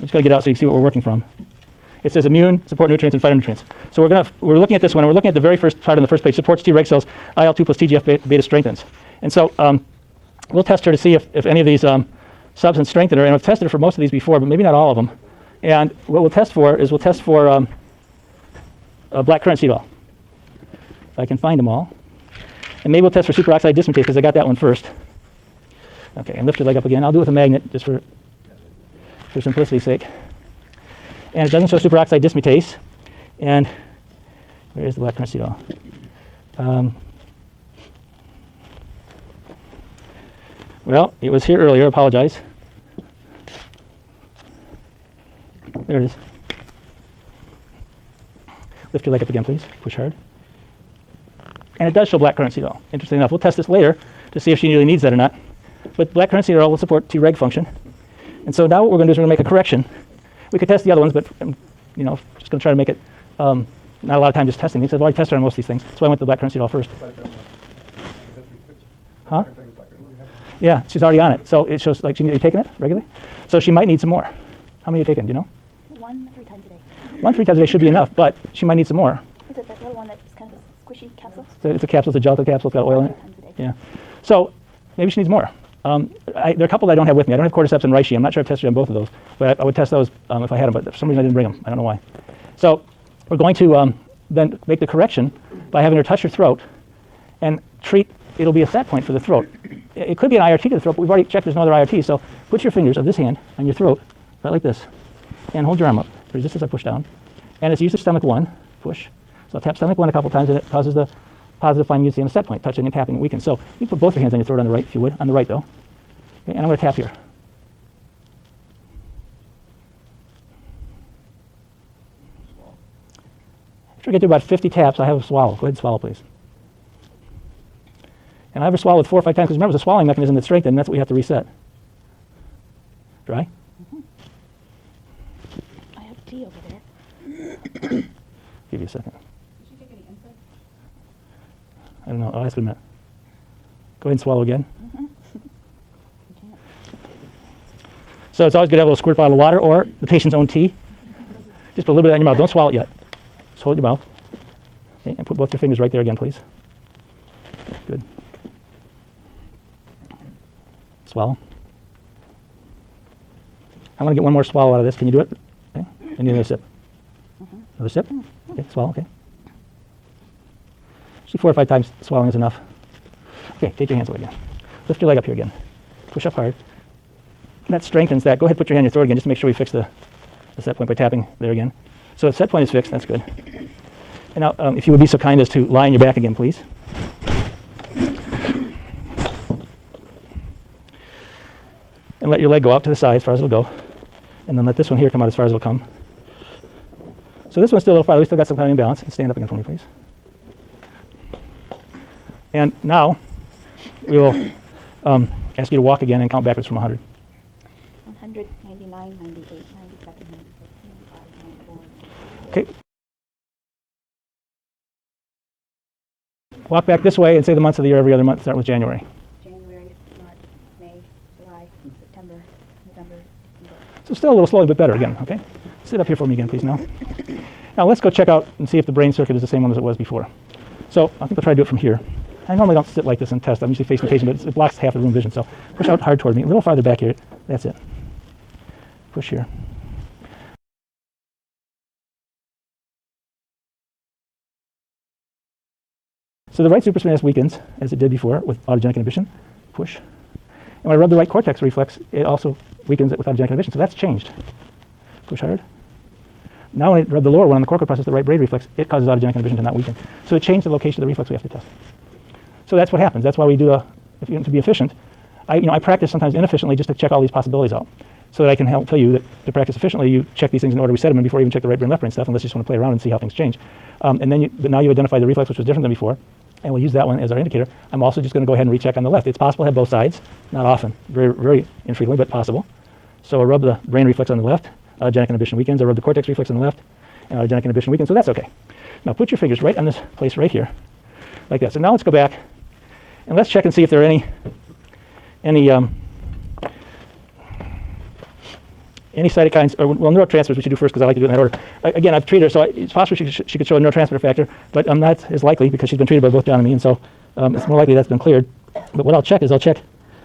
just got to get out so you can see what we're working from. It says immune, support nutrients, and phytonutrients. So we're looking at this one, and we're looking at the very first part on the first page, supports Treg cells, IL-2 plus TGF-beta strengthens. And so we'll test her to see if any of these substances strengthen her, and we've tested her for most of these before, but maybe not all of them. And what we'll test for is black currant seed oil. If I can find them all. And maybe we'll test for superoxide dismutase because I got that one first. Okay, and lift your leg up again. I'll do it with a magnet just for simplicity's sake. And it doesn't show superoxide dismutase. And where is the black currant seed oil? Well, it was here earlier. I apologize. There it is. Lift your leg up again, please. Push hard. And it does show black currant seed oil. Interesting enough. We'll test this later to see if she really needs that or not. But black currant seed oil will support Treg function. And so now what we're going to do is we're going to make a correction. We could test the other ones, but just going to try to make it not a lot of time just testing these. I've already tested on most of these things. That's why I went to the black currant seed oil first. Huh? Yeah, she's already on it. So it shows like you're taking it regularly. So she might need some more. How many are you taking? Do you know? 1 3 times a day. 1 3 times a day should be enough, but she might need some more. Is it that little one that's kind of a squishy capsule? So it's a capsule, it's a gelatin capsule, it's got oil in it. Yeah. So maybe she needs more. There are a couple that I don't have with me. I don't have cordyceps and reishi. I'm not sure I've tested on both of those, but I would test those if I had them, but for some reason I didn't bring them. I don't know why. So we're going to then make the correction by having her touch her throat and treat, it'll be a set point for the throat. It could be an IRT to the throat, but we've already checked there's no other IRT, so put your fingers of this hand on your throat, right like this, and hold your arm up. Resist as I push down. And it's usually stomach 1, push. So I'll tap stomach 1 a couple times, and it causes the positive finding you see on the set point, touching and tapping weakens. So you put both your hands on your throat on the right, if you would, on the right though. Okay, and I'm going to tap here. After I get to about 50 taps, I have a swallow. Go ahead and swallow, please. And I have her swallow 4 or 5 times, because remember, it's a swallowing mechanism that's strengthened, and that's what we have to reset. Dry? Mm-hmm. I have tea over there. Give you a second. Did she take any insulin? I don't know. I'll ask in a minute. Go ahead and swallow again. Mm-hmm. So it's always good to have a little squirt bottle of water or the patient's own tea. Just put a little bit of that in your mouth. Don't swallow it yet. Just hold your mouth. Okay, and put both your fingers right there again, please. Good. Swallow. I'm going to get one more swallow out of this. Can you do it? Okay. And another sip. Another sip. Okay, swallow. Okay. See, 4 or 5 times swallowing is enough. Okay, take your hands away again. Lift your leg up here again. Push up hard. That strengthens that. Go ahead, put your hand in your throat again, just to make sure we fix the set point by tapping there again. So the set point is fixed. That's good. And now, if you would be so kind as to lie on your back again, please. And let your leg go out to the side as far as it'll go. And then let this one here come out as far as it'll come. So this one's still a little farther. We still got some kind of imbalance. Stand up again for me, please. And now, we will ask you to walk again and count backwards from 100. 100, 99, 98, 97, 96, 95, 94. Okay. Walk back this way and say the months of the year every other month, starting with January. January, March, May, July, September, November, December. So still a little slowly, but better again, okay? Sit up here for me again, please, now. Now let's go check out and see if the brain circuit is the same one as it was before. So I think I'll try to do it from here. I normally don't sit like this and test. I'm usually facing the patient, but it blocks half the room vision. So push out hard toward me. A little farther back here. That's it. Push here. So the right supraspinatus weakens, as it did before, with autogenic inhibition. Push. And when I rub the right cortex reflex, it also weakens it with autogenic inhibition. So that's changed. Push hard. Now when I rub the lower one on the cortical process, the right brain reflex, it causes autogenic inhibition to not weaken. So it changed the location of the reflex we have to test. So that's what happens. That's why we do to be efficient. I practice sometimes inefficiently just to check all these possibilities out, so that I can tell you that to practice efficiently, you check these things in order we set them in before you even check the right brain, left brain stuff, unless you just want to play around and see how things change. And then but now you identify the reflex which was different than before, and we'll use that one as our indicator. I'm also just going to go ahead and recheck on the left. It's possible to have both sides, not often, very, very infrequently, but possible. So I rub the brain reflex on the left, autogenic inhibition weakens. I rub the cortex reflex on the left, and autogenic inhibition weakens. So that's okay. Now put your fingers right on this place right here, like that. So now let's go back. And let's check and see if there are any any cytokines, or well, neurotransmitters we should do first because I like to do it in that order. Again, I've treated her, so it's possible she could show a neurotransmitter factor, but not as likely because she's been treated by both John and me, and so it's more likely that's been cleared. But what I'll check is I'll check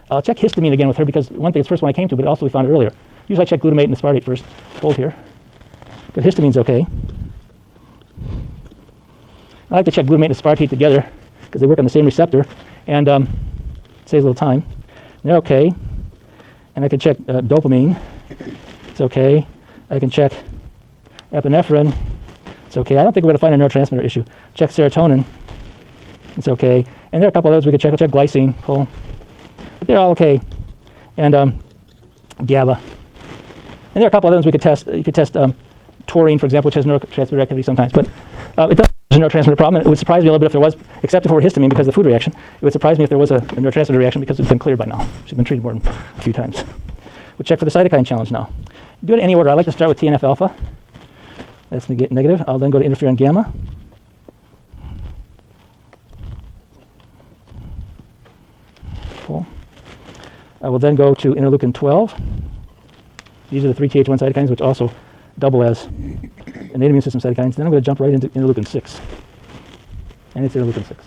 histamine again with her because one thing, it's the first one I came to, but also we found it earlier. Usually I check glutamate and aspartate first. Hold here. But histamine's okay. I like to check glutamate and aspartate together because they work on the same receptor, and saves a little time. They're okay. And I can check dopamine. It's okay. I can check epinephrine. It's okay. I don't think we're going to find a neurotransmitter issue. Check serotonin. It's okay. And there are a couple of others we could check. I'll check glycine. Cool. But they're all okay. And GABA. And there are a couple of others we could test. You could test taurine, for example, which has neurotransmitter activity sometimes. But it doesn't have a neurotransmitter problem. And it would surprise me a little bit if there was, except for histamine because of the food reaction. It would surprise me if there was a neurotransmitter reaction because it's been cleared by now. She's been treated more than a few times. We'll check for the cytokine challenge now. Do it in any order. I like to start with TNF alpha. That's negative. I'll then go to interferon gamma. Cool. I will then go to interleukin 12. These are the 3 Th1 cytokines, which also double as innate immune system cytokines. Then I'm going to jump right into interleukin 6. And it's interleukin 6.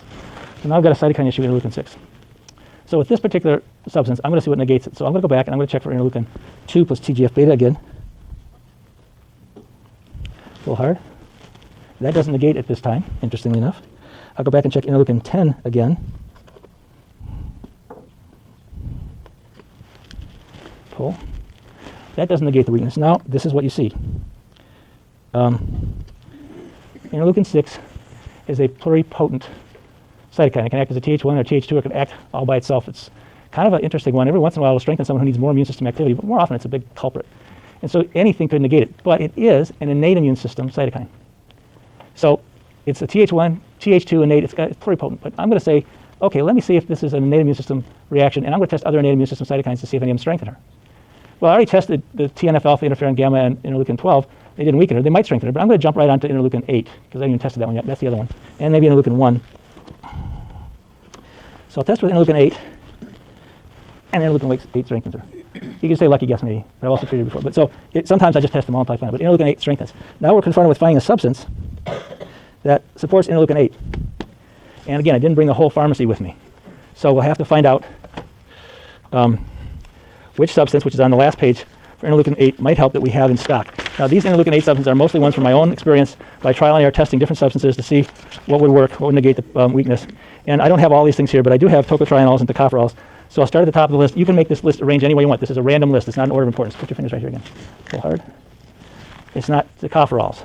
So now I've got a cytokine issue with interleukin 6. So with this particular substance, I'm going to see what negates it. So I'm going to go back and I'm going to check for interleukin 2 plus TGF-beta again. Pull hard. That doesn't negate it this time, interestingly enough. I'll go back and check interleukin 10 again. Pull. That doesn't negate the weakness. Now, this is what you see. Interleukin 6 is a pluripotent cytokine. It can act as a Th1 or Th2, or it can act all by itself. It's kind of an interesting one. Every once in a while, it'll strengthen someone who needs more immune system activity, but more often it's a big culprit. And so anything could negate it, but it is an innate immune system cytokine. So it's a Th1, Th2 innate, it's pluripotent. But I'm going to say, okay, let me see if this is an innate immune system reaction, and I'm going to test other innate immune system cytokines to see if any of them strengthen her. Well, I already tested the TNF alpha, interferon gamma, and interleukin 12. They didn't weaken her. They might strengthen her, but I'm going to jump right onto interleukin 8 because I haven't even tested that one yet. That's the other one. And maybe interleukin 1. So I'll test with interleukin 8, and interleukin 8 strengthens her. You can say lucky guess maybe, but I've also treated her before. But so sometimes I just test them all until I find it. But interleukin 8 strengthens. Now we're confronted with finding a substance that supports interleukin 8. And again, I didn't bring the whole pharmacy with me. So we'll have to find out which substance, which is on the last page for interleukin 8, might help that we have in stock. Now these interleukin 8 substances are mostly ones from my own experience by trial and error testing different substances to see what would work, what would negate the weakness. And I don't have all these things here, but I do have tocotrienols and tocopherols. So I'll start at the top of the list. You can make this list arrange any way you want. This is a random list. It's not an order of importance. Put your fingers right here again. Pull hard. It's not tocopherols.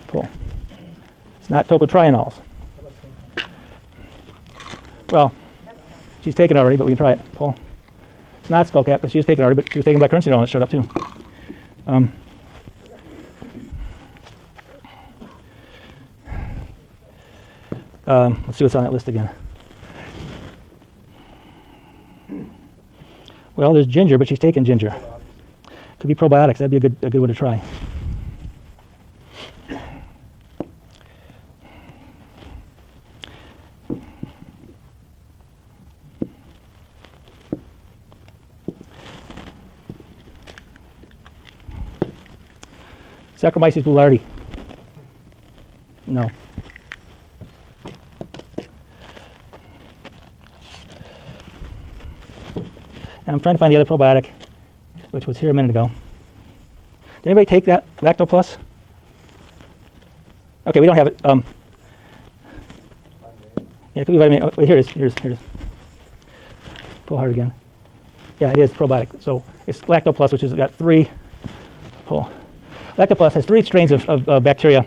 Pull. It's not tocotrienols. Well, she's taken already, but we can try it. Pull. It's not skullcap, but she was taken already, but she was taken by currency and it showed up too. Let's see what's on that list again. Well, there's ginger, but she's taken ginger. Could be probiotics. That'd be a good one to try. Saccharomyces boulardii. No. And I'm trying to find the other probiotic, which was here a minute ago. Did anybody take that Lacto Plus? Okay, we don't have it. Yeah, it could be vitamin. Oh, wait, here it is. Here it is. Pull hard again. Yeah, it is probiotic. So it's Lacto Plus, which has got 3. Pull. Lacto Plus has 3 strains of bacteria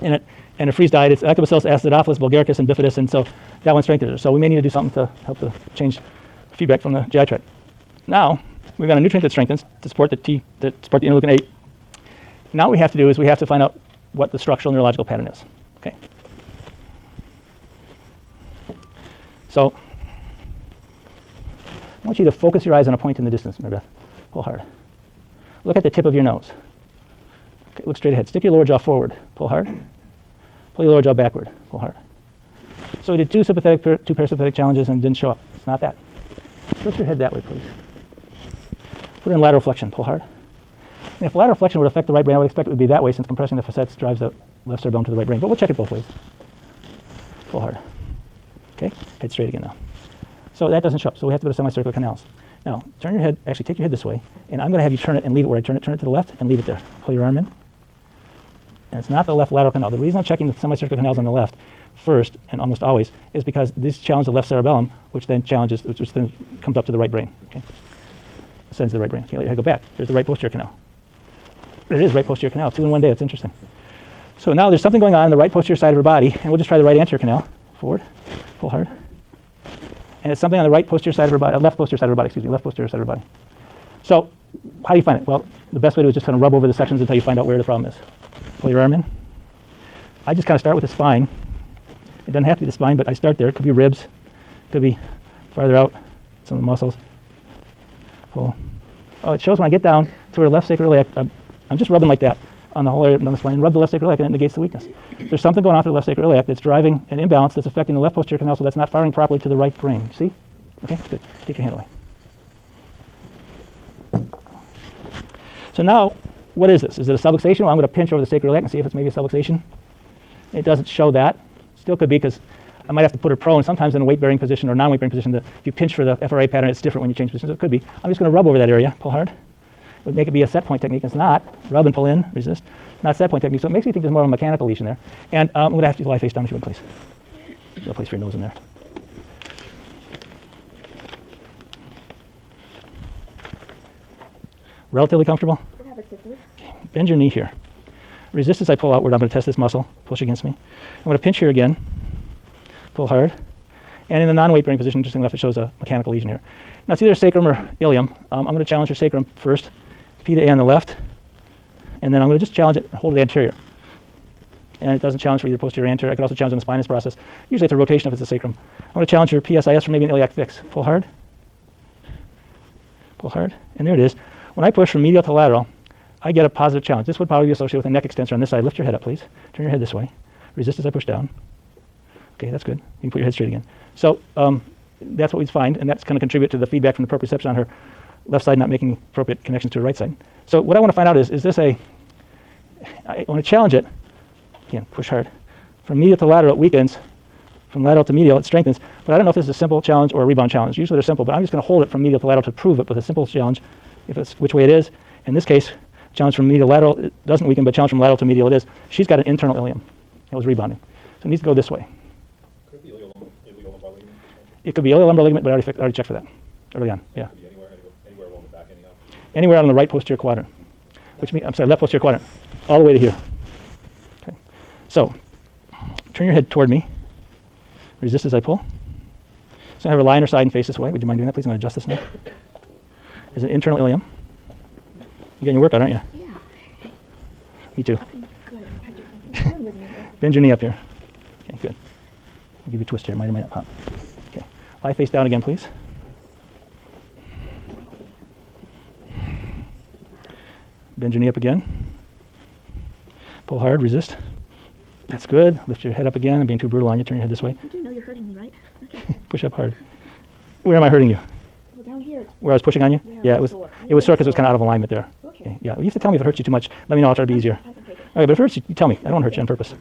in it, and a freeze-dried. It's Lactobacillus acidophilus, bulgaricus, and bifidus, and so that one strengthens her. So we may need to do something to help to change feedback from the GI tract. Now we've got a nutrient that strengthens to support the interleukin 8. Now what we have to do is we have to find out what the structural neurological pattern is. Okay. So I want you to focus your eyes on a point in the distance, Mary Beth. Pull hard. Look at the tip of your nose. Okay, look straight ahead. Stick your lower jaw forward. Pull hard. Pull your lower jaw backward. Pull hard. So we did 2 sympathetic, 2 parasympathetic challenges and didn't show up. It's not that. Tilt your head that way, please. Put it in lateral flexion, pull hard. And if lateral flexion would affect the right brain, I would expect it would be that way since compressing the facets drives the left cerebellum to the right brain. But we'll check it both ways. Pull hard. Okay, head straight again now. So that doesn't show up, so we have to go to semicircular canals. Now, turn your head, actually take your head this way, and I'm going to have you turn it and leave it where I turn it to the left and leave it there. Pull your arm in. And it's not the left lateral canal. The reason I'm checking the semicircular canals on the left first, and almost always, is because these challenge the left cerebellum, which then comes up to the right brain. Okay? Sends to the right brain. Okay, let your head go back. There's the right posterior canal. It is right posterior canal, 2 in 1 day. It's interesting. So now there's something going on in the right posterior side of her body, and we'll just try the right anterior canal. Forward, pull hard. And it's something on the right posterior side of her body, left posterior side of her body, excuse me, left posterior side of her body. So how do you find it? Well, the best way to do is just kind of rub over the sections until you find out where the problem is. Pull your arm in. I just kind of start with the spine. It doesn't have to be the spine, but I start there. It could be ribs. It could be farther out, some of the muscles. Pull. Oh, it shows when I get down to her left sacroiliac, I'm just rubbing like that on the whole area, on the spine, rub the left sacroiliac, and it negates the weakness. There's something going on to the left sacroiliac that's driving an imbalance that's affecting the left posterior canal, so that's not firing properly to the right brain. See? Okay, good. Take your hand away. So now, what is this? Is it a subluxation? Well, I'm going to pinch over the sacroiliac and see if it's maybe a subluxation. It doesn't show that. Still could be because I might have to put her prone. Sometimes in a weight-bearing position or non-weight-bearing position, if you pinch for the FRA pattern, it's different when you change positions. So it could be. I'm just going to rub over that area. Pull hard. It would make it be a set point technique. It's not. Rub and pull in, resist. Not set point technique. So it makes me think there's more of a mechanical lesion there. And I'm going to have you lie face down if you would, please. There's a place for your nose in there. Relatively comfortable? Bend your knee here. Resist as I pull outward. I'm going to test this muscle. Push against me. I'm going to pinch here again. Pull hard. And in the non-weight bearing position, interestingly enough, it shows a mechanical lesion here. Now it's either sacrum or ilium. I'm going to challenge your sacrum first. P to A on the left. And then I'm going to just challenge it and hold it anterior. And it doesn't challenge for either posterior or anterior. I can also challenge on the spinous process. Usually it's a rotation if it's a sacrum. I'm going to challenge your PSIS for maybe an iliac fix. Pull hard. Pull hard. And there it is. When I push from medial to lateral, I get a positive challenge. This would probably be associated with a neck extensor on this side. Lift your head up, please. Turn your head this way. Resist as I push down. Okay, that's good. You can put your head straight again. So that's what we find, and that's going to contribute to the feedback from the proprioception on her left side not making appropriate connections to her right side. So what I want to find out is this I want to challenge it. Again, push hard. From medial to lateral, it weakens. From lateral to medial, it strengthens. But I don't know if this is a simple challenge or a rebound challenge. Usually they're simple, but I'm just going to hold it from medial to lateral to prove it with a simple challenge, if it's which way it is. In this case, challenge from medial to lateral, it doesn't weaken, but challenge from lateral to medial, it is. She's got an internal ilium. It was rebounding. So it needs to go this way. Could it be iliolumbar ligament? It could be iliolumbar ligament, but I already checked for that early on. Yeah. It could be anywhere along the back anyhow. Anywhere on the right posterior quadrant, which means, I'm sorry, left posterior quadrant, all the way to here. Okay. So turn your head toward me. Resist as I pull. So I have her lie on her side and face this way. Would you mind doing that, please? I'm going to adjust this now. There's an internal ilium. You're getting your workout, aren't you? Yeah. Me too. Good. Bend your knee up here. Okay, good. I'll give you a twist here. Might or might not pop. Okay. Lie face down again, please. Bend your knee up again. Pull hard, resist. That's good. Lift your head up again. I'm being too brutal on you. Turn your head this way. You do know you're hurting me, right? Okay. Push up hard. Where am I hurting you? Well, down here. Where I was pushing on you? Yeah, it was sore. it was sore because it was kind of out of alignment there. Okay. Yeah, you have to tell me if it hurts you too much. Let me know. I'll try to be easier. I can take it. Okay, but if it hurts you, you tell me. I don't want to hurt you on purpose.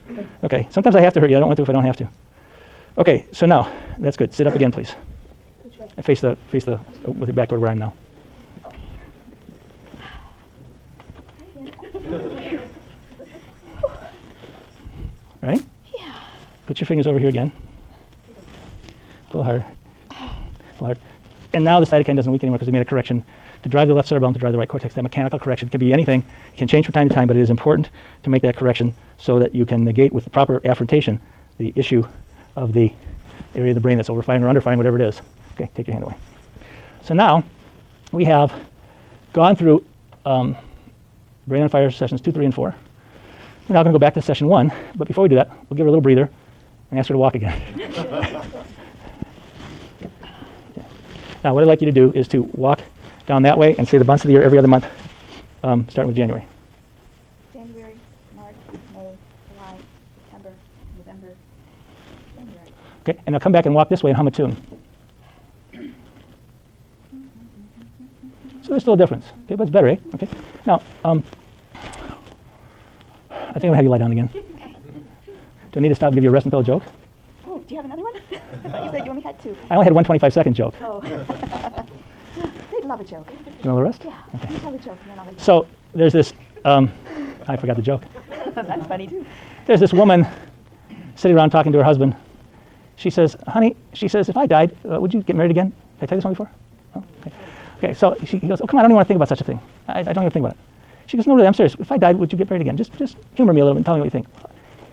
Okay, sometimes I have to hurt you. I don't want to if I don't have to. Okay, so now, that's good. Sit up again, please. Which way? And face the, with your back toward where I am now. Right? Yeah. Put your fingers over here again. Pull hard. Pull hard. And now the cytokine doesn't weaken anymore because we made a correction to drive the left cerebellum to drive the right cortex. That mechanical correction can be anything. It can change from time to time, but it is important to make that correction so that you can negate with the proper affrontation the issue of the area of the brain that's overfiring or underfiring, whatever it is. Okay, take your hand away. So now we have gone through brain on fire sessions 2, 3, and 4. We're now going to go back to session 1, but before we do that, we'll give her a little breather and ask her to walk again. Now, what I'd like you to do is to walk down that way and say the months of the year every other month, starting with January. January, March, May, July, September, November, January. Okay, and now come back and walk this way and hum a tune. So there's still a difference. Okay, but it's better, eh? Okay. Now, I think I'm gonna have you lie down again. Do I need to stop and give you a rest and tell a joke? Oh, do you have another one? I thought you said you only had 2. I only had one 25-second joke. Oh. They'd love a joke. You know the rest? Yeah. Okay. You tell a joke and then I'll let you. So there's this, I forgot the joke. That's funny too. There's this woman sitting around talking to her husband. She says, honey, she says, if I died, would you get married again? Did I tell you this one before? Oh, okay. Okay, so he goes, oh, come on, I don't even want to think about such a thing. I don't even think about it. She goes, no, really, I'm serious. If I died, would you get married again? Just humor me a little bit and tell me what you think.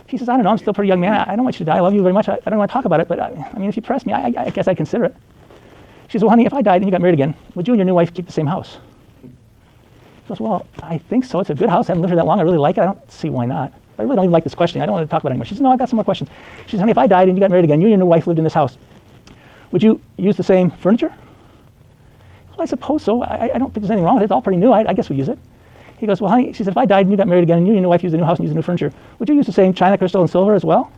He says, I don't know, I'm still a pretty young man. I don't want you to die. I love you very much. I don't want to talk about it, but I mean, if you press me, I guess I'd consider it. She says, well, honey, if I died and you got married again, would you and your new wife keep the same house? He goes, well, I think so. It's a good house. I haven't lived here that long. I really like it. I don't see why not. I really don't even like this question. I don't want to talk about it anymore. She says, no, I've got some more questions. She says, honey, if I died and you got married again, you and your new wife lived in this house, would you use the same furniture? Well, I suppose so. I don't think there's anything wrong with it. It's all pretty new. I guess we use it. He goes, well, honey, she said, if I died and you got married again and you and your new wife use the new house and use the new furniture, would you use the same china, crystal, and silver as well?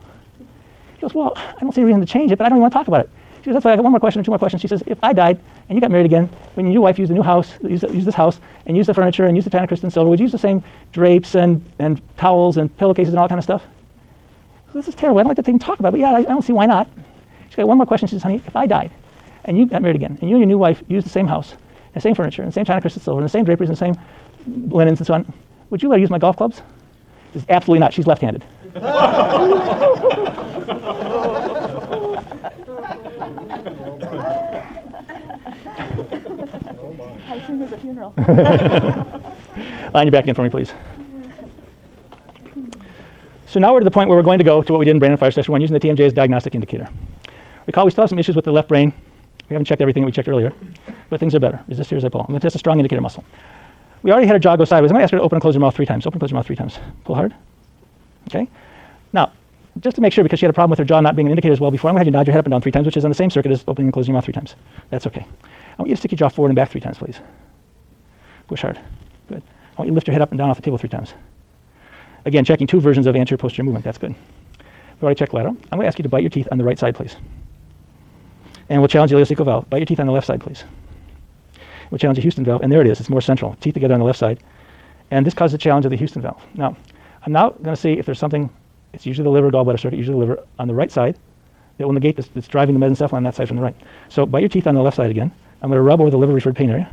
He goes, well, I don't see a reason to change it, but I don't even want to talk about it. She goes, that's why I got one more question and 2 more questions. She says, if I died and you got married again, when your new wife used the new house, use this house, and use the furniture and use the china, crystal, and silver, would you use the same drapes and towels and pillowcases and all that kind of stuff? This is terrible. I don't like to even talk about it, but yeah, I don't see why not. She got one more question. She says, honey, if I died and you got married again and you and your new wife used the same house, the same furniture, and the same china, crystal, silver, and the same draperies, and the same linens and so on, would you let her use my golf clubs? She says, absolutely not. She's left-handed. How soon is the funeral? Line your back in for me, please. So now we're to the point where we're going to go to what we did in Brain on Fire Session 1 using the TMJ as diagnostic indicator. Recall we still have some issues with the left brain. We haven't checked everything that we checked earlier, but things are better. Resist here as I pull. I'm going to test a strong indicator muscle. We already had her jaw go sideways. I'm going to ask her to open and close her mouth 3 times. Open and close your mouth 3 times. Pull hard. Okay? Now, just to make sure, because she had a problem with her jaw not being an indicator as well before, I'm going to have you nod your head up and down 3 times, which is on the same circuit as opening and closing your mouth 3 times. That's okay. I want you to stick your jaw forward and back 3 times, please. Push hard. Good. I want you to lift your head up and down off the table 3 times. Again, checking 2 versions of anterior posterior movement. That's good. We've already checked lateral. I'm going to ask you to bite your teeth on the right side, please. And we'll challenge the ileocecal valve. Bite your teeth on the left side, please. We'll challenge the Houston valve, and there it is. It's more central. Teeth together on the left side. And this causes a challenge of the Houston valve. Now, I'm now going to see if there's something, it's usually the liver gallbladder circuit, usually the liver on the right side, that will negate this, that's driving the mesencephalon on that side from the right. So bite your teeth on the left side again. I'm going to rub over the liver-referred pain area,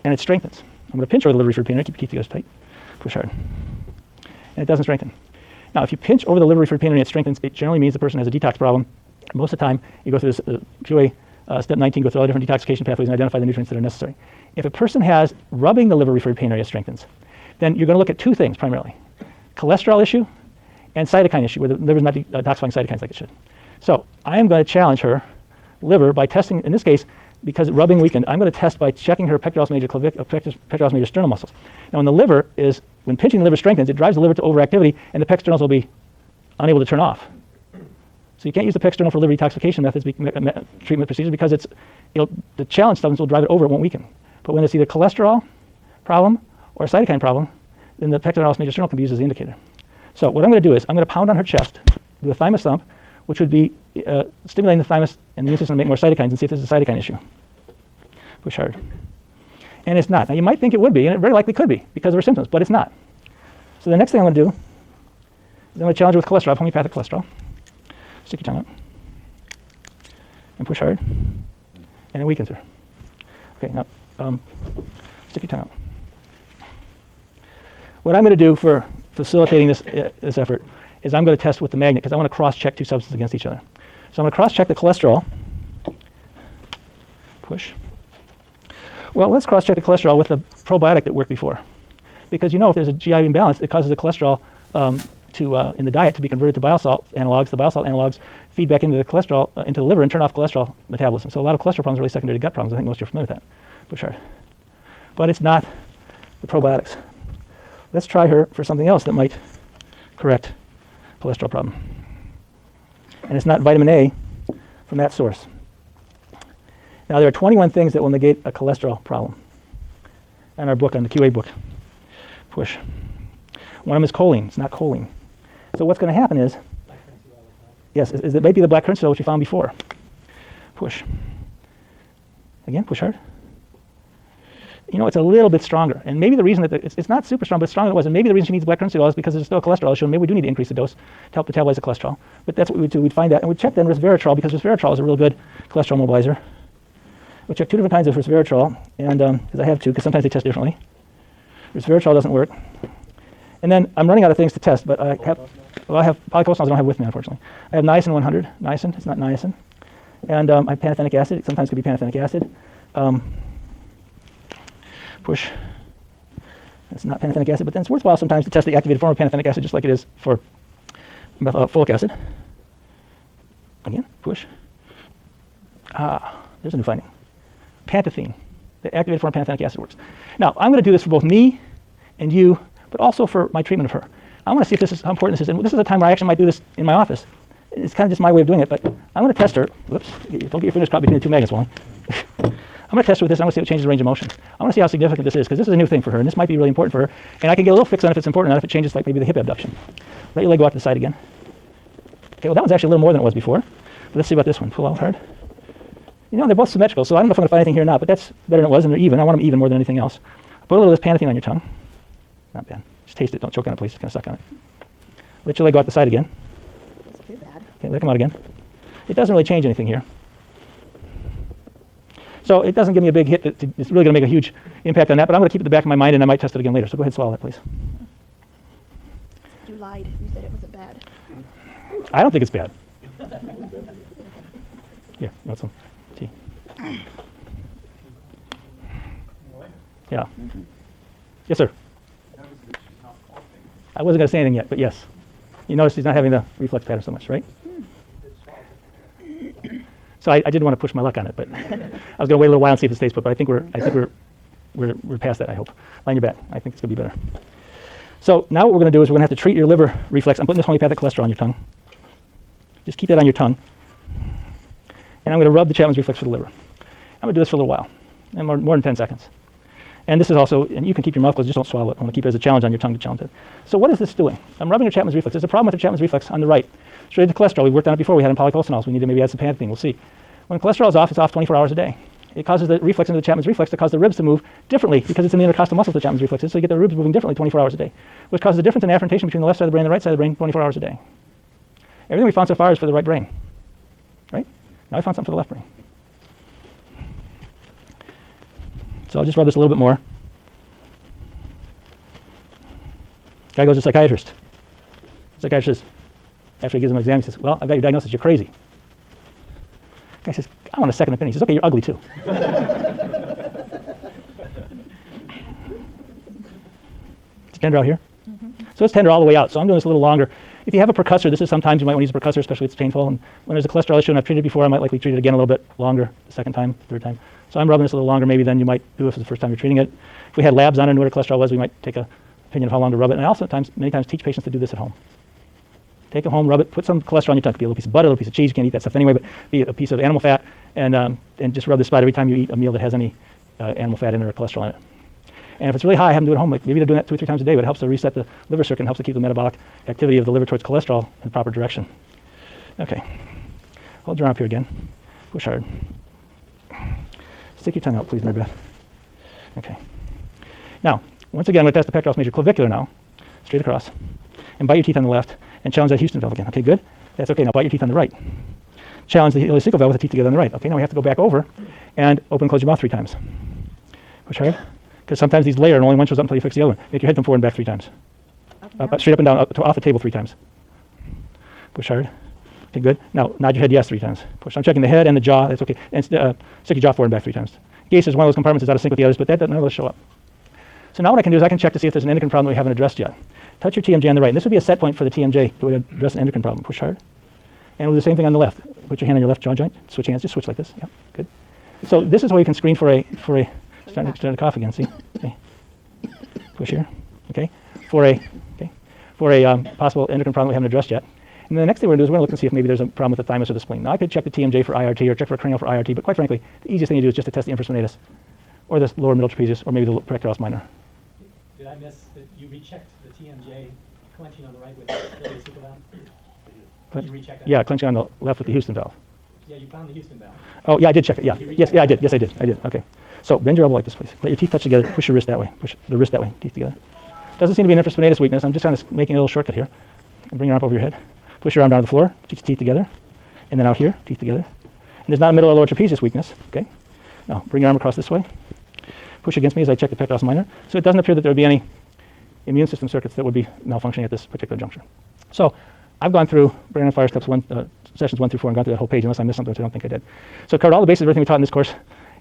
and it strengthens. I'm going to pinch over the liver-referred pain area, keep your teeth together tight, push hard. And it doesn't strengthen. Now, if you pinch over the liver-referred pain area and it strengthens, it generally means the person has a detox problem. Most of the time, you go through this QA step 19, go through all the different detoxification pathways and identify the nutrients that are necessary. If a person has rubbing the liver-referred pain area strengthens, then you're going to look at 2 things primarily: cholesterol issue and cytokine issue, where the liver is not detoxifying cytokines like it should. So I am going to challenge her liver by testing, in this case, because rubbing weakened, I'm going to test by checking her pectoralis major pectoralis major sternal muscles. Now, when pinching the liver strengthens, it drives the liver to overactivity, and the pec sternals will be unable to turn off. So you can't use the pec sternal for liver detoxification methods, treatment procedures, because the challenge substance will drive it over, it won't weaken. But when it's either cholesterol problem or a cytokine problem, then the pectoralis major sternal can be used as the indicator. So what I'm going to do is I'm going to pound on her chest, do a thymus thump, which would be stimulating the thymus and the immune system to make more cytokines, and see if there's a cytokine issue. Push hard. And it's not. Now, you might think it would be, and it very likely could be because of her symptoms, but it's not. So the next thing I'm going to do is I'm going to challenge her with cholesterol, homeopathic cholesterol. Stick your tongue out and push hard, and it weakens her. Okay, now stick your tongue out. What I'm going to do for facilitating this effort is I'm going to test with the magnet, because I want to cross-check 2 substances against each other. So I'm going to cross-check the cholesterol. Push. Well, let's cross-check the cholesterol with the probiotic that worked before. Because if there's a GI imbalance, it causes the cholesterol in the diet to be converted to bile salt analogs. The bile salt analogs feed back into the cholesterol, into the liver, and turn off cholesterol metabolism. So a lot of cholesterol problems are really secondary to gut problems. I think most of you are familiar with that. Push hard. But it's not the probiotics. Let's try her for something else that might correct cholesterol problem. And it's not vitamin A from that source. Now, there are 21 things that will negate a cholesterol problem in our book, on the QA book. Push. One of them is choline. It's not choline. So what's going to happen is, yes, it might be the black currant which we found before. Push. Again, push hard. you know, it's a little bit stronger. And maybe the reason that it's not super strong, but stronger than it was. And maybe the reason she needs black currency oil is because there's still a cholesterol issue. Maybe we do need to increase the dose to help metabolize the cholesterol. But that's what we would do. We'd find that. And we'd check then resveratrol, because resveratrol is a real good cholesterol mobilizer. We'll check 2 different kinds of resveratrol, and because I have 2, because sometimes they test differently. Resveratrol doesn't work. And then I'm running out of things to test, but I have polycosanols I don't have with me, unfortunately. I have niacin 100. Niacin, it's not niacin. And I have pantothenic acid. It sometimes could be pantothenic acid. Push. It's not pantothenic acid, but then it's worthwhile sometimes to test the activated form of pantothenic acid, just like it is for folic acid. Again, push. There's a new finding. Pantothene. The activated form of pantothenic acid works. Now, I'm going to do this for both me and you, but also for my treatment of her. I want to see if this is how important this is. And this is a time where I actually might do this in my office. It's kind of just my way of doing it, but I'm going to test her. Whoops. Don't get your fingers caught between the 2 magnets, Wally. I'm going to test her with this. I'm going to see if it changes the range of motion. I want to see how significant this is, because this is a new thing for her, and this might be really important for her. And I can get a little fix on if it's important, not if it changes, like maybe the hip abduction. Let your leg go out to the side again. Okay, well, that one's actually a little more than it was before. But let's see about this one. Pull out hard. You know, they're both symmetrical, so I don't know if I'm going to find anything here or not, but that's better than it was, and they're even. I want them even more than anything else. Put a little of this pantothene on your tongue. Not bad. Just taste it. Don't choke on it, please. It's going to suck on it. Let your leg go out the side again. It's too bad. Okay, let it come out again. It doesn't really change anything here. So it doesn't give me a big hit. It's really going to make a huge impact on that, but I'm going to keep it in the back of my mind, and I might test it again later. So go ahead and swallow that, please. You lied. You said it wasn't bad. I don't think it's bad. Here, you want some tea? Yeah. Yes, sir. I wasn't going to say anything yet, but yes. You notice he's not having the reflex pattern so much, right? So I didn't want to push my luck on it, but I was going to wait a little while and see if it stays put. But I think we're past that. I hope. Lie on your back. I think it's going to be better. So now what we're going to do is we're going to have to treat your liver reflex. I'm putting this homeopathic cholesterol on your tongue. Just keep that on your tongue, and I'm going to rub the Chapman's reflex for the liver. I'm going to do this for a little while, and more than 10 seconds. And this is also, and you can keep your mouth closed, just don't swallow it. I want to keep it as a challenge on your tongue to challenge it. So what is this doing? I'm rubbing your Chapman's reflex. There's a problem with the Chapman's reflex on the right. It's related to cholesterol. We worked on it before. We had in polycosanols. We need to maybe add some pantothene. We'll see. When cholesterol is off, it's off 24 hours a day. It causes the reflex into the Chapman's reflex to cause the ribs to move differently, because it's in the intercostal muscles of the Chapman's reflexes, so you get the ribs moving differently 24 hours a day, which causes a difference in afferentation between the left side of the brain and the right side of the brain 24 hours a day. Everything we found so far is for the right brain. Right? Now we found something for the left brain. So I'll just rub this a little bit more. Guy goes to a psychiatrist. The psychiatrist says, after he gives him an exam, he says, well, I've got your diagnosis, you're crazy. Guy says, I want a second opinion. He says, okay, you're ugly too. It's tender out here. So it's tender all the way out. So I'm doing this a little longer. If you have a percussor, this is sometimes you might want to use a percussor, especially if it's painful. And when there's a cholesterol issue and I've treated it before, I might likely treat it again a little bit longer, the second time, third time. So I'm rubbing this a little longer maybe than you might do if it's the first time you're treating it. If we had labs on it and knew what a cholesterol was, we might take an opinion of how long to rub it. And I also many times teach patients to do this at home. Take it home, rub it, put some cholesterol on your tongue. It could be a little piece of butter, a little piece of cheese. You can't eat that stuff anyway, but be a piece of animal fat, and just rub this spot every time you eat a meal that has any animal fat in it or cholesterol in it. And if it's really high, have them do it at home. Like maybe they're doing that 2 or 3 times a day, but it helps to reset the liver circuit and helps to keep the metabolic activity of the liver towards cholesterol in the proper direction. Okay. Hold your arm up here again. Push hard. Stick your tongue out, please, Mary Beth. Okay. Now, once again, I'm going to test the pectoralis major clavicular now, straight across, and bite your teeth on the left, and challenge that Houston valve again. Okay, good? That's okay. Now bite your teeth on the right. Challenge the ileocecal valve with the teeth together on the right. Okay, now we have to go back over and open and close your mouth 3 times. Push hard. Because sometimes these layer and only one shows up until you fix the other one. Make your head come forward and back 3 times. Straight up and down, off the table 3 times. Push hard. Okay, good. Now nod your head yes 3 times. Push. I'm checking the head and the jaw. That's okay. And stick your jaw forward and back 3 times. In case there's one of those compartments that's out of sync with the others, but that doesn't really show up. So now what I can do is I can check to see if there's an endocrine problem that we haven't addressed yet. Touch your TMJ on the right. And this would be a set point for the TMJ to address an endocrine problem. Push hard. And we'll do the same thing on the left. Put your hand on your left jaw joint. Switch hands. Just switch like this. Yeah, good. So this is where you can screen for a starting to cough again. See? Okay. Push here. Okay. For a possible endocrine problem we haven't addressed yet. And then the next thing we're going to do is we're going to look and see if maybe there's a problem with the thymus or the spleen. Now I could check the TMJ for IRT or check for a cranial for IRT, but quite frankly, the easiest thing to do is just to test the infraspinatus or the lower middle trapezius or maybe the pectoralis minor. Did I miss that you rechecked the TMJ clenching on the right with the ileocecal valve? You rechecked that? Yeah, clenching on the left with the Houston valve. Yeah, you found the Houston valve. Oh, yeah, I did check it. Yeah. Yes, yeah, I did. Yes, I did. I did. Okay. So bend your elbow like this, please. Let your teeth touch together. Push your wrist that way. Push the wrist that way. Teeth together. Doesn't seem to be an infraspinatus weakness. I'm just kind of making a little shortcut here. And bring your arm up over your head. Push your arm down to the floor. Teeth together. And then out here, teeth together. And there's not a middle or lower trapezius weakness. Okay. Now bring your arm across this way. Push against me as I check the pectoralis minor. So it doesn't appear that there would be any immune system circuits that would be malfunctioning at this particular juncture. So I've gone through brain on fire steps sessions 1 through 4 and gone through that whole page, unless I missed something, which I don't think I did. So I covered all the bases of everything we taught in this course,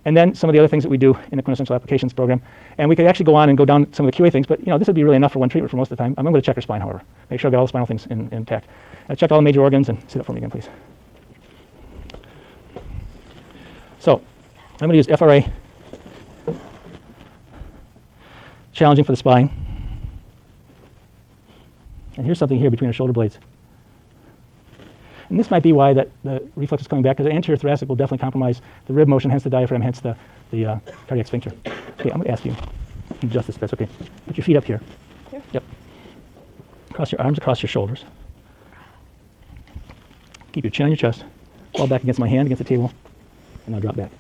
and then some of the other things that we do in the quintessential applications program. And we could actually go on and go down some of the QA things, but this would be really enough for one treatment for most of the time. I'm going to check her spine, however. Make sure I've got all the spinal things intact. Check all the major organs and sit up for me again, please. So I'm going to use FRA, challenging for the spine. And here's something here between her shoulder blades. And this might be why the reflex is coming back, because the anterior thoracic will definitely compromise the rib motion, hence the diaphragm, hence the cardiac sphincter. Okay, I'm going to ask you, adjust this, that's okay. Put your feet up here. Here? Yep. Cross your arms across your shoulders. Keep your chin on your chest. Fall back against my hand, against the table, and now drop back.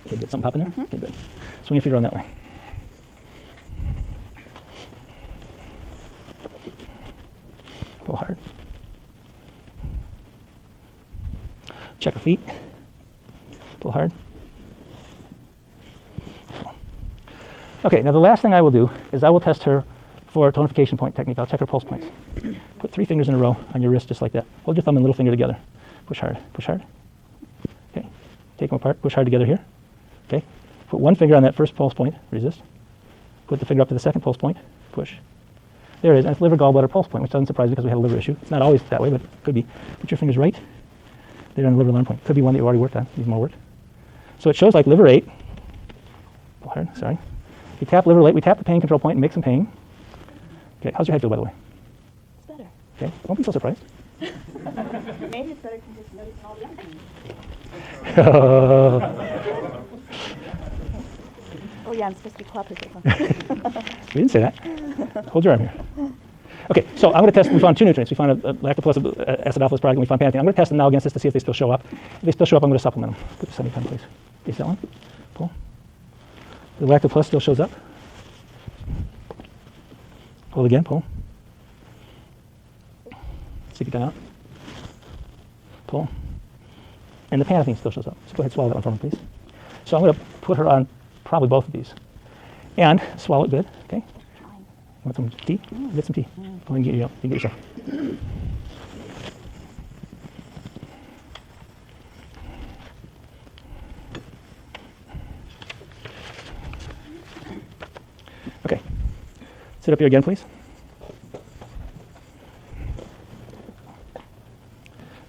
Okay, good. Something pop in there? Okay, good. Swing your feet around that way. Pull hard. Check her feet. Pull hard. Okay, now the last thing I will do is I will test her for tonification point technique. I'll check her pulse points. Put 3 fingers in a row on your wrist just like that. Hold your thumb and little finger together. Push hard. Push hard. Okay. Take them apart. Push hard together here. Okay. Put 1 finger on that first pulse point. Resist. Put the finger up to the second pulse point. Push. There it is. And it's liver gallbladder pulse point, which doesn't surprise me because we had a liver issue. It's not always that way, but it could be. Put your fingers right there on the liver alarm point. Could be one that you already worked on. Needs more work. So it shows like liver 8. Pull hard. Sorry. We tap liver 8. We tap the pain control point and make some pain. Okay. How's your head feel, by the way? It's better. Okay. Don't be so surprised. Maybe it's better to just notice all the other things. Oh yeah, I'm supposed to be cooperative. We didn't say that. Hold your arm here. Okay, so I'm going to test. We found 2 nutrients. We found a lactopus acidophilus product, and we found pantene. I'm going to test them now against this to see if they still show up. If they still show up, I'm going to supplement them. Put the 70 please. Face that one. Pull. The lactopus still shows up. Pull again. Pull. Stick it down out. Pull. And the panathene still shows up. So go ahead, swallow that one for me, please. So I'm going to put her on probably both of these. And swallow it good, okay? You want some tea? Get some tea. Go ahead and you can get yourself. Okay. Sit up here again, please.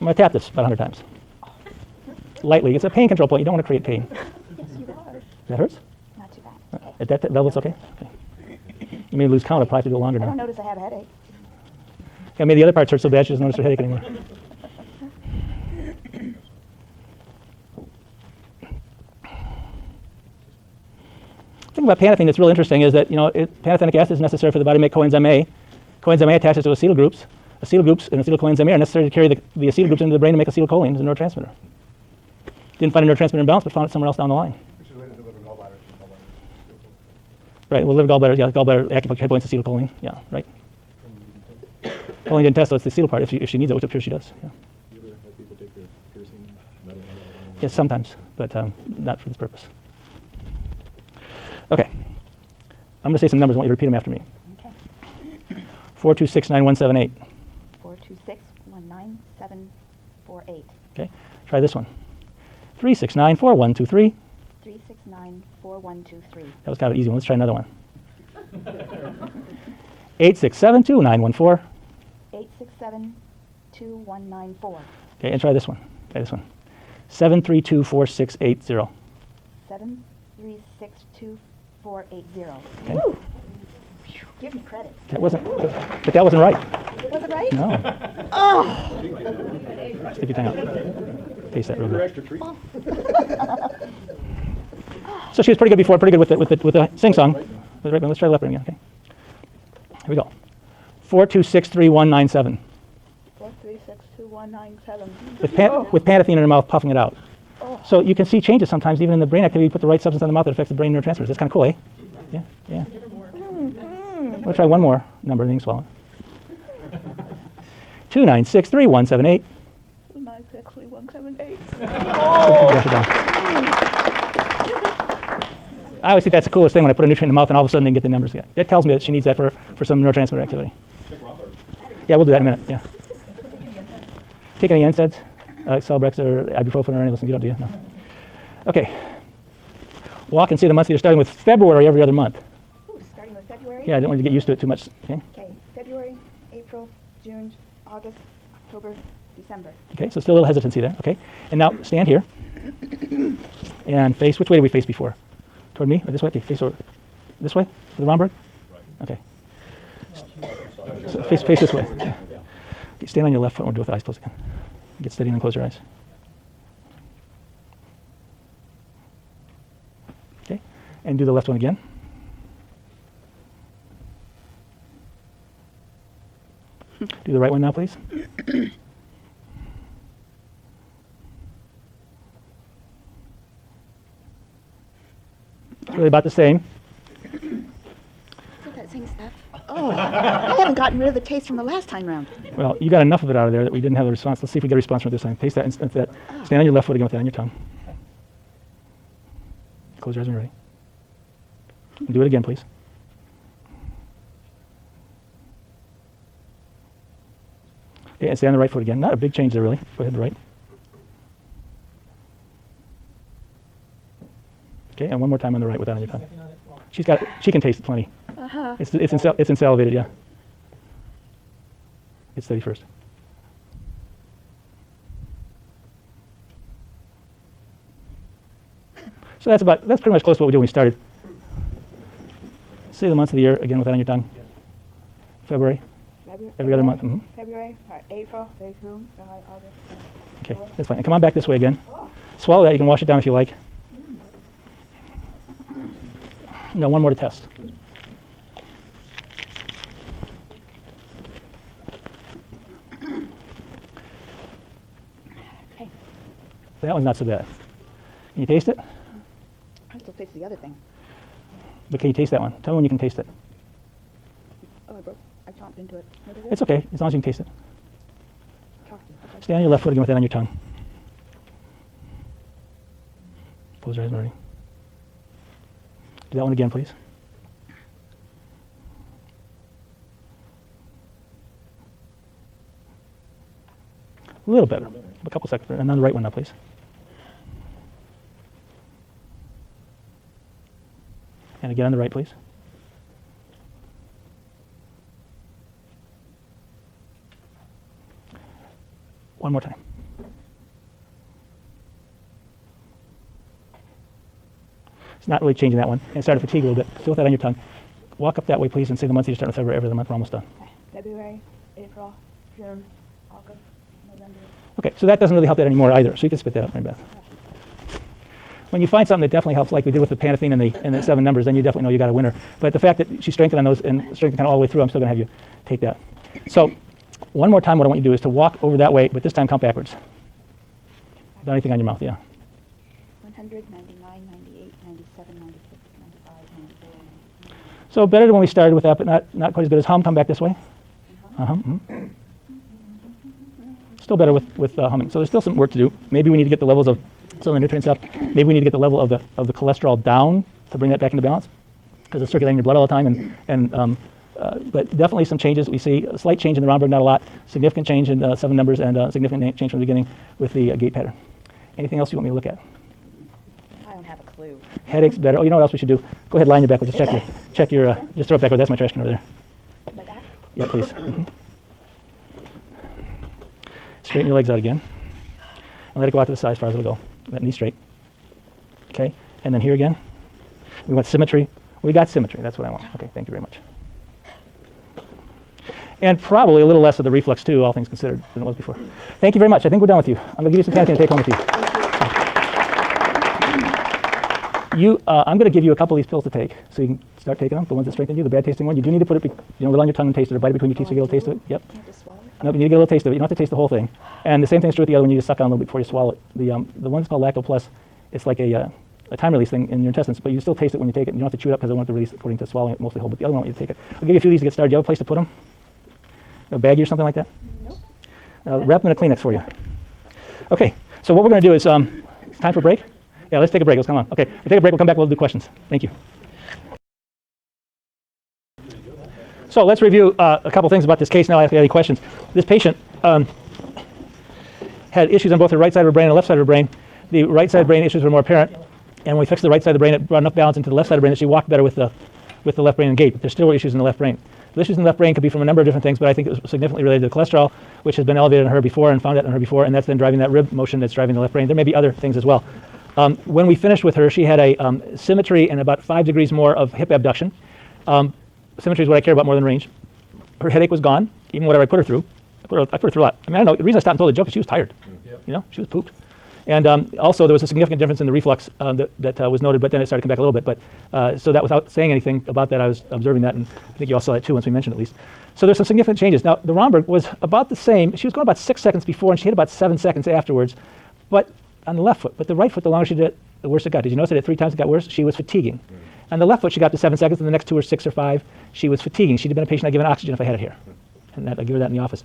I'm going to tap this about 100 times. Lightly. It's a pain control point. You don't want to create pain. Yes, you are. That hurts? Not too bad. At that level, it's okay? Okay. You may lose count. I'll probably have to do it longer I don't now. notice I have a headache. Yeah, maybe the other parts hurt so bad she doesn't notice her headache anymore. The thing about panathene that's real interesting is that, panathenic acid is necessary for the body to make coenzyme A. Coenzyme A attaches to acetyl groups. Acetyl groups and acetylcoenzyme A are necessary to carry the acetyl groups into the brain to make acetylcholine as a neurotransmitter. Didn't find a neurotransmitter imbalance, but found it somewhere else down the line. Which is related to liver gallbladder. Right, well, liver gallbladder, yeah, gallbladder acupuncture head points acetylcholine. Yeah, right. Choline didn't test, so it's the acetyl part if she needs it, which appears she does. Yeah. You ever have people take their piercing metal? Yes, sometimes, but not for this purpose. Okay. I'm going to say some numbers. I want you to repeat them after me. Okay. 4269178. 426-19748. Okay. Try this one. 3694123. 3694123. That was kind of an easy one. Let's try another one. 8672914. 8672194. Okay, and try this one. Try this one. 7324680. 7362480. Okay. Woo! Give me credit. That wasn't right. Was it right? No. Oh! Stick your tongue out. Taste that real good. Extra treat. So she was pretty good before, pretty good with the sing song. Let's try the left brain again. Okay. Here we go. 4263197. 4362197. 2197. with panathine in your mouth, puffing it out. Oh. So you can see changes sometimes, even in the brain activity. You put the right substance in the mouth that affects the brain neurotransmitters. That's kind of cool, eh? Yeah, yeah. We'll try one more number and then swallow. 2963178. 2963178. I always think that's the coolest thing when I put a nutrient in the mouth and all of a sudden they get the numbers again. That tells me that she needs that for some neurotransmitter activity. Yeah, we'll do that in a minute, yeah. Take any NSAIDs? Celebrex or ibuprofen or any of those things? You don't, do you? No. Okay. Walk and see the months leader starting with February every other month. Ooh, starting with February? Yeah, I don't want you to get used to it too much. Okay, Okay, February, April, June, August, October, December. okay, so still a little hesitancy there. Okay, and now stand here and face, which way did we face before? Toward me or this way? Okay, face over. This way? For the Romberg? Okay. So face this way. Okay. Okay, stand on your left foot and we'll do it with eyes closed again. Get steady and then close your eyes. Okay, and do the left one again. Do the right one now, please. It's really about the same. Is that same stuff? Oh, I haven't gotten rid of the taste from the last time round. Well, you got enough of it out of there that we didn't have the response. Let's see if we get a response from it this time. Taste that and that. Stand on your left foot again with that on your tongue. Close your eyes when you're ready. And do it again, please. Okay, and stay on the right foot again. Not a big change there, really. Go ahead, the right. Okay, and one more time on the right with that on your tongue. She can taste it plenty. Uh-huh. It's insalivated, yeah. Get steady first. So that's pretty much close to what we did when we started. Say the months of the year again with that on your tongue. February, every other month. Mm-hmm. February, April, May, June, July, August. Okay, that's fine. And come on back this way again. Swallow that. You can wash it down if you like. No, one more to test. Okay. That one's not so bad. Can you taste it? I still taste the other thing. But can you taste that one? Tell me when you can taste it. Oh, I chomped into it. What is it? It's okay, as long as you can taste it. Chalky. Okay. Stay on your left foot again with that on your tongue. Close your eyes already. Do that one again, please. A little better. A couple seconds. And on the right one now, please. And again on the right, please. One more time. It's not really changing that one. And start to fatigue a little bit. Still with that on your tongue. Walk up that way, please, and say the months you're starting with February every other month. We're almost done. February, April, June, August, November. Okay, so that doesn't really help that anymore either. So you can spit that up, Mary Beth. When you find something that definitely helps, like we did with the panathine and the 7 numbers, then you definitely know you got a winner. But the fact that she strengthened on those and strengthened kind of all the way through, I'm still going to have you take that. So one more time, what I want you to do is to walk over that way, but this time count backwards. Without anything on your mouth, yeah. 100, 99, 98, 97, 96, 95, 94. So better than when we started with that, but not quite as good as hum. Come back this way. Still better with humming. So there's still some work to do. Maybe we need to get the levels of some of the nutrients up. Maybe we need to get the level of the cholesterol down to bring that back into balance, because it's circulating in your blood all the time. But definitely some changes. We see a slight change in the Romberg, not a lot. Significant change in 7 numbers and significant change from the beginning with the gait pattern. Anything else you want me to look at? I don't have a clue. Headaches better. Oh, you know what else we should do? Go ahead, lie on your back. We'll just check your just throw it backward. That's my trash can over there. Like that? Yeah, please. Straighten your legs out again. And let it go out to the side as far as it'll go. That knee straight. Okay, and then here again. We want symmetry. We got symmetry. That's what I want. Okay, thank you very much. And probably a little less of the reflux too, all things considered, than it was before. Thank you very much. I think we're done with you. I'm going to give you some panathine to take home with you. I'm going to give you a couple of these pills to take, so you can start taking them. The ones that strengthen you, the bad tasting one. You do need to put it, roll on your tongue and taste it, or bite it between your teeth so you get a little taste of it. Yep. Can't just swallow it? Nope, you need to get a little taste of it. You don't have to taste the whole thing. And the same thing's true with the other one. You just suck on a little bit before you swallow it. The one that's called Lacto Plus, it's like a time release thing in your intestines, but you still taste it when you take it. And you don't have to chew it up because I want to release according to swallowing it mostly whole. But the other one, I want you to take it. I'll give you a few of these to get started. Do you have a place to put them? A baggie or something like that? Nope. Wrap them in a Kleenex for you. Okay. So what we're going to do is, it's time for a break. Yeah, let's take a break. Let's come on. Okay, we'll take a break. We'll come back. We'll do questions. Thank you. So let's review a couple things about this case now. If you have any questions. This patient had issues on both the right side of her brain and the left side of her brain. The right side brain issues were more apparent, and when we fixed the right side of the brain, it brought enough balance into the left side of the brain that she walked better with the left brain and gait. But there still were issues in the left brain. The issues in the left brain could be from a number of different things, but I think it was significantly related to the cholesterol, which has been elevated in her before and found out in her before, and that's then driving that rib motion that's driving the left brain. There may be other things as well. When we finished with her, she had a symmetry and about 5 degrees more of hip abduction. Symmetry is what I care about more than range. Her headache was gone, even whatever I put her through. I put her through a lot. I mean, I don't know. The reason I stopped and told the joke is she was tired. Yep. She was pooped. And also, there was a significant difference in the reflux that was noted, but then it started to come back a little bit. But so that without saying anything about that, I was observing that, and I think you all saw that too once we mentioned it at least. So there's some significant changes. Now, the Romberg was about the same. She was going about 6 seconds before, and she hit about 7 seconds afterwards, but on the left foot. But the right foot, the longer she did it, the worse it got. Did you notice that at 3 times it got worse? She was fatiguing. On the left foot, she got to 7 seconds, and the next 2 or 6 or 5, she was fatiguing. She'd have been a patient I'd given oxygen if I had it here. And I'd give her that in the office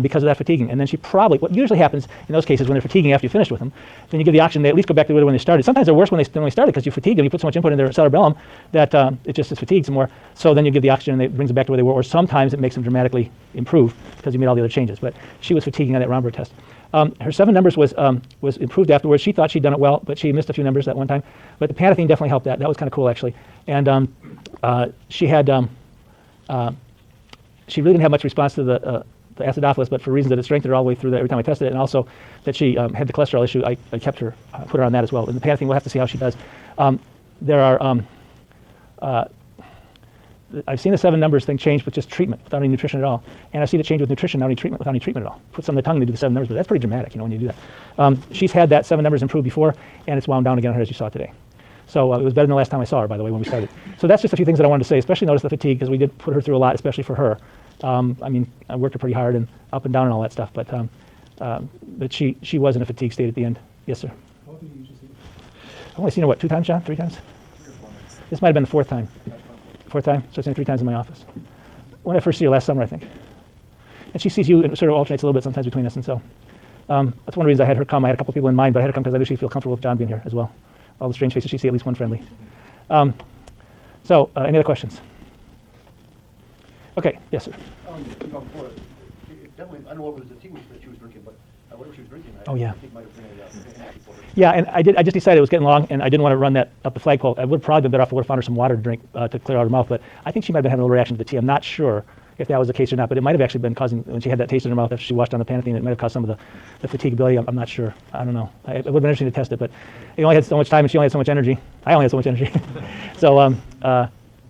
because of that fatiguing. And then she probably, what usually happens in those cases when they're fatiguing after you finished with them, then you give the oxygen, they at least go back to when they started. Sometimes they're worse when they started because you fatigue them, you put so much input in their cerebellum that it just is fatigued some more. So then you give the oxygen and it brings them back to where they were, or sometimes it makes them dramatically improve because you made all the other changes. But she was fatiguing on that Romberg test. Her 7 numbers was improved afterwards. She thought she'd done it well, but she missed a few numbers that one time. But the panathine definitely helped that. That was kind of cool, actually. And she had, she really didn't have much response to the acidophilus, but for reasons that it strengthened her all the way through that every time I tested it, and also that she had the cholesterol issue, I kept her, put her on that as well. And the panathine, we'll have to see how she does. There are, I've seen the 7 numbers thing change with just treatment, without any nutrition at all. And I've seen it change with nutrition, without any treatment at all. Put some on the tongue to do the 7 numbers, but that's pretty dramatic, when you do that. She's had that 7 numbers improve before, and it's wound down again on her as you saw today. So it was better than the last time I saw her, by the way, when we started. So that's just a few things that I wanted to say, especially notice the fatigue, because we did put her through a lot, especially for her. I mean, I worked her pretty hard and up and down and all that stuff, but she was in a fatigue state at the end. Yes, sir. How often do you usually see? I've only seen her, 2 times, John? 3 times? 3 or 4 months. This might have been the 4th time. 4th time? So I've seen her 3 times in my office. When I first see her last summer, I think. And she sees you and sort of alternates a little bit sometimes between us, and so that's one of the reasons I had her come. I had a couple people in mind, but I had her come because I knew she'd feel comfortable with John being here as well. All the strange faces, she'd see at least one friendly. So any other questions? Okay, yes, sir. Before, definitely, I don't know what was the tea that she was drinking, but whatever she was drinking, Oh, yeah. I think might have been a for her. Yeah, and I just decided it was getting long, and I didn't want to run that up the flagpole. I would have probably been better off if I would have found her some water to drink to clear out her mouth, but I think she might have been having a little reaction to the tea. I'm not sure if that was the case or not, but it might have actually been causing, when she had that taste in her mouth after she washed down the panathine, it might have caused some of the fatigability. I'm not sure. I don't know. It would have been interesting to test it, but you only had so much time and she only had so much energy. I only had so much energy. So,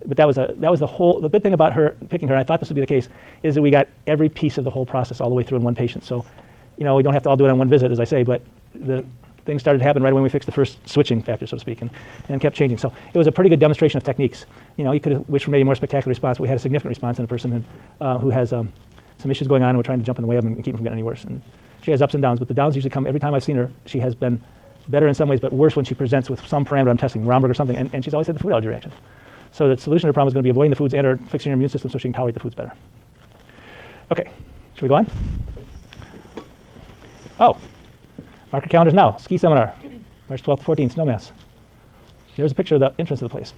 but that was the good thing about her picking her, and I thought this would be the case, is that we got every piece of the whole process all the way through in one patient. So, we don't have to all do it on one visit, as I say, but the things started to happen right when we fixed the first switching factor, so to speak, and kept changing. So it was a pretty good demonstration of techniques. You could have wished for maybe a more spectacular response, but we had a significant response in a person who has some issues going on, and we're trying to jump in the way of them and keep them from getting any worse. And she has ups and downs, but the downs usually come every time I've seen her. She has been better in some ways, but worse when she presents with some parameter I'm testing, Romberg or something, and she's always had the food allergy reaction. So the solution to her problem is going to be avoiding the foods and or fixing her immune system so she can tolerate the foods better. Okay, should we go on? Oh, mark your calendars now. Ski seminar, March 12th to 14th, Snowmass. There's a picture of the entrance of the place.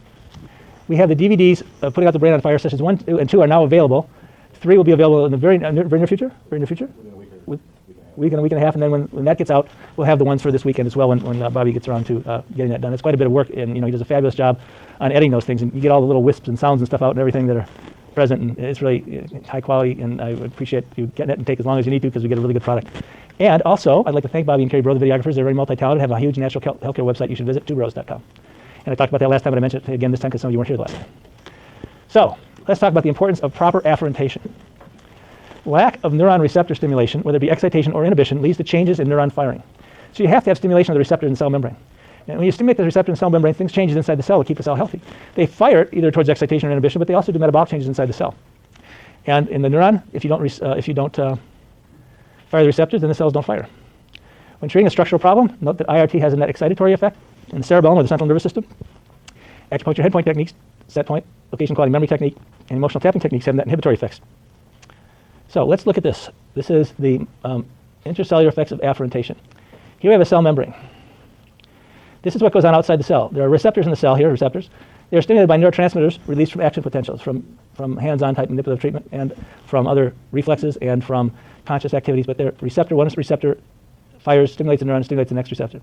We have the DVDs Putting Out the Brain on Fire sessions 1 and 2 are now available. 3 will be available in the very near future. Very near future. Week and a half, and then when that gets out, we'll have the ones for this weekend as well when Bobby gets around to getting that done. It's quite a bit of work, and he does a fabulous job on editing those things, and you get all the little wisps and sounds and stuff out and everything that are present, and it's really high quality, and I would appreciate you getting it and take as long as you need to because we get a really good product. And also, I'd like to thank Bobby and Carrie Bro, the videographers. They're very multi-talented, have a huge natural healthcare website you should visit, twobros.com. And I talked about that last time, but I mentioned it again this time because some of you weren't here last time. So, let's talk about the importance of proper afferentation. Lack of neuron receptor stimulation, whether it be excitation or inhibition, leads to changes in neuron firing. So you have to have stimulation of the receptor in the cell membrane. And when you stimulate the receptor in the cell membrane, things change inside the cell to keep the cell healthy. They fire it either towards excitation or inhibition, but they also do metabolic changes inside the cell. And in the neuron, if you don't fire the receptors, then the cells don't fire. When treating a structural problem, note that IRT has a net excitatory effect in the cerebellum or the central nervous system. Acupuncture head point techniques, set point, location quality memory technique, and emotional tapping techniques have net inhibitory effects. So let's look at this. This is the intracellular effects of afferentation. Here we have a cell membrane. This is what goes on outside the cell. There are receptors in the cell here, receptors. They are stimulated by neurotransmitters released from action potentials, from hands-on type manipulative treatment and from other reflexes and from conscious activities. But their receptor, one receptor fires, stimulates a neuron, stimulates the next receptor.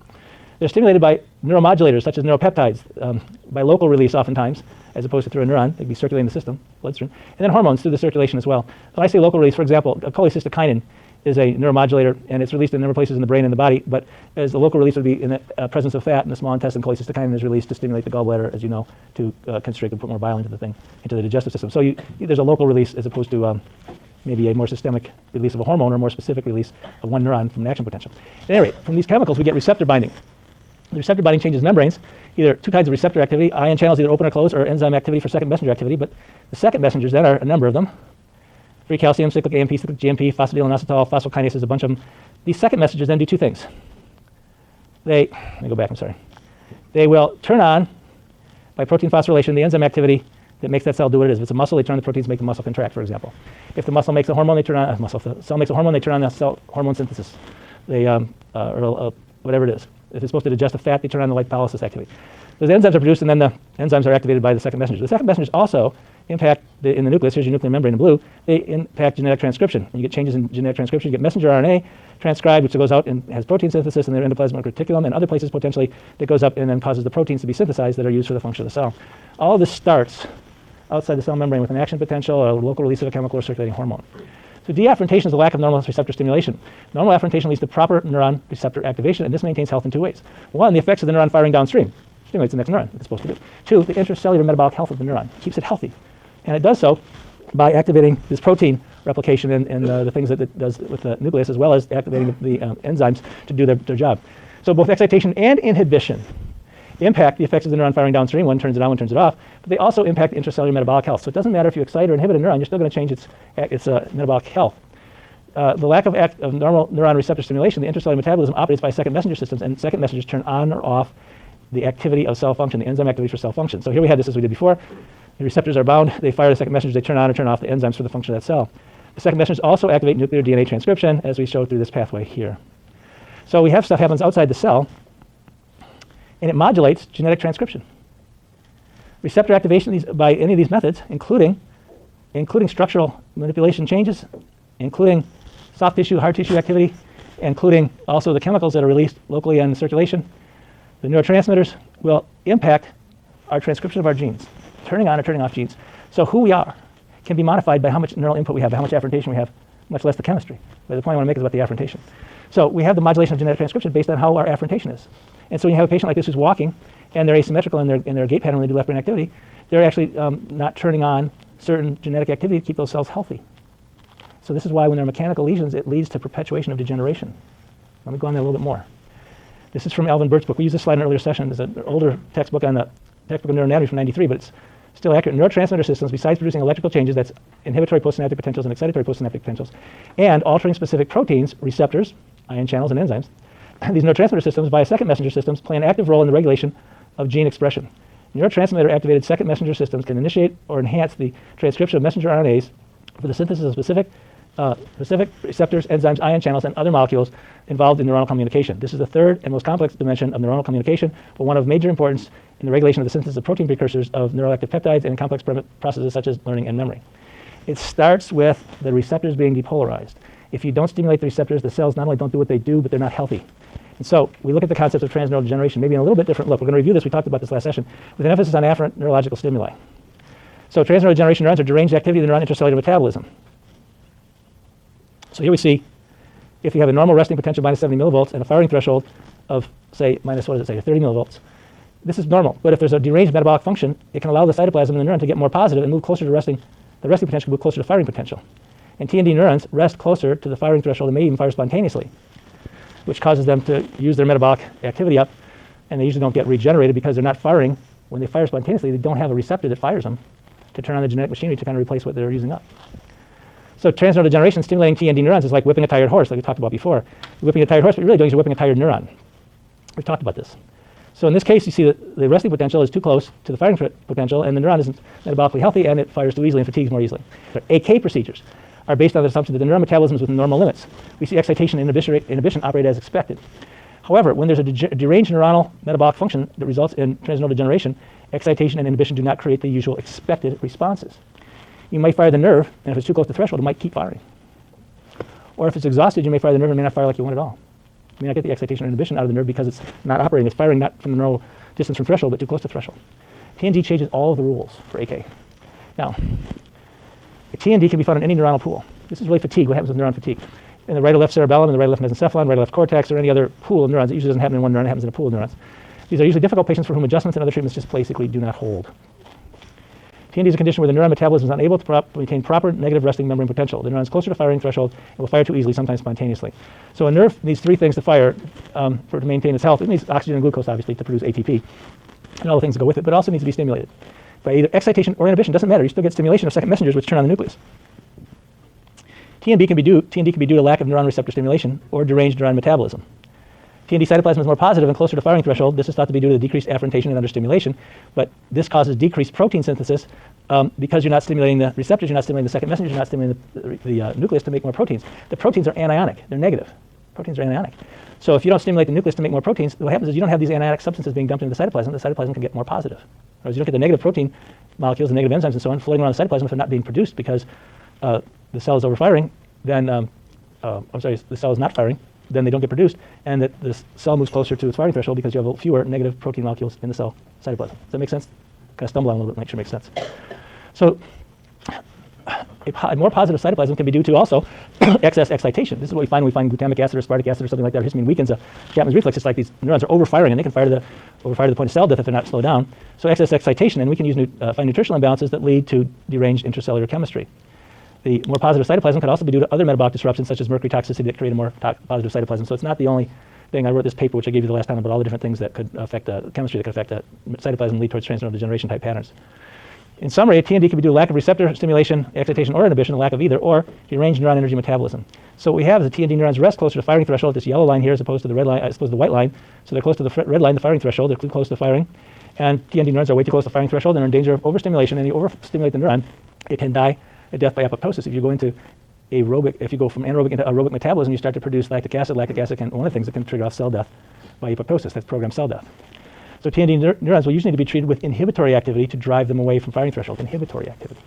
They're stimulated by neuromodulators, such as neuropeptides, by local release oftentimes, as opposed to through a neuron. They'd be circulating the system, bloodstream. And then hormones through the circulation as well. When I say local release, for example, cholecystokinin is a neuromodulator, and it's released in a number of places in the brain and the body, but as the local release would be in the presence of fat in the small intestine, cholecystokinin is released to stimulate the gallbladder, as you know, to constrict and put more bile into the digestive system. So there's a local release as opposed to maybe a more systemic release of a hormone or a more specific release of one neuron from an action potential. At any rate, from these chemicals, we get receptor binding. The receptor binding changes membranes, either two kinds of receptor activity, ion channels either open or close, or enzyme activity for second messenger activity, but the second messengers then are a number of them. Free calcium, cyclic AMP, cyclic GMP, phosphatidylinositol, phosphokinases, a bunch of them. These second messengers then do two things. Let me go back, I'm sorry. They will turn on, by protein phosphorylation, the enzyme activity that makes that cell do what it is. If it's a muscle, they turn on the proteins to make the muscle contract, for example. If the muscle makes a hormone, they turn on, the cell makes a hormone, they turn on the cell hormone synthesis, or whatever it is. If it's supposed to digest a fat, they turn on the lipolysis activity. Those enzymes are produced, and then the enzymes are activated by the second messenger. The second messengers also impact, in the nucleus, here's your nuclear membrane in blue, they impact genetic transcription. When you get changes in genetic transcription, you get messenger RNA transcribed, which goes out and has protein synthesis in their endoplasmic reticulum and other places potentially that goes up and then causes the proteins to be synthesized that are used for the function of the cell. All of this starts outside the cell membrane with an action potential or a local release of a chemical or circulating hormone. So deafferentation is the lack of normal receptor stimulation. Normal afferentation leads to proper neuron receptor activation, and this maintains health in two ways. One, the effects of the neuron firing downstream stimulates the next neuron, it's supposed to do. Two, the intracellular metabolic health of the neuron keeps it healthy. And it does so by activating this protein replication and the things that it does with the nucleus, as well as activating the enzymes to do their job. So both excitation and inhibition impact the effects of the neuron firing downstream. One turns it on, one turns it off. But they also impact intracellular metabolic health. So it doesn't matter if you excite or inhibit a neuron, you're still going to change its metabolic health. The lack of normal neuron receptor stimulation, the intracellular metabolism operates by second messenger systems, and second messengers turn on or off the activity of cell function, the enzyme activity for cell function. So here we had this as we did before. The receptors are bound, they fire the second messengers, they turn on or turn off the enzymes for the function of that cell. The second messengers also activate nuclear DNA transcription, as we showed through this pathway here. So we have stuff happens outside the cell, and it modulates genetic transcription. Receptor activation by any of these methods, including structural manipulation changes, including soft tissue, hard tissue activity, including also the chemicals that are released locally in circulation, the neurotransmitters will impact our transcription of our genes, turning on or turning off genes. So who we are can be modified by how much neural input we have, by how much afferentation we have, much less the chemistry. But the point I want to make is about the afferentation. So we have the modulation of genetic transcription based on how our afferentation is. And so when you have a patient like this who's walking, and they're asymmetrical in their gait pattern when they do left brain activity, they're actually not turning on certain genetic activity to keep those cells healthy. So this is why when there are mechanical lesions, it leads to perpetuation of degeneration. Let me go on there a little bit more. This is from Alvin Burt's book. We used this slide in an earlier session. There's an older textbook on the textbook of neuroanatomy from '93, but it's still accurate. Neurotransmitter systems, besides producing electrical changes, that's inhibitory postsynaptic potentials and excitatory postsynaptic potentials, and altering specific proteins, receptors, ion channels, and enzymes, these neurotransmitter systems, via second messenger systems, play an active role in the regulation of gene expression. Neurotransmitter-activated second messenger systems can initiate or enhance the transcription of messenger RNAs for the synthesis of specific receptors, enzymes, ion channels, and other molecules involved in neuronal communication. This is the third and most complex dimension of neuronal communication, but one of major importance in the regulation of the synthesis of protein precursors of neuroactive peptides and complex processes such as learning and memory. It starts with the receptors being depolarized. If you don't stimulate the receptors, the cells not only don't do what they do, but they're not healthy. And so we look at the concepts of transneural degeneration, maybe in a little bit different look. We're going to review this. We talked about this last session, with an emphasis on afferent neurological stimuli. So transneural degeneration neurons are deranged activity of the neuron intracellular metabolism. So here we see, if you have a normal resting potential minus 70 millivolts and a firing threshold of, say, minus, 30 millivolts, this is normal. But if there's a deranged metabolic function, it can allow the cytoplasm in the neuron to get more positive and move closer to resting. The resting potential can move closer to firing potential. And T&D neurons rest closer to the firing threshold and may even fire spontaneously, which causes them to use their metabolic activity up and they usually don't get regenerated because they're not firing. When they fire spontaneously, they don't have a receptor that fires them to turn on the genetic machinery to kind of replace what they're using up. So transneural degeneration, stimulating TND neurons, is like whipping a tired horse, like we talked about before. You're whipping a tired horse, but you're really doing is you're whipping a tired neuron. We've talked about this. So in this case, you see that the resting potential is too close to the firing potential, and the neuron isn't metabolically healthy, and it fires too easily and fatigues more easily. AK procedures are based on the assumption that the neuron metabolism is within normal limits. We see excitation and inhibition operate as expected. However, when there's a deranged neuronal metabolic function that results in transneural degeneration, excitation and inhibition do not create the usual expected responses. You might fire the nerve, and if it's too close to threshold, it might keep firing. Or if it's exhausted, you may fire the nerve and it may not fire like you want at all. You may not get the excitation or inhibition out of the nerve because it's not operating. It's firing not from the neural distance from threshold, but too close to threshold. TND changes all of the rules for AK. Now, TND can be found in any neuronal pool. This is really fatigue, what happens with neuron fatigue. In the right or left cerebellum, in the right or left mesencephalon, right or left cortex, or any other pool of neurons. It usually doesn't happen in one neuron, it happens in a pool of neurons. These are usually difficult patients for whom adjustments and other treatments just basically do not hold. TND is a condition where the neuron metabolism is unable to maintain proper negative resting membrane potential. The neuron is closer to firing threshold and will fire too easily, sometimes spontaneously. So a nerve needs three things to fire to maintain its health. It needs oxygen and glucose, obviously, to produce ATP and all the things that go with it, but it also needs to be stimulated by either excitation or inhibition. Doesn't matter. You still get stimulation of second messengers, which turn on the nucleus. TND can be due to lack of neuron receptor stimulation or deranged neuron metabolism. TND cytoplasm is more positive and closer to firing threshold. This is thought to be due to the decreased afferentation and understimulation, but this causes decreased protein synthesis because you're not stimulating the receptors, you're not stimulating the second messengers, you're not stimulating the nucleus to make more proteins. The proteins are anionic. They're negative. Proteins are anionic. So if you don't stimulate the nucleus to make more proteins, what happens is you don't have these anionic substances being dumped into the cytoplasm. The cytoplasm can get more positive. Whereas you don't get the negative protein molecules, the negative enzymes and so on, floating around the cytoplasm if they're not being produced because the cell is overfiring, then, the cell is not firing, then they don't get produced, and that the cell moves closer to its firing threshold because you have fewer negative protein molecules in the cell cytoplasm. Does that make sense? Kind of stumble on a little bit, make sure it makes sense. So a more positive cytoplasm can be due to also excess excitation. This is what we find when we find glutamic acid or aspartic acid or something like that. Histamine weakens a Chapman's reflex. It's like these neurons are overfiring, and they can fire to the point of cell death if they're not slowed down. So excess excitation, and we can use find nutritional imbalances that lead to deranged intracellular chemistry. The more positive cytoplasm could also be due to other metabolic disruptions such as mercury toxicity that create a more positive cytoplasm. So it's not the only thing. I wrote this paper, which I gave you the last time, about all the different things that could affect chemistry that could affect cytoplasm and lead towards transneural degeneration type patterns. In summary, TND can be due to lack of receptor stimulation, excitation, or inhibition, a lack of either, or deranged neuron energy metabolism. So what we have is the TND neurons rest closer to firing threshold, this yellow line here as opposed to the red line, as opposed to the white line. So they're close to the red line, the firing threshold, they're too close to firing. And TND neurons are way too close to firing threshold and are in danger of overstimulation. And you overstimulate the neuron, it can die a death by apoptosis. If you go into if you go from anaerobic into aerobic metabolism, you start to produce lactic acid. Lactic acid can, one of the things that can trigger off cell death by apoptosis. That's programmed cell death. So TND neurons will usually need to be treated with inhibitory activity to drive them away from firing threshold. Inhibitory activity.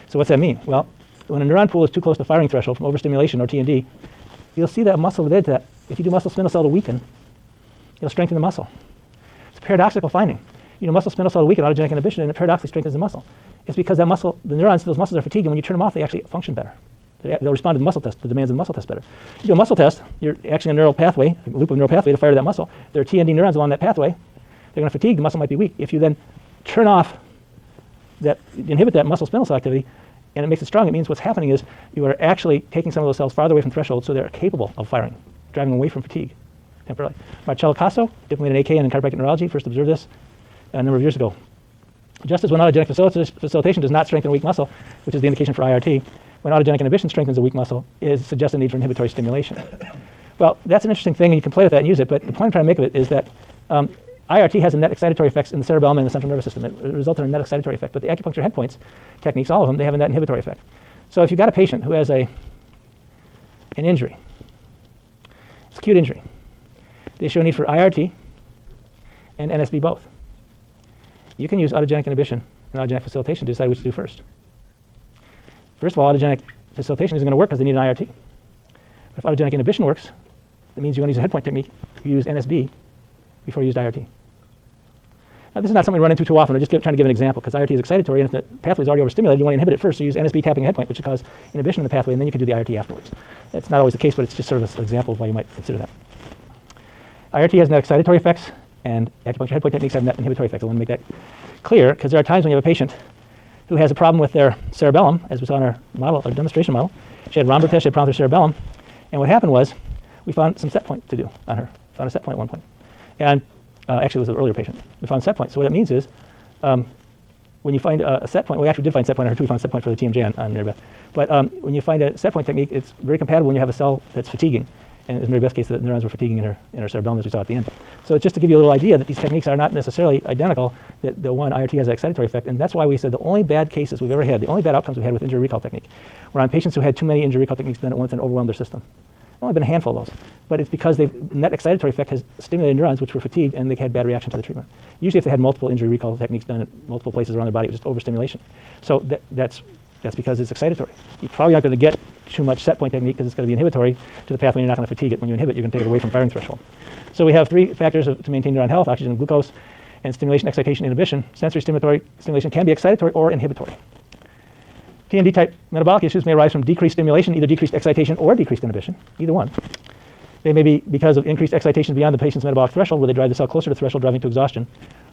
So what's that mean? Well, when a neuron pool is too close to firing threshold from overstimulation or TND, you'll see that muscle related to that. If you do muscle spindle cell to weaken, it'll strengthen the muscle. It's a paradoxical finding. You know, muscle spindle cell to weaken, autogenic inhibition, and it paradoxically strengthens the muscle. It's because that muscle, the neurons, those muscles are fatigued, and when you turn them off, they actually function better. They'll respond to the muscle test, the demands of the muscle test better. You do a muscle test, you're actually a neural pathway, a loop of neural pathway to fire to that muscle. There are TND neurons along that pathway. They're going to fatigue, the muscle might be weak. If you then turn off inhibit that muscle spindle cell activity, and it makes it strong, it means what's happening is you are actually taking some of those cells farther away from threshold so they're capable of firing, driving away from fatigue temporarily. Marcello Casso, implemented AK in chiropractic neurology, first observed this a number of years ago. Just as when autogenic facilitation does not strengthen a weak muscle, which is the indication for IRT, when autogenic inhibition strengthens a weak muscle, it suggests a need for inhibitory stimulation. Well, that's an interesting thing, and you can play with that and use it, but the point I'm trying to make of it is that IRT has a net excitatory effects in the cerebellum and the central nervous system. It results in a net excitatory effect, but the acupuncture head points techniques, all of them, they have a net inhibitory effect. So if you've got a patient who has an injury, it's acute injury, they show a need for IRT and NSB both. You can use autogenic inhibition and autogenic facilitation to decide which to do first. First of all, autogenic facilitation isn't going to work because they need an IRT. If autogenic inhibition works, that means you want to use a head point technique. You use NSB before you use IRT. Now, this is not something we run into too often. I'm just trying to give an example because IRT is excitatory, and if the pathway is already overstimulated, you want to inhibit it first. So you use NSB tapping a head point, which will cause inhibition in the pathway, and then you can do the IRT afterwards. It's not always the case, but it's just sort of an example of why you might consider that. IRT has net excitatory effects, and acupuncture head point techniques have net inhibitory effects. I want to make that clear because there are times when you have a patient who has a problem with their cerebellum, as we saw in our model, our demonstration model. She had Romberg test, she had problems with her cerebellum, and what happened was we found some set point to do on her. Found a set point at one point. And Actually, it was an earlier patient. We found set point. So what it means is, when you find a set point, we actually did find set point on her too. We found set point for the TMJ on Mary Beth. But when you find a set point technique, it's very compatible when you have a cell that's fatiguing. And in Mary Beth's case, the neurons were fatiguing in her cerebellum, as we saw at the end. So it's just to give you a little idea that these techniques are not necessarily identical, that the one IRT has an excitatory effect. And that's why we said the only bad cases we've ever had, the only bad outcomes we had with injury recall technique, were on patients who had too many injury recall techniques done at once and overwhelmed their system. Only been a handful of those. But it's because the net excitatory effect has stimulated neurons which were fatigued and they had bad reaction to the treatment. Usually if they had multiple injury recall techniques done at multiple places around their body, it was just overstimulation. So that's because it's excitatory. You're probably not going to get too much set point technique because it's going to be inhibitory to the pathway. You're not going to fatigue it. When you inhibit, you're going to take it away from firing threshold. So we have three factors to maintain neuron health: oxygen and glucose, and stimulation, excitation, inhibition. Sensory stimulatory stimulation can be excitatory or inhibitory. TMD type metabolic issues may arise from decreased stimulation, either decreased excitation or decreased inhibition, either one. They may be because of increased excitation beyond the patient's metabolic threshold, where they drive the cell closer to the threshold, driving to exhaustion,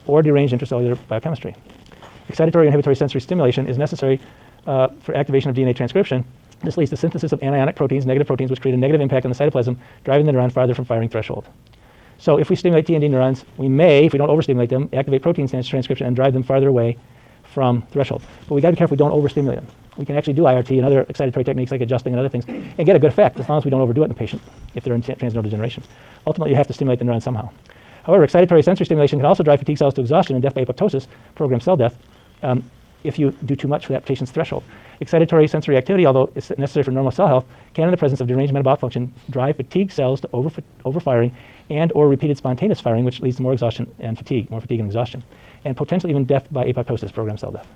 or deranged intracellular biochemistry. Excitatory and inhibitory sensory stimulation is necessary for activation of DNA transcription. This leads to synthesis of anionic proteins, negative proteins, which create a negative impact on the cytoplasm, driving the neuron farther from firing threshold. So if we stimulate TMD neurons, we may, if we don't overstimulate them, activate protein transcription and drive them farther away from threshold. But we got to be careful we don't overstimulate them. We can actually do IRT and other excitatory techniques like adjusting and other things and get a good effect as long as we don't overdo it in the patient if they're in transneural degeneration. Ultimately, you have to stimulate the neuron somehow. However, excitatory sensory stimulation can also drive fatigue cells to exhaustion and death by apoptosis, programmed cell death, if you do too much for that patient's threshold. Excitatory sensory activity, although it's necessary for normal cell health, can, in the presence of deranged metabolic function, drive fatigue cells to overfiring and or repeated spontaneous firing, which leads to more exhaustion and fatigue, more fatigue and exhaustion, and potentially even death by apoptosis, programmed cell death.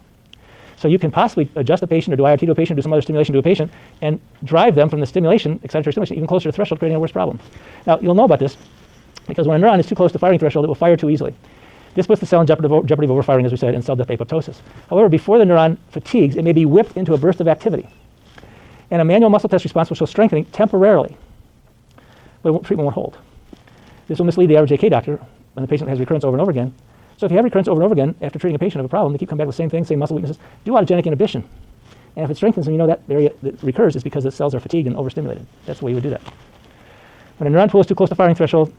So you can possibly adjust a patient or do IRT to a patient, do some other stimulation to a patient, and drive them from the stimulation, excitatory stimulation, even closer to the threshold, creating a worse problem. Now, you'll know about this because when a neuron is too close to firing threshold, it will fire too easily. This puts the cell in jeopardy of overfiring, as we said, and cell death by apoptosis. However, before the neuron fatigues, it may be whipped into a burst of activity. And a manual muscle test response will show strengthening temporarily, but treatment won't hold. This will mislead the average AK doctor when the patient has recurrence over and over again. So if you have recurrence over and over again after treating a patient of a problem, they keep coming back with the same thing, same muscle weaknesses, do autogenic inhibition. And if it strengthens and you know that area that recurs is because the cells are fatigued and overstimulated. That's the way you would do that. When a neuron pool is too close to firing threshold,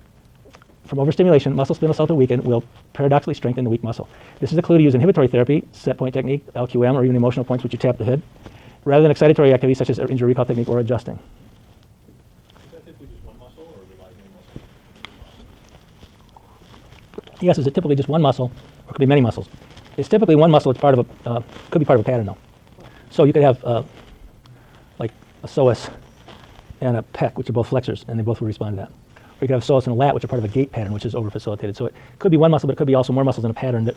from overstimulation, muscle spindle cell to weaken will paradoxically strengthen the weak muscle. This is a clue to use inhibitory therapy, set point technique, LQM, or even emotional points which you tap the head, rather than excitatory activities such as injury recall technique or adjusting. Is that typically just one muscle or relying on muscle? Yes, is it typically just one muscle, or it could be many muscles? It's typically one muscle. It's part of a, could be part of a pattern though. So you could have like a psoas and a pec, which are both flexors, and they both will respond to that. Or you could have a psoas and a lat, which are part of a gait pattern, which is over-facilitated. So it could be one muscle, but it could be also more muscles in a pattern that,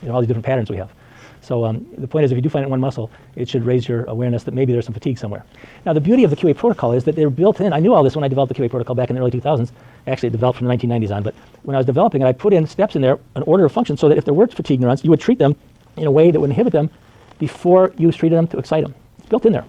all these different patterns we have. So the point is, if you do find it in one muscle, it should raise your awareness that maybe there's some fatigue somewhere. Now, the beauty of the QA protocol is that they're built in. I knew all this when I developed the QA protocol back in the early 2000s. Actually, it developed from the 1990s on. But when I was developing it, I put in steps in there, an order of function, so that if there were fatigue neurons, you would treat them in a way that would inhibit them before you treated them to excite them. It's built in there.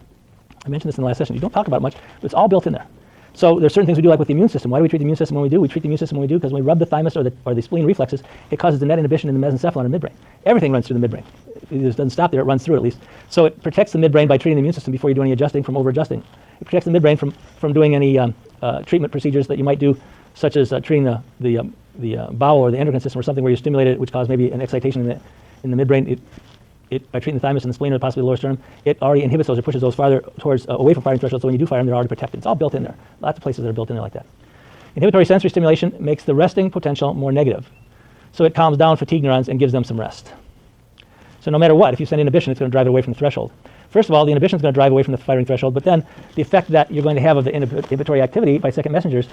I mentioned this in the last session. You don't talk about it much, but it's all built in there. So there's certain things we do like with the immune system. Why do we treat the immune system when we do? We treat the immune system when we do because when we rub the thymus or the spleen reflexes, it causes the net inhibition in the mesencephalon and midbrain. Everything runs through the midbrain. It just doesn't stop there. It runs through it at least. So it protects the midbrain by treating the immune system before you do any adjusting from over-adjusting. It protects the midbrain from doing any treatment procedures that you might do, such as treating the bowel or the endocrine system or something where you stimulate it, which caused maybe an excitation in the midbrain. By treating the thymus and the spleen or possibly the lower sternum, it already inhibits those or pushes those farther towards away from firing threshold. So when you do fire them, they're already protected. It's all built in there. Lots of places that are built in there like that. Inhibitory sensory stimulation makes the resting potential more negative. So it calms down fatigue neurons and gives them some rest. So no matter what, if you send inhibition, it's going to drive it away from the threshold. First of all, the inhibition is going to drive away from the firing threshold, but then the effect that you're going to have of the inhibitory activity by second messengers,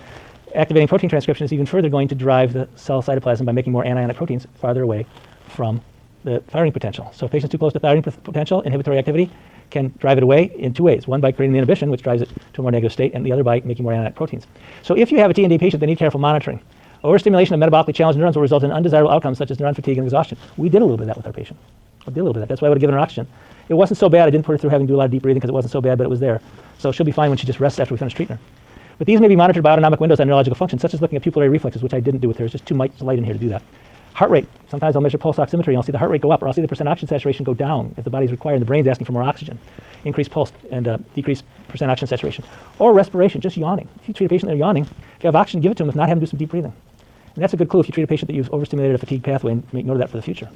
activating protein transcription, is even further going to drive the cell cytoplasm by making more anionic proteins farther away from the firing potential. So if patients too close to firing potential, inhibitory activity can drive it away in two ways. One by creating the inhibition, which drives it to a more negative state, and the other by making more anionic proteins. So if you have a TND patient, they need careful monitoring. Overstimulation of metabolically challenged neurons will result in undesirable outcomes such as neuron fatigue and exhaustion. We did a little bit of that with our patient. We did a little bit of that. That's why I would have given her oxygen. It wasn't so bad. I didn't put her through having to do a lot of deep breathing because it wasn't so bad, but it was there. So she'll be fine when she just rests after we finish treating her. But these may be monitored by autonomic windows on neurological functions, such as looking at pupillary reflexes, which I didn't do with her. There's just too much light in here to do that. Heart rate. Sometimes I'll measure pulse oximetry and I'll see the heart rate go up, or I'll see the percent oxygen saturation go down if the body's requiring, the brain's asking for more oxygen. Increase pulse and decrease percent oxygen saturation. Or respiration, just yawning. If you treat a patient, they're yawning, if you have oxygen, give it to them. If not, have them do some deep breathing. And that's a good clue if you treat a patient that you've overstimulated a fatigue pathway, and make note of that for the future.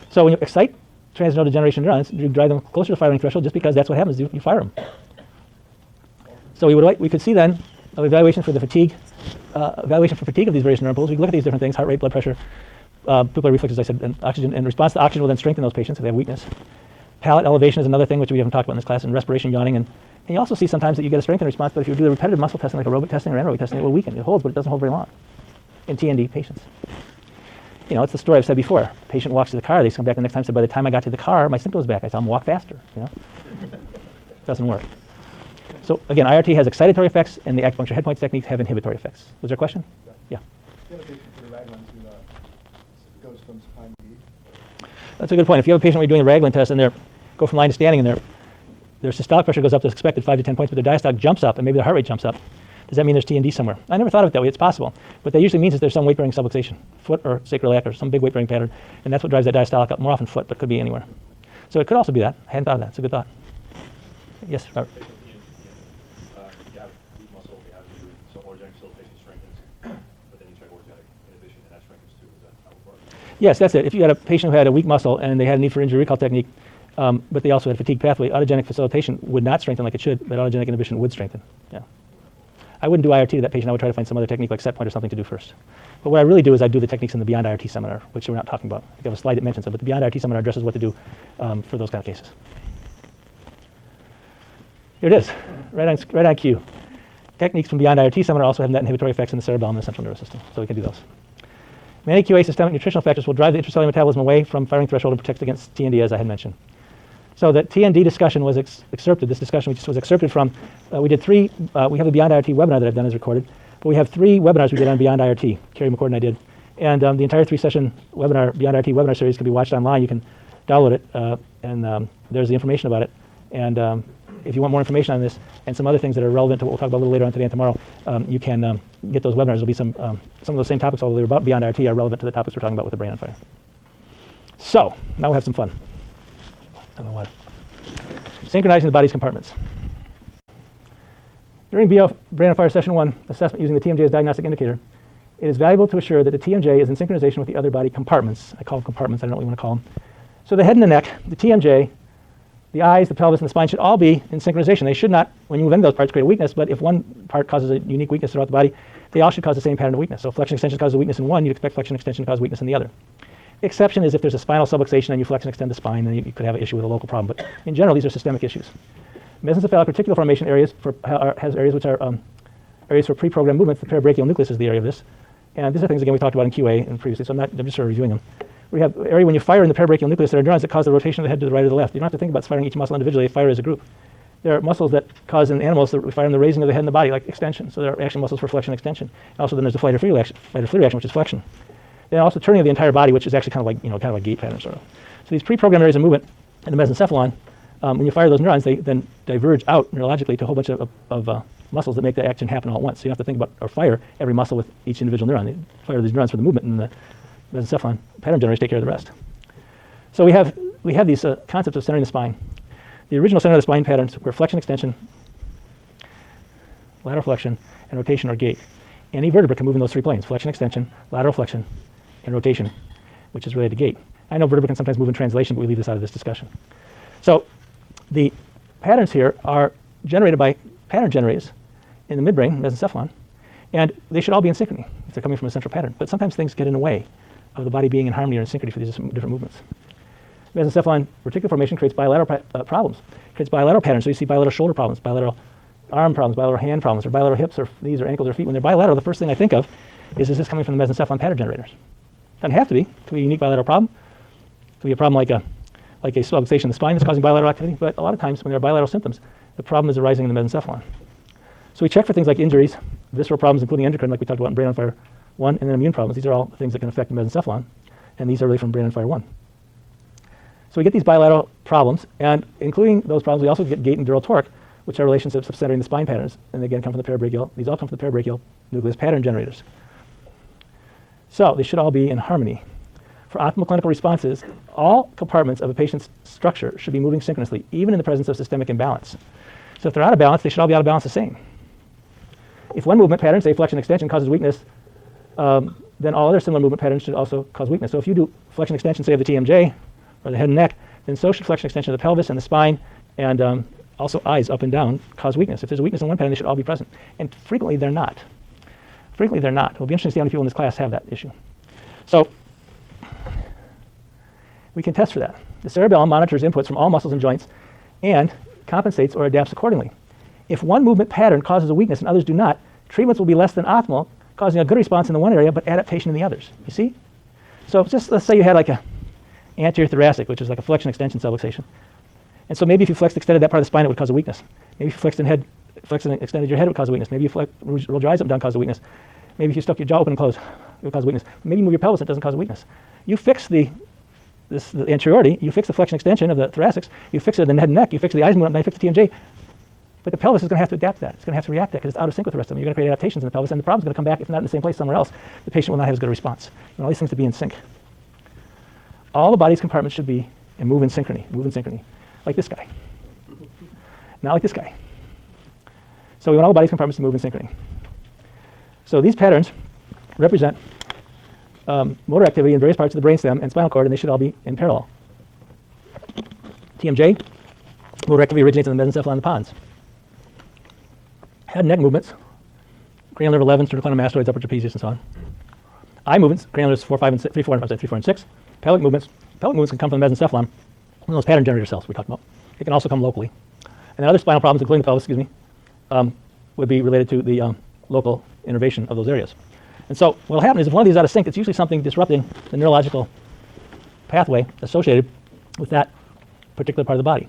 So when you excite transnodal degeneration neurons, you drive them closer to the firing threshold just because that's what happens. You fire them. So we could see then an evaluation for the fatigue, evaluation for fatigue of these various neuron pools. We can look at these different things: heart rate, blood pressure, pupillary reflex, as I said, and oxygen. And response to oxygen will then strengthen those patients if they have weakness. Palate elevation is another thing which we haven't talked about in this class, and respiration, yawning, and you also see sometimes that you get a strengthened response, but if you do the repetitive muscle testing like aerobic testing or anaerobic testing, it will weaken. It holds, but it doesn't hold very long in TND patients. You know, it's the story I've said before. Patient walks to the car, they come back the next time and say, by the time I got to the car, my symptoms back. I tell them, walk faster. You know, doesn't work. So again, IRT has excitatory effects, and the acupuncture head points techniques have inhibitory effects. Was there a question? Yeah. You have a patient for the Raglan who goes from supine to E. That's a good point. If you have a patient where you're doing a Raglan test and they go from lying to standing, and their systolic pressure goes up as expected, 5 to 10 points, but their diastolic jumps up, and maybe their heart rate jumps up, does that mean there's TND somewhere? I never thought of it that way. It's possible. What that usually means is there's some weight-bearing subluxation, foot or sacroiliac, or some big weight-bearing pattern, and that's what drives that diastolic up. More often foot, but could be anywhere. So it could also be that. I hadn't thought of that. It's a good thought. Yes, Robert. You have weak muscle, you have injury, so orogenic facilitation strengthens, but then you check orogenic inhibition, and that strengthens too. Is that how it works? Yes, that's it. If you had a patient who had a weak muscle and they had a need for injury recall technique, but they also had a fatigue pathway, autogenic facilitation would not strengthen like it should, but autogenic inhibition would strengthen. Yeah. I wouldn't do IRT to that patient. I would try to find some other technique like set point or something to do first. But what I really do is I do the techniques in the Beyond IRT seminar, which we're not talking about. I have a slide that mentions it, but the Beyond IRT seminar addresses what to do for those kind of cases. Here it is, right on cue. Techniques from Beyond IRT seminar also have net inhibitory effects in the cerebellum and the central nervous system, so we can do those. Many QA systemic nutritional factors will drive the intracellular metabolism away from firing threshold and protect against TND, as I had mentioned. So the TND discussion was excerpted. This discussion was excerpted from, we did three, we have the Beyond IRT webinar that I've done as recorded, but we have 3 webinars we did on Beyond IRT, Carrie McCord and I did. And the entire 3-session webinar, Beyond IRT webinar series can be watched online. You can download it, and there's the information about it. And if you want more information on this and some other things that are relevant to what we'll talk about a little later on today and tomorrow, you can get those webinars. There'll be some of those same topics, although they're about Beyond IRT, are relevant to the topics we're talking about with the brain on fire. So, now we'll have some fun. I don't know what. Synchronizing the body's compartments. During BOF Brain on Fire Session 1 assessment using the TMJ as diagnostic indicator, it is valuable to assure that the TMJ is in synchronization with the other body compartments. I call them compartments, I don't know what you want to call them. So the head and the neck, the TMJ, the eyes, the pelvis, and the spine should all be in synchronization. They should not, when you move into those parts, create a weakness, but if one part causes a unique weakness throughout the body, they all should cause the same pattern of weakness. So if flexion extension causes a weakness in one, you'd expect flexion extension to cause weakness in the other. The exception is if there's a spinal subluxation and you flex and extend the spine, then you could have an issue with a local problem. But in general, these are systemic issues. Mesencephalic reticular formation areas has areas which are areas for pre-programmed movements. The parabrachial nucleus is the area of this. And these are things, again, we talked about in QA and previously, so I'm just sort of reviewing them. We have an area when you fire in the parabrachial nucleus, there are neurons that cause the rotation of the head to the right or the left. You don't have to think about firing each muscle individually, they fire as a group. There are muscles that cause in animals that we fire in the raising of the head and the body, like extension. So there are action muscles for flexion and extension. Also, then there's the flight or flee reaction, which is flexion. Then also turning of the entire body, which is actually kind of like gait pattern sort of. So these pre-programmed areas of movement in the mesencephalon, when you fire those neurons, they then diverge out neurologically to a whole bunch of muscles that make the action happen all at once. So you have to think about or fire every muscle with each individual neuron. They fire these neurons for the movement, and the mesencephalon pattern generators take care of the rest. So we have these concepts of centering the spine. The original center of the spine patterns were flexion, extension, lateral flexion, and rotation or gait. Any vertebra can move in those 3 planes: flexion, extension, lateral flexion, and rotation, which is related to gait. I know vertebra can sometimes move in translation, but we leave this out of this discussion. So the patterns here are generated by pattern generators in the midbrain, mesencephalon, and they should all be in synchrony if they're coming from a central pattern. But sometimes things get in the way of the body being in harmony or in synchrony for these different movements. Mesencephalon reticular formation creates bilateral problems, creates bilateral patterns. So you see bilateral shoulder problems, bilateral arm problems, bilateral hand problems, or bilateral hips or knees or ankles or feet. When they're bilateral, the first thing I think of is this coming from the mesencephalon pattern generators? Doesn't have to be. It could be a unique bilateral problem. It could be a problem like a subluxation in the spine that's causing bilateral activity. But a lot of times when there are bilateral symptoms, the problem is arising in the mesencephalon. So we check for things like injuries, visceral problems, including endocrine, like we talked about in Brain on Fire 1, and then immune problems. These are all things that can affect the mesencephalon, and these are really from Brain on Fire 1. So we get these bilateral problems, and including those problems, we also get gait and dural torque, which are relationships of centering the spine patterns, and they again come from the parabrachial. These all come from the parabrachial nucleus pattern generators. So they should all be in harmony. For optimal clinical responses, all compartments of a patient's structure should be moving synchronously, even in the presence of systemic imbalance. So if they're out of balance, they should all be out of balance the same. If one movement pattern, say flexion extension, causes weakness, then all other similar movement patterns should also cause weakness. So if you do flexion extension, say of the TMJ or the head and neck, then so should flexion extension of the pelvis and the spine, and also eyes up and down cause weakness. If there's a weakness in one pattern, they should all be present. And frequently they're not. Frequently they're not. It'll be interesting to see how many people in this class have that issue. So we can test for that. The cerebellum monitors inputs from all muscles and joints and compensates or adapts accordingly. If one movement pattern causes a weakness and others do not, treatments will be less than optimal, causing a good response in the one area but adaptation in the others. You see? So just let's say you had like a anterior thoracic, which is like a flexion extension subluxation. And so maybe if you flexed extended that part of the spine, it would cause a weakness. Maybe if you flexed and extended your head, it would cause a weakness. Maybe if you rolled your eyes up and down, cause a weakness. Maybe if you stuck your jaw open and closed, it would cause a weakness. Maybe you move your pelvis, it doesn't cause a weakness. You fix the anteriority, you fix the flexion extension of the thoracics, you fix it in the head and neck, you fix the eyes movement, and you fix the TMJ. But the pelvis is going to have to adapt to that. It's going to have to react to that because it's out of sync with the rest of them. You're going to create adaptations in the pelvis, and the problem's going to come back, if not in the same place, somewhere else. The patient will not have as good a response. You want all these things to be in sync. All the body's compartments should be and move in synchrony, like this guy. Not like this guy. So we want all the body's compartments to move in synchrony. So these patterns represent motor activity in various parts of the brainstem and spinal cord, and they should all be in parallel. TMJ, motor activity originates in the mesencephalon and the pons. Head and neck movements, cranial nerve 11, sternocleidomastoids, upper trapezius, and so on. Eye movements, cranial nerves 4, 5, and 6, 3, 4, and 6. Pelvic movements can come from the mesencephalon, one of those pattern generator cells we talked about. It can also come locally. And then other spinal problems, including the pelvis, would be related to the local innervation of those areas. And so what will happen is if one of these is out of sync, it's usually something disrupting the neurological pathway associated with that particular part of the body.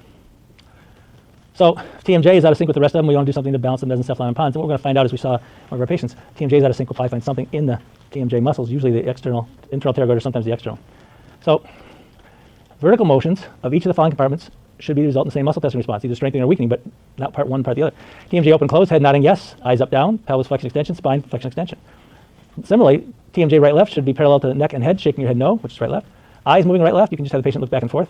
So if TMJ is out of sync with the rest of them, we want to do something to balance the mesencephalon and pons. And what we're going to find out, as we saw one of our patients, TMJ is out of sync, we'll probably find something in the TMJ muscles, usually the internal pterygoid or sometimes the external. So vertical motions of each of the following compartments should be the result in the same muscle testing response, either strengthening or weakening, but not part one, part the other. TMJ open, close, head nodding yes, eyes up, down, pelvis flexion extension, spine flexion extension. Similarly, TMJ right, left should be parallel to the neck and head, shaking your head no, which is right, left. Eyes moving right, left, you can just have the patient look back and forth.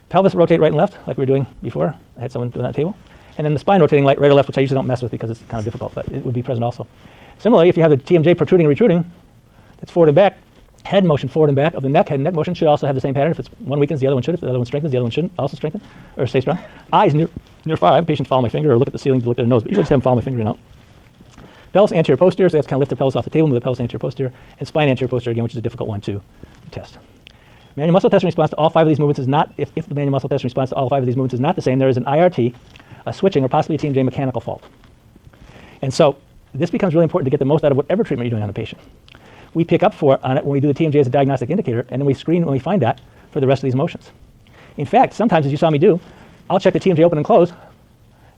Pelvis rotate right and left, like we were doing before. I had someone doing that table. And then the spine rotating right or left, which I usually don't mess with because it's kind of difficult, but it would be present also. Similarly, if you have the TMJ protruding and retruding, that's forward and back, head motion forward and back of the neck, head and neck motion should also have the same pattern. If it's one weakens, the other one should. If the other one strengthens, the other one shouldn't also strengthen or stay strong. Eyes near far. I have a patient follow my finger or look at the ceiling to look at their nose, but usually just have them follow my finger and out. Pelvis anterior posterior, so that's kind of lift the pelvis off the table, move the pelvis anterior posterior, and spine anterior posterior again, which is a difficult one to test. Manual muscle test response to all 5 of these movements is not, if the manual muscle test response to all 5 of these movements is not the same, there is an IRT, a switching, or possibly a TMJ mechanical fault. And so this becomes really important to get the most out of whatever treatment you're doing on the patient. We pick up on it when we do the TMJ as a diagnostic indicator, and then we screen when we find that for the rest of these motions. In fact, sometimes, as you saw me do, I'll check the TMJ open and close,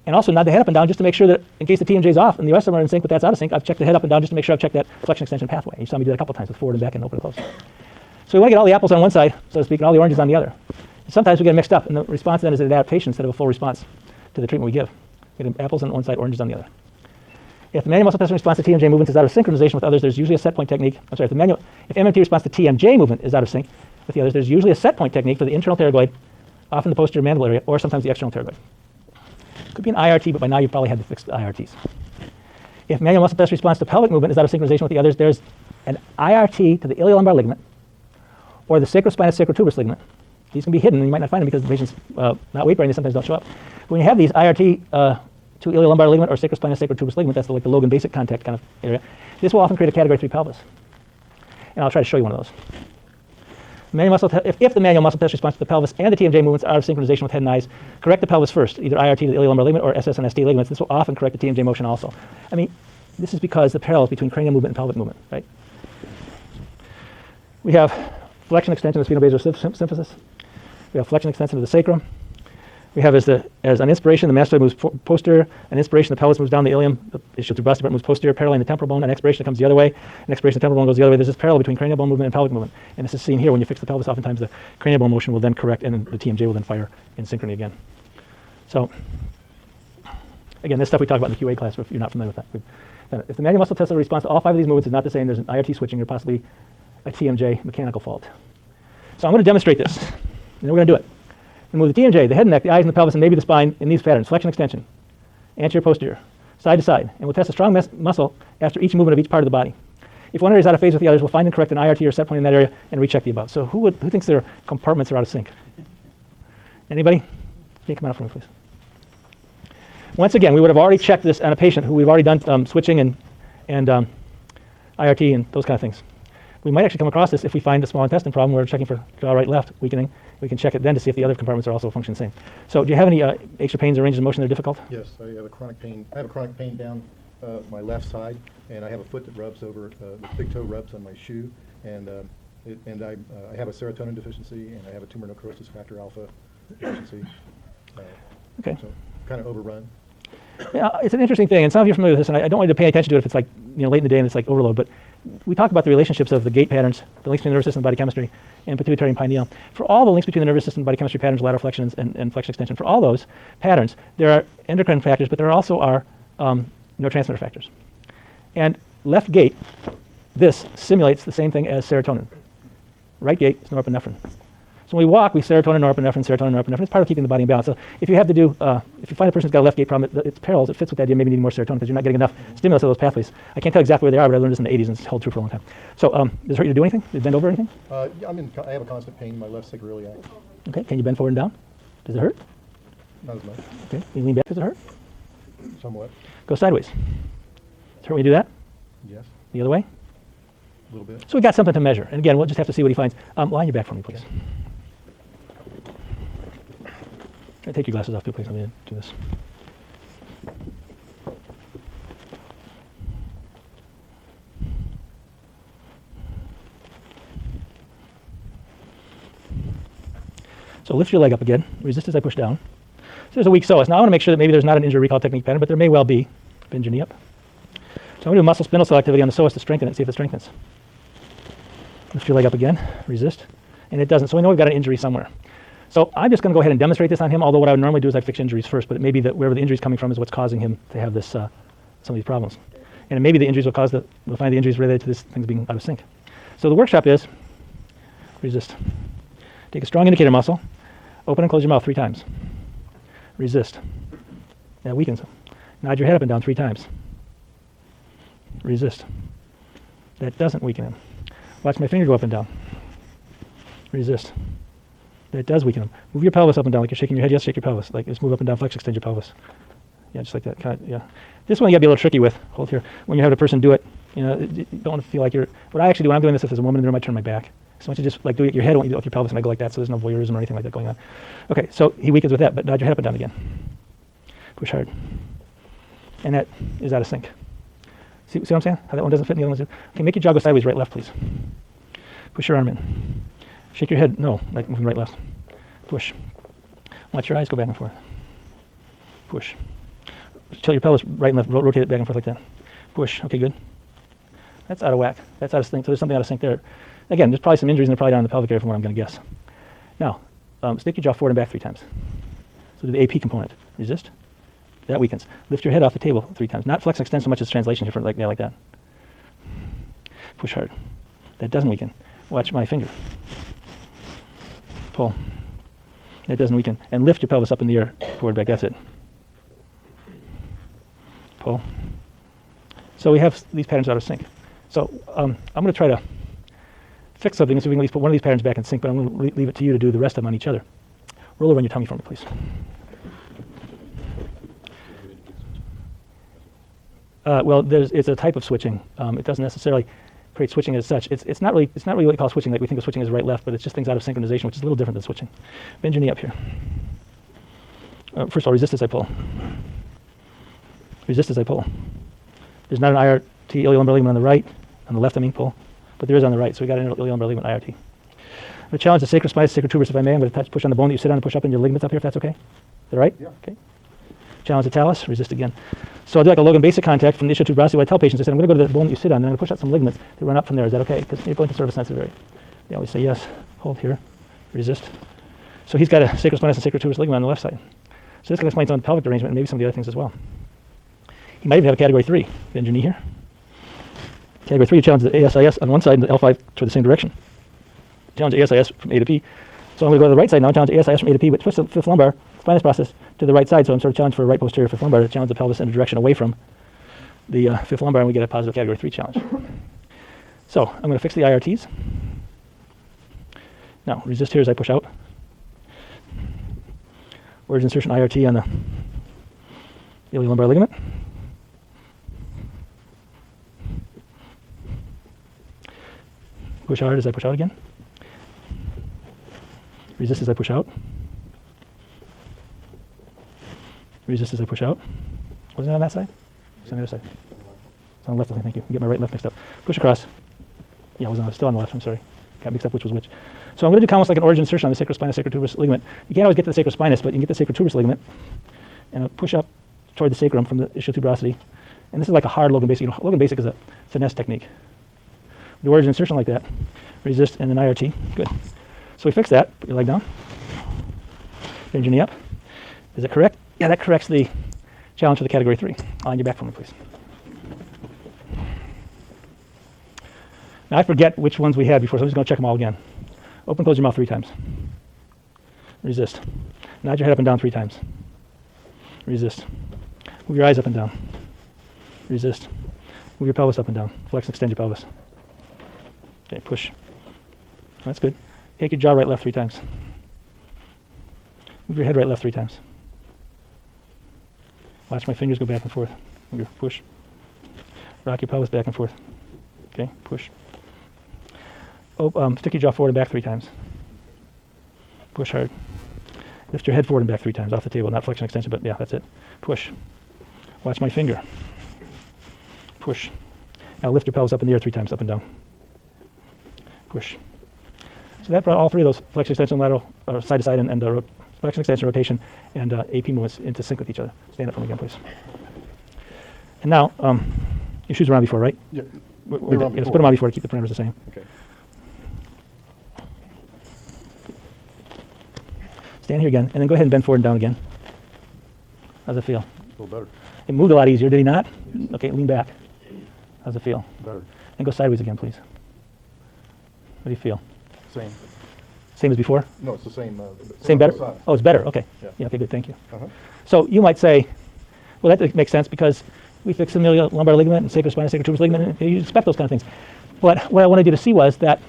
and also nod the head up and down just to make sure that in case the TMJ is off and the rest of them are in sync, but that's out of sync, I've checked the head up and down just to make sure I've checked that flexion extension pathway. You saw me do that a couple times with forward and back and open and close. So we want to get all the apples on one side, so to speak, and all the oranges on the other. And sometimes we get mixed up, and the response then is an adaptation instead of a full response to the treatment we give. We get apples on one side, oranges on the other. If the manual muscle testing response to TMJ movement is out of synchronization with others, there's usually a set point technique. I'm sorry, if MMT response to TMJ movement is out of sync with the others, there's usually a set point technique for the internal pterygoid, often the posterior mandible area, or sometimes the external pterygoid. Could be an IRT, but by now you've probably had the fixed IRTs. If manual muscle test response to pelvic movement is out of synchronization with the others, there's an IRT to the iliolumbar ligament or the sacrospinous sacrotuberous ligament. These can be hidden, and you might not find them because the patient's not weight bearing, they sometimes don't show up. But when you have these IRT to iliolumbar ligament or sacrospinous sacrotuberous ligament, that's like the Logan basic contact kind of area, this will often create a category 3 pelvis. And I'll try to show you one of those. If the manual muscle test response to the pelvis and the TMJ movements are out of synchronization with head and eyes, correct the pelvis first, either IRT to the iliolumbar ligament or SS and ST ligaments. This will often correct the TMJ motion also. I mean, this is because the parallels between cranial movement and pelvic movement, right? We have flexion extension of the sphenobasolar symphysis. We have flexion extension of the sacrum. We have as an inspiration, the mastoid moves posterior. An inspiration, the pelvis moves down the ilium. The ischial moves posterior, parallel in the temporal bone. An expiration, it comes the other way. An expiration, the temporal bone goes the other way. There's this parallel between cranial bone movement and pelvic movement. And this is seen here when you fix the pelvis. Oftentimes, the cranial bone motion will then correct, and the TMJ will then fire in synchrony again. So, again, this stuff we talked about in the QA class, if you're not familiar with that. If the manual muscle test response to all 5 of these movements is not the same, there's an IRT switching or possibly a TMJ mechanical fault. So I'm going to demonstrate this, and then we're going to do it. We move the TMJ, the head and neck, the eyes and the pelvis, and maybe the spine in these patterns, flexion extension, anterior posterior, side to side, and we'll test a strong muscle after each movement of each part of the body. If one area is out of phase with the others, we'll find and correct an IRT or set point in that area and recheck the above. So who thinks their compartments are out of sync? Anybody? Can you come out for me, please? Once again, we would have already checked this on a patient who we've already done switching and IRT and those kind of things. We might actually come across this if we find a small intestine problem where we're checking for jaw right left weakening. We can check it then to see if the other compartments are also functioning the same. So do you have any aches or pains or ranges of motion that are difficult? Yes, I have a chronic pain. I have a chronic pain down my left side, and I have a foot that rubs over, the big toe rubs on my shoe, and I have a serotonin deficiency, and I have a tumor necrosis factor alpha deficiency. Okay. So kind of overrun. Yeah, it's an interesting thing, and some of you are familiar with this, and I don't want you to pay attention to it if it's like late in the day and it's like overload, but we talk about the relationships of the gait patterns, the links between the nervous system and body chemistry, and pituitary and pineal. For all the links between the nervous system and body chemistry patterns, lateral flexion and flexion extension, for all those patterns, there are endocrine factors, but there also are neurotransmitter factors. And left gait, this simulates the same thing as serotonin. Right gait is norepinephrine. So when we walk, we serotonin, norepinephrine, serotonin, norepinephrine. It's part of keeping the body in balance. So if you have to do, if you find a person who's got a left gait problem, it's parallels. It fits with the idea of maybe needing more serotonin because you're not getting enough stimulus of those pathways. I can't tell exactly where they are, but I learned this in the 80s and it's held true for a long time. So does it hurt you to do anything? Does it bend over or anything? Yeah, I have a constant pain in my left sacroiliac. Okay, can you bend forward and down? Does it hurt? Not as much. Okay, can you lean back? Does it hurt? Somewhat. Go sideways. Does it hurt when you do that? Yes. The other way? A little bit. So we got something to measure. And again, we'll just have to see what he finds. Lie on your back for me, please. Take your glasses off, too, please. Let me do this. So lift your leg up again. Resist as I push down. So there's a weak psoas. Now I want to make sure that maybe there's not an injury recall technique pattern, but there may well be. Bend your knee up. So I'm going to do muscle spindle selectivity on the psoas to strengthen it, see if it strengthens. Lift your leg up again. Resist. And it doesn't. So we know we've got an injury somewhere. So I'm just going to go ahead and demonstrate this on him, although what I would normally do is I'd fix injuries first, but it may be that wherever the injury is coming from is what's causing him to have this, some of these problems. And maybe the injuries will cause we'll find the injuries related to this things being out of sync. So the workshop is, resist. Take a strong indicator muscle, open and close your mouth 3 times. Resist. That weakens him. Nod your head up and down 3 times. Resist. That doesn't weaken him. Watch my finger go up and down. Resist. That does weaken him. Move your pelvis up and down like you're shaking your head. Yes, shake your pelvis. Like just move up and down, flex, extend your pelvis. Yeah, just like that. Kind of, yeah. This one you got to be a little tricky with. Hold here. When you have a person do it, you don't want to feel like you're. What I actually do when I'm doing this, if there's a woman in the room, I turn my back. So I want you to just like do it with your head. I want you to do it with your pelvis, and I go like that, so there's no voyeurism or anything like that going on. Okay, so he weakens with that, but nod your head up and down again. Push hard. And that is out of sync. See what I'm saying? How that one doesn't fit in the other ones do? Okay, make your jaw go sideways, right, left, please. Push your arm in. Shake your head. No, like moving right, left. Push. Watch your eyes go back and forth. Push. Tilt your pelvis right and left. Rotate it back and forth like that. Push. Okay, good. That's out of whack. That's out of sync. So there's something out of sync there. Again, there's probably some injuries and they're probably down in the pelvic area from what I'm going to guess. Now, stick your jaw forward and back 3 times. So do the AP component. Resist. That weakens. Lift your head off the table 3 times. Not flex and extend so much as translation here, like that. Push hard. That doesn't weaken. Watch my finger. Pull. That doesn't weaken. And lift your pelvis up in the air, forward, back. That's it. Pull. So we have these patterns out of sync. So I'm going to try to fix something so we can at least put one of these patterns back in sync, but I'm going to leave it to you to do the rest of them on each other. Roll over on your tummy for me, please. Well, it's a type of switching. It doesn't necessarily create switching as such. It's not really what you call switching. Like we think of switching as right-left, but it's just things out of synchronization, which is a little different than switching. Bend your knee up here. First of all, resist as I pull. Resist as I pull. There's not an IRT iliolumbar ligament on the right, on the left I mean pull, but there is on the right, so we got an iliolumbar ligament IRT. I'm going to challenge the sacrospinous sacrotuberous if I may. I'm going to push on the bone that you sit on and push up in your ligaments up here if that's okay. Is that right? Yeah. Okay. Challenge the talus, resist again. So I'll do like a Logan basic contact from the ischial tuberosity. What I tell patients, I said, I'm going to go to the bone that you sit on, and I'm going to push out some ligaments that run up from there. Is that okay? Because you're going to sort of a sensitive area. They always say yes. Hold here. Resist. So he's got a sacrospinous and sacrotuberous ligament on the left side. So this can explain some of the pelvic derangement and maybe some of the other things as well. He might even have a category 3. Bend your knee here. Category 3, you challenge the ASIS on one side and the L5 toward the same direction. Challenge ASIS from A to P. So I'm going to go to the right side now and challenge ASIS from A to P, but twist the 5th lumbar spinous process to the right side. So I'm sort of challenged for a right posterior 5th lumbar to challenge the pelvis in a direction away from the 5th lumbar, and we get a positive category 3 challenge. So I'm going to fix the IRTs. Now, resist here as I push out. Origin insertion IRT on the iliolumbar ligament. Push hard as I push out again. Resist as I push out. Resist as I push out. Wasn't it on that side? It's on the other side. It's on the left, I think. Thank you. Get my right and left mixed up. Push across. Yeah, it was still on the left. I'm sorry. Got mixed up which was which. So I'm going to do almost like an origin insertion on the sacrospinous sacrotuberous ligament. You can't always get to the sacrospinous, but you can get the sacrotuberous ligament. And I'll push up toward the sacrum from the ischial tuberosity. And this is like a hard Logan basic. You know, Logan basic is a finesse technique. The origin insertion like that. Resist and then IRT. Good. So we fix that. Put your leg down. Bend your knee up. Is that correct? Yeah, that corrects the challenge for the category 3. On your back for me, please. Now I forget which ones we had before, so I'm just going to check them all again. Open, close your mouth 3 times. Resist. Nod your head up and down 3 times. Resist. Move your eyes up and down. Resist. Move your pelvis up and down. Flex and extend your pelvis. Okay, push. That's good. Take your jaw right, left 3 times. Move your head right, left 3 times. Watch my fingers go back and forth. Push. Rock your pelvis back and forth. Okay, push. Stick your jaw forward and back 3 times. Push hard. Lift your head forward and back 3 times off the table, not flexion extension, but yeah, that's it. Push. Watch my finger. Push. Now lift your pelvis up in the air 3 times, up and down. Push. So that brought all 3 of those flexion extension, lateral, side to side, and flexion extension, rotation, and AP movements into sync with each other. Stand up for me again, please. And now, your shoes were on before, right? Yeah. Let's put them on before to keep the parameters the same. Okay. Stand here again, and then go ahead and bend forward and down again. How's it feel? A little better. It moved a lot easier, did he not? Okay, lean back. How's it feel? Better. And go sideways again, please. What do you feel? Same. Same as before? No, it's the same. Same better? Side. Oh, it's better, okay. Yeah. Okay, good, thank you. Uh-huh. So you might say, well, that makes sense because we fixed the lumbar ligament and sacrospinous sacrotuberous ligament, and you expect those kind of things. But what I wanted you to see was that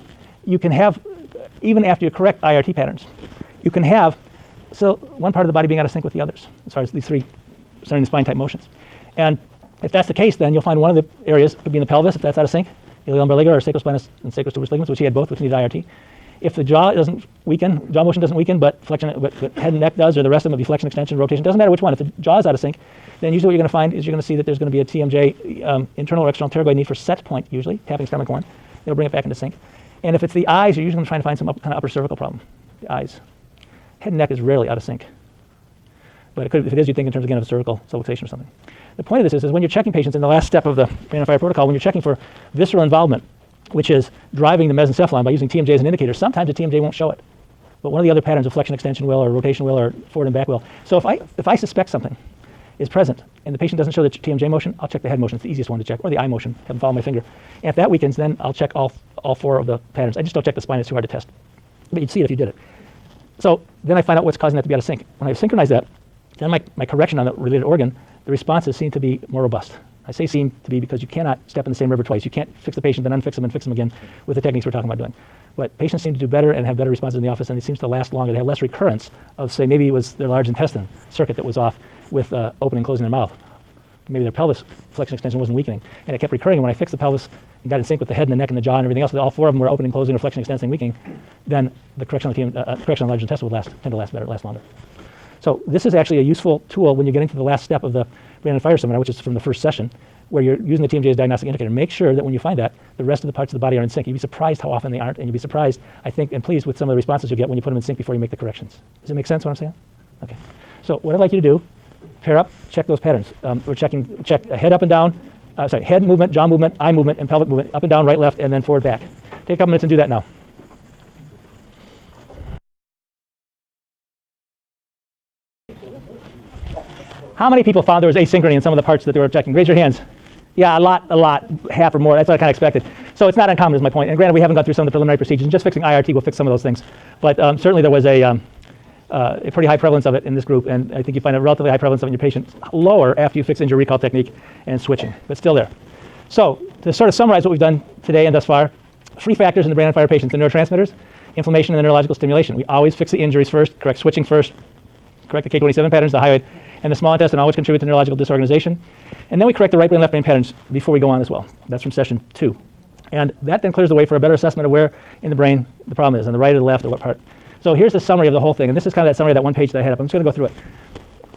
you can have, even after you correct IRT patterns, you can have one part of the body being out of sync with the others, as far as these 3 starting the spine type motions. And if that's the case, then you'll find one of the areas could be in the pelvis, if that's out of sync, iliolumbar ligament or sacrospinous and sacrotuberous ligaments, which he had both, which needed IRT. If the jaw doesn't weaken, jaw motion doesn't weaken, but head and neck does, or the rest of them will be flexion, extension, rotation, doesn't matter which one. If the jaw is out of sync, then usually what you're going to find is you're going to see that there's going to be a TMJ, internal or external pterygoid knee for set point, usually, tapping stomach horn. It'll bring it back into sync. And if it's the eyes, you're usually going to try to find some kind of upper cervical problem. The eyes. Head and neck is rarely out of sync. But if it is, you think in terms, again, of a cervical subluxation or something. The point of this is when you're checking patients in the last step of the brain and fire protocol, when you're checking for visceral involvement, which is driving the mesencephalon by using TMJ as an indicator, sometimes the TMJ won't show it. But one of the other patterns of flexion extension will or rotation will or forward and back will. So if I suspect something is present and the patient doesn't show the TMJ motion, I'll check the head motion. It's the easiest one to check, or the eye motion. Have them follow my finger. And if that weakens, then I'll check all 4 of the patterns. I just don't check the spine. It's too hard to test. But you'd see it if you did it. So then I find out what's causing that to be out of sync. When I synchronize that, then my correction on the related organ, the responses seem to be more robust. I say seem to be because you cannot step in the same river twice. You can't fix the patient, then unfix them and fix them again with the techniques we're talking about doing. But patients seem to do better and have better responses in the office, and it seems to last longer. They have less recurrence of, say, maybe it was their large intestine circuit that was off with opening and closing their mouth. Maybe their pelvis flexion extension wasn't weakening, and it kept recurring. When I fixed the pelvis and got in sync with the head and the neck and the jaw and everything else, all 4 of them were opening, closing, or flexion extending, weakening, then the correction on the large intestine would tend to last better, last longer. So this is actually a useful tool when you're getting to the last step of the brain and fire seminar, which is from the first session, where you're using the TMJ as diagnostic indicator. Make sure that when you find that, the rest of the parts of the body are in sync. You'd be surprised how often they aren't, and you'd be surprised, I think, and pleased with some of the responses you get when you put them in sync before you make the corrections. Does it make sense what I'm saying? Okay. So what I'd like you to do, pair up, check those patterns. Check head up and down, head movement, jaw movement, eye movement, and pelvic movement, up and down, right, left, and then forward, back. Take a couple minutes and do that now. How many people found there was asynchrony in some of the parts that they were checking? Raise your hands. Yeah, a lot, half or more. That's what I kind of expected. So it's not uncommon is my point. And granted, we haven't gone through some of the preliminary procedures. And just fixing IRT will fix some of those things. But certainly there was a pretty high prevalence of it in this group. And I think you find a relatively high prevalence of it in your patients lower after you fix injury recall technique and switching. But still there. So to sort of summarize what we've done today and thus far, 3 factors in the brain on fire patients: the neurotransmitters, inflammation, and the neurological stimulation. We always fix the injuries first, correct switching first, correct the K27 patterns, the hyoid, and the small intestine always contribute to neurological disorganization. And then we correct the right brain, left brain patterns before we go on as well. That's from session 2. And that then clears the way for a better assessment of where in the brain the problem is, on the right or the left or what part. So here's the summary of the whole thing. And this is kind of that summary of that one page that I had up. I'm just going to go through it.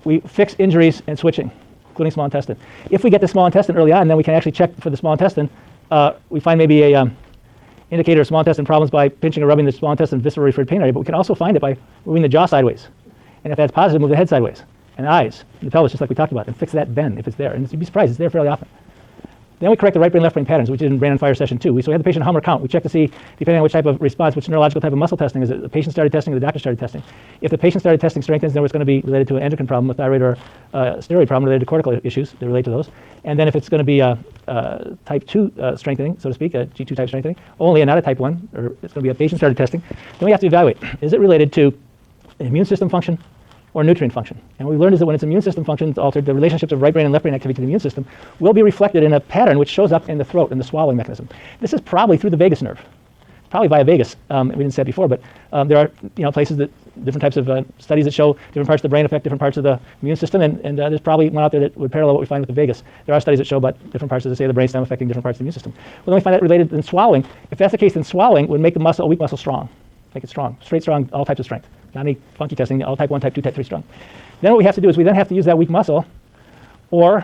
We fix injuries and switching, including small intestine. If we get the small intestine early on, then we can actually check for the small intestine. We find maybe a indicator of small intestine problems by pinching or rubbing the small intestine visceral referred pain area, but we can also find it by moving the jaw sideways. And if that's positive, move the head sideways, and the eyes, and the pelvis, just like we talked about, and fix that bend if it's there. And you'd be surprised, it's there fairly often. Then we correct the right brain, left brain patterns, which is in brain on fire session 2. So we had the patient hum or count. We check to see, depending on which type of response, which neurological type of muscle testing is it. The patient started testing or the doctor started testing. If the patient started testing strengthens, then it's going to be related to an endocrine problem, a thyroid or steroid problem related to cortical issues. They relate to those. And then if it's going to be type 2 strengthening, so to speak, a G2 type strengthening, only and not a type 1, or it's going to be a patient started testing, then we have to evaluate, is it related to immune system function or nutrient function? And what we learned is that when its immune system function is altered, the relationships of right brain and left brain activity to the immune system will be reflected in a pattern which shows up in the throat and the swallowing mechanism. This is probably through the vagus nerve, probably via vagus. We didn't say it before, but there are places that different types of studies that show different parts of the brain affect different parts of the immune system, and there's probably one out there that would parallel what we find with the vagus. There are studies that show about different parts of the brainstem affecting different parts of the immune system. Well, then we find that related in swallowing. If that's the case, then swallowing would make the muscle, a weak muscle, strong. Make it strong, straight, strong, all types of strength. Not any funky testing, all type 1, type 2, type 3 strong. Then what we have to do is we then have to use that weak muscle, or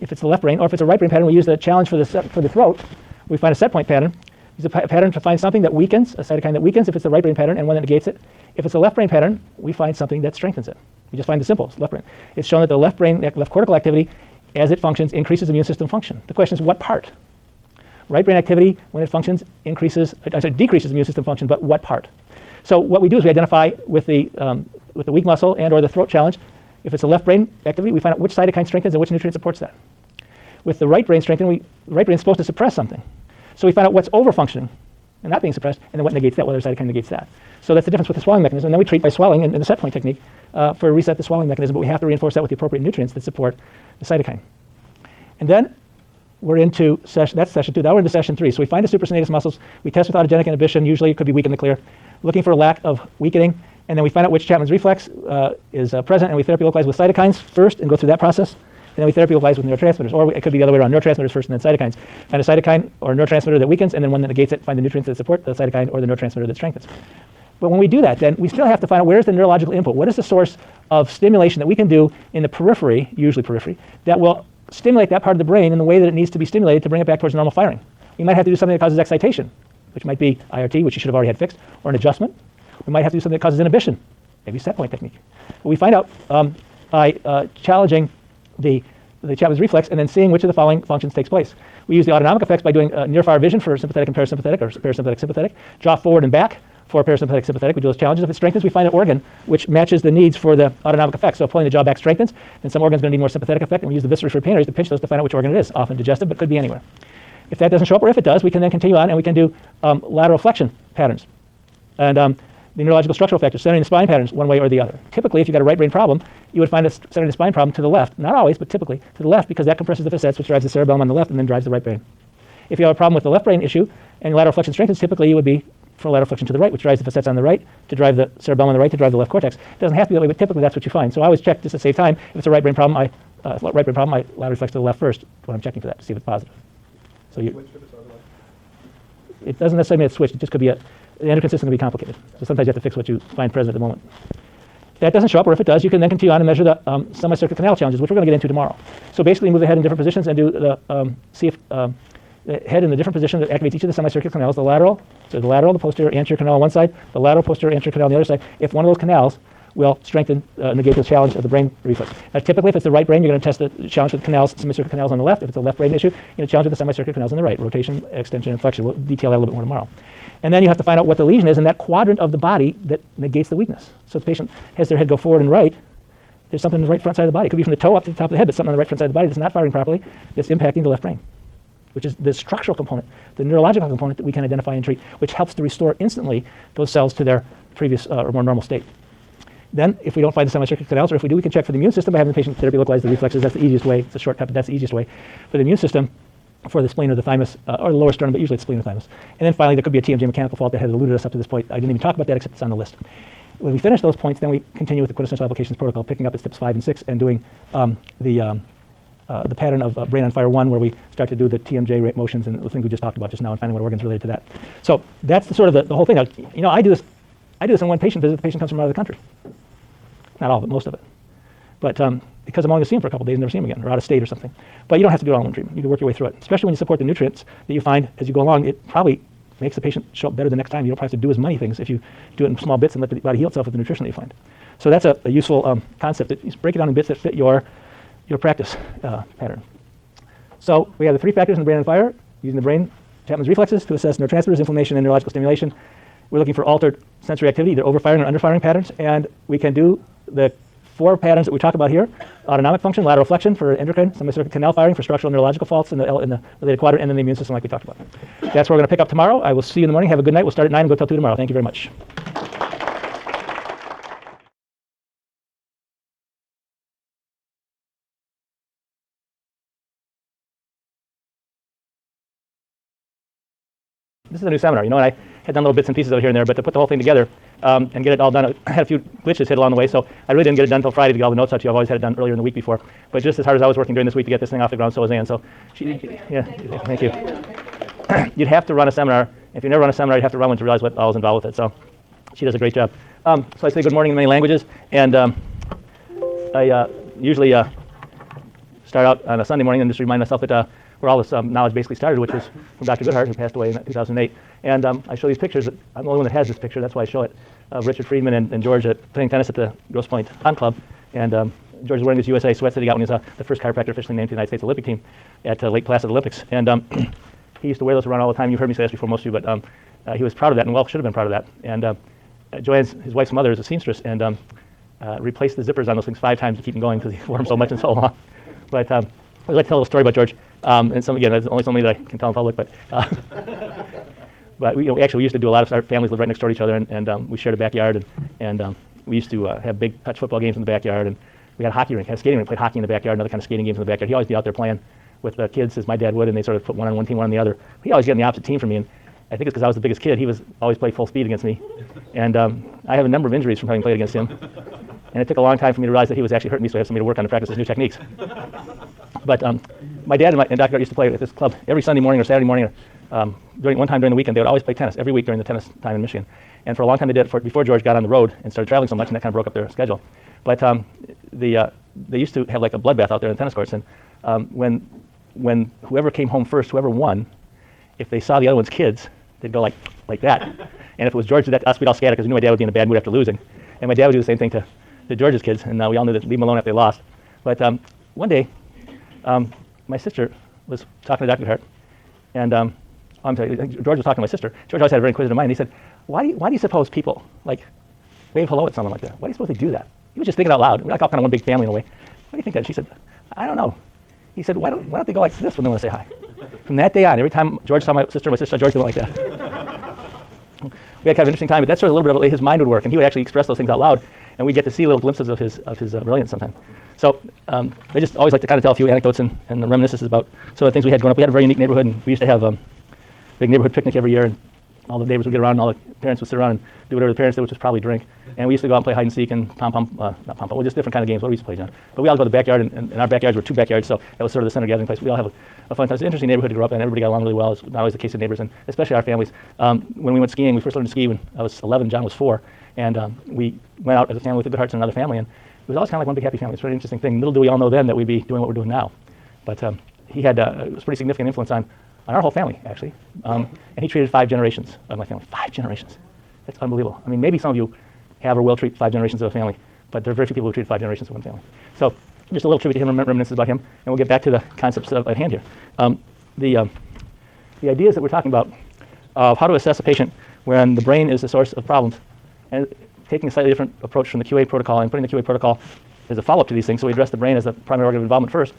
if it's the left brain, or if it's a right brain pattern, we use the challenge for the throat. We find a set point pattern. Use a pattern to find something that weakens, a cytokine that weakens if it's the right brain pattern, and one that negates it. If it's a left brain pattern, we find something that strengthens it. We just find the simple, left brain. It's shown that the left brain, left cortical activity, as it functions, increases immune system function. The question is, what part? Right brain activity, when it functions, decreases immune system function, but what part? So what we do is we identify with the weak muscle and or the throat challenge. If it's a left brain activity, we find out which cytokine strengthens and which nutrient supports that. With the right brain strengthening, the right brain is supposed to suppress something. So we find out what's over-functioning and not being suppressed, and then what negates that, whether cytokine negates that. So that's the difference with the swallowing mechanism. And then we treat by swallowing in the set point technique for reset the swallowing mechanism, but we have to reinforce that with the appropriate nutrients that support the cytokine. And then we're into that's session 2. Now we're into session 3. So we find the supraspinatus muscles. We test with autogenic inhibition. Usually it could be weak in the clear, looking for a lack of weakening. And then we find out which Chapman's reflex is present, and we therapy localize with cytokines first and go through that process. And then we therapy localize with neurotransmitters, or it could be the other way around, neurotransmitters first and then cytokines. Find a cytokine or a neurotransmitter that weakens, and then one that negates it, find the nutrients that support the cytokine or the neurotransmitter that strengthens. But when we do that, then we still have to find out where's the neurological input. What is the source of stimulation that we can do in the periphery, usually periphery, that will stimulate that part of the brain in the way that it needs to be stimulated to bring it back towards normal firing? We might have to do something that causes excitation, which might be IRT, which you should have already had fixed, or an adjustment. We might have to do something that causes inhibition, maybe set point technique. But we find out by challenging the Chapman's reflex and then seeing which of the following functions takes place. We use the autonomic effects by doing near-fire vision for sympathetic and parasympathetic, or parasympathetic sympathetic, draw forward and back for parasympathetic sympathetic. We do those challenges. If it strengthens, we find an organ which matches the needs for the autonomic effect. So if pulling the jaw back strengthens, then some organ's going to need more sympathetic effect, and we use the visceral referred pain areas to pinch those to find out which organ it is, often digestive, but could be anywhere. If that doesn't show up, or if it does, we can then continue on and we can do lateral flexion patterns. And the neurological structural factors, centering the spine patterns one way or the other. Typically, if you've got a right brain problem, you would find a centering the spine problem to the left. Not always, but typically to the left, because that compresses the facets, which drives the cerebellum on the left and then drives the right brain. If you have a problem with the left brain issue and lateral flexion strengthens, typically you would be for lateral flexion to the right, which drives the facets on the right to drive the cerebellum on the right to drive the left cortex. It doesn't have to be that way, but typically that's what you find. So I always check just to save time. If it's a right brain problem, I lateral flex to the left first when I'm checking for that to see if it's positive. So it doesn't necessarily mean it's switched. It just could be the endocrine system can be complicated. So sometimes you have to fix what you find present at the moment. If that doesn't show up, or if it does, you can then continue on and measure the semicircular canal challenges, which we're going to get into tomorrow. So basically move the head in different positions and do the see if the head in the different position that activates each of the semicircular canals, the lateral, the posterior anterior canal on one side, the lateral posterior anterior canal on the other side. If one of those canals will strengthen, negate the challenge of the brain reflex. Now, typically, if it's the right brain, you're going to test the challenge with canals, semicircular canals on the left. If it's a left brain issue, you're going to challenge with the semicircular canals on the right, rotation, extension, and flexion. We'll detail that a little bit more tomorrow. And then you have to find out what the lesion is in that quadrant of the body that negates the weakness. So if the patient has their head go forward and right, there's something in the right front side of the body. It could be from the toe up to the top of the head, but something on the right front side of the body that's not firing properly that's impacting the left brain, which is the structural component, the neurological component that we can identify and treat, which helps to restore instantly those cells to their previous or more normal state. Then, if we don't find the semicircular canals, or if we do, we can check for the immune system by having the patient therapy localize the reflexes. That's the easiest way. It's a shortcut, but that's the easiest way. For the immune system, for the spleen or the thymus, or the lower sternum, but usually it's spleen or thymus. And then finally, there could be a TMJ mechanical fault that has eluded us up to this point. I didn't even talk about that except it's on the list. When we finish those points, then we continue with the quintessential applications protocol, picking up at steps 5 and 6 and doing the pattern of brain on fire 1, where we start to do the TMJ rate motions and the things we just talked about just now, and finding what organs related to that. So that's the sort of the whole thing. Now, you know, I do this in one patient visit. The patient comes from out of the country. Not all of it, most of it. But because I'm only going to see him for a couple of days and never see him again, or out of state or something. But you don't have to do it all in one treatment. You can work your way through it. Especially when you support the nutrients that you find as you go along, it probably makes the patient show up better the next time. You don't have to do as many things if you do it in small bits and let the body heal itself with the nutrition that you find. So that's a useful concept. You break it down in bits that fit your practice pattern. So we have the 3 factors in the brain on fire, using the brain Chapman's reflexes to assess neurotransmitters, inflammation, and neurological stimulation. We're looking for altered sensory activity, either overfiring or underfiring patterns, and we can do the 4 patterns that we talk about here: autonomic function, lateral flexion for endocrine, semicircular canal firing for structural neurological faults in the related quadrant, and then the immune system like we talked about. That's where we're going to pick up tomorrow. I will see you in the morning. Have a good night. We'll start at 9 and go till 2 tomorrow. Thank you very much. This is a new seminar, you know, and I had done little bits and pieces of it here and there, but to put the whole thing together and get it all done, I had a few glitches hit along the way, so I really didn't get it done until Friday to get all the notes out to you. I've always had it done earlier in the week before. But just as hard as I was working during this week to get this thing off the ground, so was Ann. So, thank you. You'd have to run a seminar. If you never run a seminar, you'd have to run one to realize what all is involved with it. So she does a great job. So I say good morning in many languages, and I usually start out on a Sunday morning and just remind myself that where all this knowledge basically started, which was from Dr. Goodhart, who passed away in 2008. And I show these pictures. I'm the only one that has this picture. That's why I show it. Of Richard Friedman and George playing tennis at the Grosse Pointe Hunt Club. And George is wearing his USA sweats that he got when he was the first chiropractor officially named to the United States Olympic team at Lake Placid Olympics. And he used to wear those around all the time. You've heard me say this before, most of you, but he was proud of that, and well, should have been proud of that. And Joanne's, his wife's mother, is a seamstress, and replaced the zippers on those things 5 times to keep them going because he wore them so much and so long. But I'd like to tell a little story about George. And some, again, there's only so many that I can tell in public, but we actually used to do a lot of, our families lived right next door to each other, and we shared a backyard, and we used to have big touch football games in the backyard, and we had a hockey rink, had a skating rink, played hockey in the backyard, and other kind of skating games in the backyard. He'd always be out there playing with the kids, as my dad would, and they sort of put one on one team, one on the other. He'd always get on the opposite team from me, and I think it's because I was the biggest kid. He was always played full speed against me, and I have a number of injuries from having played against him, and it took a long time for me to realize that he was actually hurting me, so I had somebody to work on to practice his new techniques. But my dad and Dr. used to play at this club every Sunday morning or Saturday morning. One time during the weekend, they would always play tennis every week during the tennis time in Michigan. And for a long time they did it before George got on the road and started traveling so much, and that kind of broke up their schedule. But they used to have like a bloodbath out there in the tennis courts. And when whoever came home first, whoever won, if they saw the other one's kids, they'd go like that. And if it was George, us, we'd all scatter because we knew my dad would be in a bad mood after losing. And my dad would do the same thing to George's kids, and we all knew that leave them alone after they lost. But one day, my sister was talking to Dr. Hart, and I'm sorry, George was talking to my sister. George always had a very inquisitive mind. He said, why do you suppose people like wave hello at someone like that? Why do you suppose they do that? He was just thinking out loud. We're like all kind of one big family in a way. Why do you think that? She said, I don't know. He said, why don't they go like this when they want to say hi? From that day on, every time George saw my sister saw George, they went like that. We had kind of an interesting time, but that's sort of a little bit of the way his mind would work, and he would actually express those things out loud, and we get to see little glimpses of his brilliance sometimes. So I just always like to kind of tell a few anecdotes and reminiscences about some of the things we had growing up. We had a very unique neighborhood, and we used to have a big neighborhood picnic every year, and all the neighbors would get around, and all the parents would sit around and do whatever the parents did, which was probably drink. And we used to go out and play hide and seek and not pom-pom, well, just different kind of games. What we used to play, John? But we all go to the backyard, and our backyards were 2 backyards, so that was sort of the center gathering place. We all have a fun time. It's an interesting neighborhood to grow up in. Everybody got along really well. It's not always the case with neighbors, and especially our families. When we went skiing, we first learned to ski when I was 11, John was 4, and we went out as a family with the Goodharts and another family, and it was always kind of like one big happy family. It's a really interesting thing. Little do we all know then that we'd be doing what we're doing now. But he had it was a pretty significant influence on our whole family, actually. And he treated 5 generations of my family. 5 generations. That's unbelievable. I mean, maybe some of you have or will treat 5 generations of a family, but there are very few people who treat 5 generations of one family. So just a little tribute to him, reminiscences about him, and we'll get back to the concepts at hand here. The ideas that we're talking about of how to assess a patient when the brain is the source of problems, and taking a slightly different approach from the QA protocol and putting the QA protocol as a follow-up to these things, so we address the brain as the primary organ of involvement first,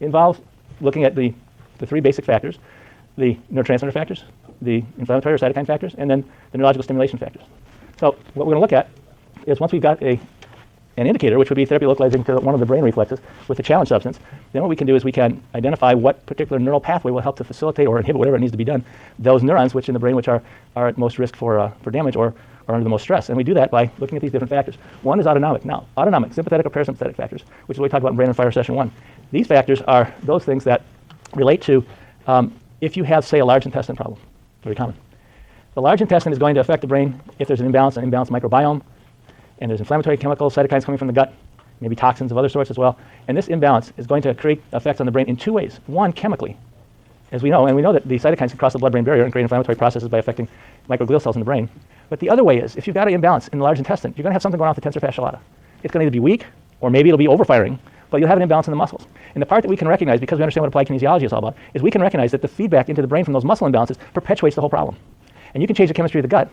involves looking at the 3 basic factors, the neurotransmitter factors, the inflammatory or cytokine factors, and then the neurological stimulation factors. So what we're going to look at is once we've got a an indicator, which would be therapy localizing to one of the brain reflexes with the challenge substance, then what we can do is we can identify what particular neural pathway will help to facilitate or inhibit whatever needs to be done, those neurons which in the brain which are at most risk for damage or are under the most stress. And we do that by looking at these different factors. One is autonomic. Now, autonomic, sympathetic or parasympathetic factors, which is what we talked about in Brain on Fire Session 1. These factors are those things that relate to if you have, say, a large intestine problem, very common. The large intestine is going to affect the brain if there's an imbalanced microbiome, and there's inflammatory chemicals, cytokines coming from the gut, maybe toxins of other sorts as well. And this imbalance is going to create effects on the brain in two ways. One, chemically, as we know, and we know that the cytokines can cross the blood-brain barrier and create inflammatory processes by affecting microglial cells in the brain. But the other way is, if you've got an imbalance in the large intestine, you're going to have something going on with the tensor fascia lata. It's going to either be weak, or maybe it'll be overfiring, but you'll have an imbalance in the muscles. And the part that we can recognize, because we understand what applied kinesiology is all about, is we can recognize that the feedback into the brain from those muscle imbalances perpetuates the whole problem. And you can change the chemistry of the gut,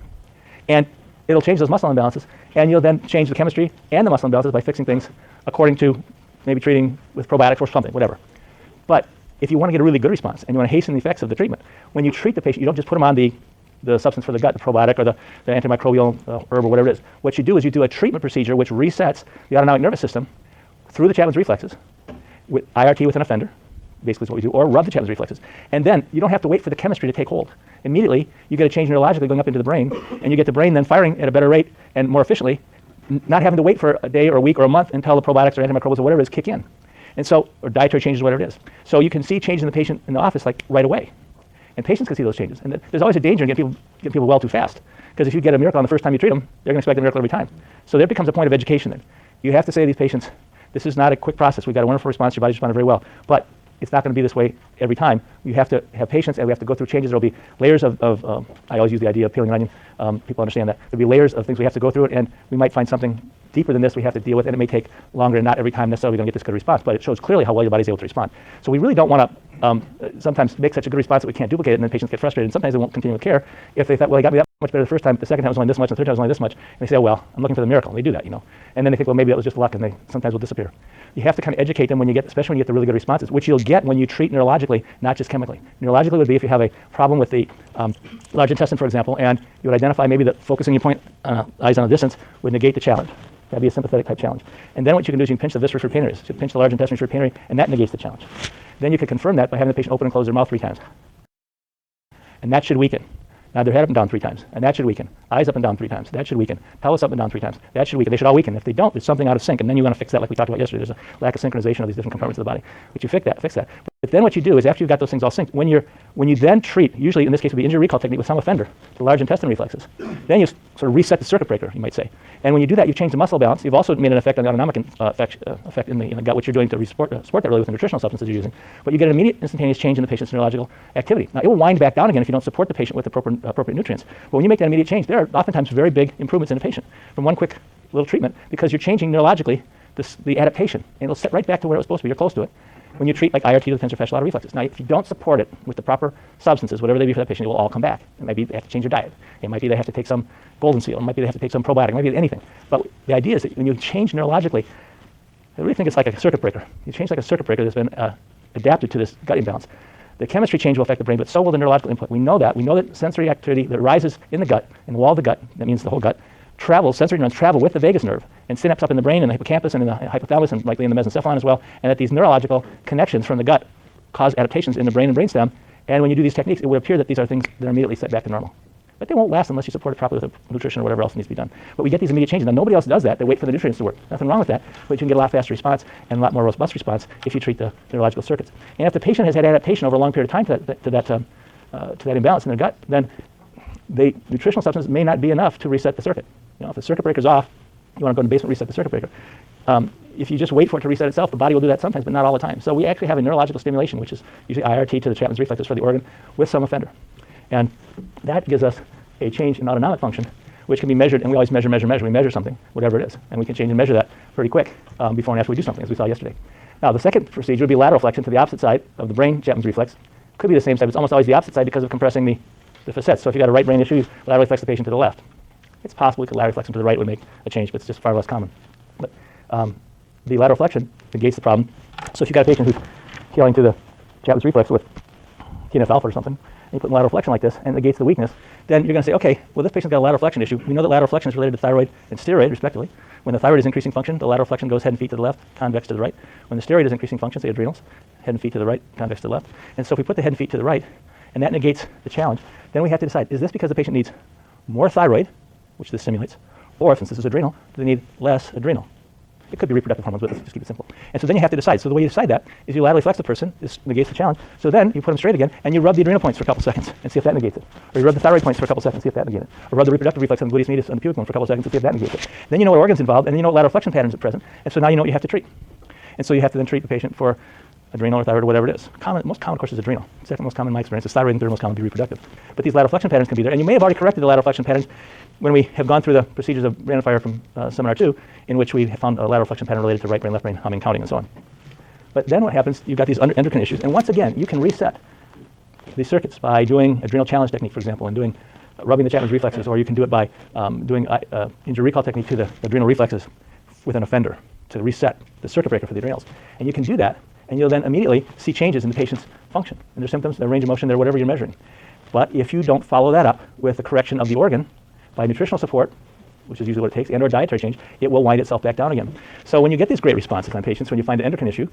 and it'll change those muscle imbalances, and you'll then change the chemistry and the muscle imbalances by fixing things according to maybe treating with probiotics or something, whatever. But if you want to get a really good response and you want to hasten the effects of the treatment, when you treat the patient, you don't just put them on the substance for the gut, the probiotic or the antimicrobial herb or whatever it is. What you do is you do a treatment procedure which resets the autonomic nervous system through the Chapman's reflexes with IRT with an offender, basically is what we do, or rub the Chapman's reflexes. And then you don't have to wait for the chemistry to take hold. Immediately, you get a change neurologically going up into the brain, and you get the brain then firing at a better rate and more efficiently, not having to wait for a day or a week or a month until the probiotics or antimicrobials or whatever it is kick in. And so, or dietary changes, whatever it is. So you can see changes in the patient in the office like right away. And patients can see those changes. And there's always a danger in getting people well too fast. Because if you get a miracle on the first time you treat them, they're going to expect a miracle every time. So there becomes a point of education then. You have to say to these patients, this is not a quick process. We've got a wonderful response. Your body's responded very well. But it's not going to be this way every time. You have to have patience, and we have to go through changes. There'll be layers of I always use the idea of peeling an onion. People understand that. There'll be layers of things we have to go through it, and we might find something deeper than this we have to deal with, and it may take longer, and not every time necessarily we're going to get this good response, but it shows clearly how well your body's able to respond. So we really don't want to sometimes make such a good response that we can't duplicate it, and then patients get frustrated, and sometimes they won't continue with care if they thought, well, they got me that much better the first time, the second time was only this much, and the third time was only this much, and they say, oh, well, I'm looking for the miracle. They do that, you know. And then they think, well, maybe that was just luck, and they sometimes will disappear. You have to kind of educate them when you get, especially when you get the really good responses, which you'll get when you treat neurologically, not just chemically. Neurologically would be if you have a problem with the large intestine, for example, and you would identify maybe that focusing your point, eyes on a distance, would negate the challenge. That'd be a sympathetic type challenge. And then what you can do is you can pinch the viscerous root pain areas. So you pinch the large intestine root pain area, and that negates the challenge. Then you can confirm that by having the patient open and close their mouth 3 times. And that should weaken. Nod their head up and down 3 times, and that should weaken. Eyes up and down 3 times, that should weaken. Pelvis up and down 3 times, that should weaken. They should all weaken. If they don't, there's something out of sync, and then you want to fix that like we talked about yesterday. There's a lack of synchronization of these different compartments of the body. But you fix that. But then what you do is after you've got those things all synced, when you then treat, usually in this case it would be injury recall technique with some offender, the large intestine reflexes, then you sort of reset the circuit breaker, you might say. And when you do that, you've changed the muscle balance. You've also made an effect on the autonomic effect in the gut, which you're doing to support that really with the nutritional substances you're using. But you get an immediate instantaneous change in the patient's neurological activity. Now, it will wind back down again if you don't support the patient with the appropriate nutrients. But when you make that immediate change, there are oftentimes very big improvements in the patient from one quick little treatment because you're changing neurologically the adaptation. And it'll set right back to where it was supposed to be. You're close to it when you treat like IRT to the tensor fascial reflexes. Now, if you don't support it with the proper substances, whatever they be for that patient, it will all come back. It might be they have to change their diet. It might be they have to take some golden seal. It might be they have to take some probiotic. It might be anything. But the idea is that when you change neurologically, I really think it's like a circuit breaker. You change like a circuit breaker that's been adapted to this gut imbalance. The chemistry change will affect the brain, but so will the neurological input. We know that. We know that sensory activity that rises in the gut, in the wall of the gut, that means the whole gut, sensory neurons travel with the vagus nerve and synapse up in the brain and the hippocampus and in the hypothalamus and likely in the mesencephalon as well, and that these neurological connections from the gut cause adaptations in the brain and brainstem. And when you do these techniques, it would appear that these are things that are immediately set back to normal. But they won't last unless you support it properly with nutrition or whatever else needs to be done. But we get these immediate changes. Now, nobody else does that. They wait for the nutrients to work. Nothing wrong with that. But you can get a lot faster response and a lot more robust response if you treat the neurological circuits. And if the patient has had adaptation over a long period of time to that imbalance in their gut, then the nutritional substance may not be enough to reset the circuit. You know, if the circuit breaker's off, you want to go in the basement, reset the circuit breaker. If you just wait for it to reset itself, the body will do that sometimes, but not all the time. So we actually have a neurological stimulation, which is usually IRT to the Chapman's reflexes for the organ with some offender. And that gives us a change in autonomic function, which can be measured, and we always measure. We measure something, whatever it is, and we can change and measure that pretty quick before and after we do something, as we saw yesterday. Now, the second procedure would be lateral flexion to the opposite side of the brain, Chapman's reflex. Could be the same side, but it's almost always the opposite side because of compressing the facets. So if you've got a right brain issue, you laterally flex the patient to the left. It's possible we could lateral flex them to the right would make a change, but it's just far less common. But the lateral flexion negates the problem. So if you've got a patient who's healing to the Chapman's reflex with TNF alpha or something, and you put lateral flexion like this, and it negates the weakness, then you're going to say, okay, well, this patient's got a lateral flexion issue. We know that lateral flexion is related to thyroid and steroid, respectively. When the thyroid is increasing function, the lateral flexion goes head and feet to the left, convex to the right. When the steroid is increasing function, say adrenals, head and feet to the right, convex to the left. And so if we put the head and feet to the right, and that negates the challenge, then we have to decide, is this because the patient needs more thyroid, which this simulates, or since this is adrenal, do they need less adrenal? It could be reproductive hormones, but let's just keep it simple. And so then you have to decide. So the way you decide that is you laterally flex the person, this negates the challenge. So then you put them straight again, and you rub the adrenal points for a couple seconds and see if that negates it. Or you rub the thyroid points for a couple seconds, see if that negates it. Or rub the reproductive reflex on the gluteus medius and the pubic bone for a couple seconds and see if that negates it. Then you know what organ's involved, and you know what lateral flexion patterns are present. And so now you know what you have to treat. And so you have to then treat the patient for adrenal or thyroid or whatever it is. Most common, of course, is adrenal. Second most common in my experience is thyroid, and third most common would be reproductive. But these lateral flexion patterns can be there. And you may have already corrected the lateral flexion patterns when we have gone through the procedures of Brandon Fire from Seminar 2, in which we have found a lateral flexion pattern related to right brain, left brain, humming, counting, and so on. But then what happens, you've got these endocrine issues. And once again, you can reset these circuits by doing adrenal challenge technique, for example, and doing rubbing the Chapman's reflexes, or you can do it by doing injury recall technique to the adrenal reflexes with an offender to reset the circuit breaker for the adrenals. And you can do that, and you'll then immediately see changes in the patient's function, and their symptoms, their range of motion, their whatever you're measuring. But if you don't follow that up with the correction of the organ by nutritional support, which is usually what it takes, and or dietary change, it will wind itself back down again. So when you get these great responses on patients, when you find an endocrine issue,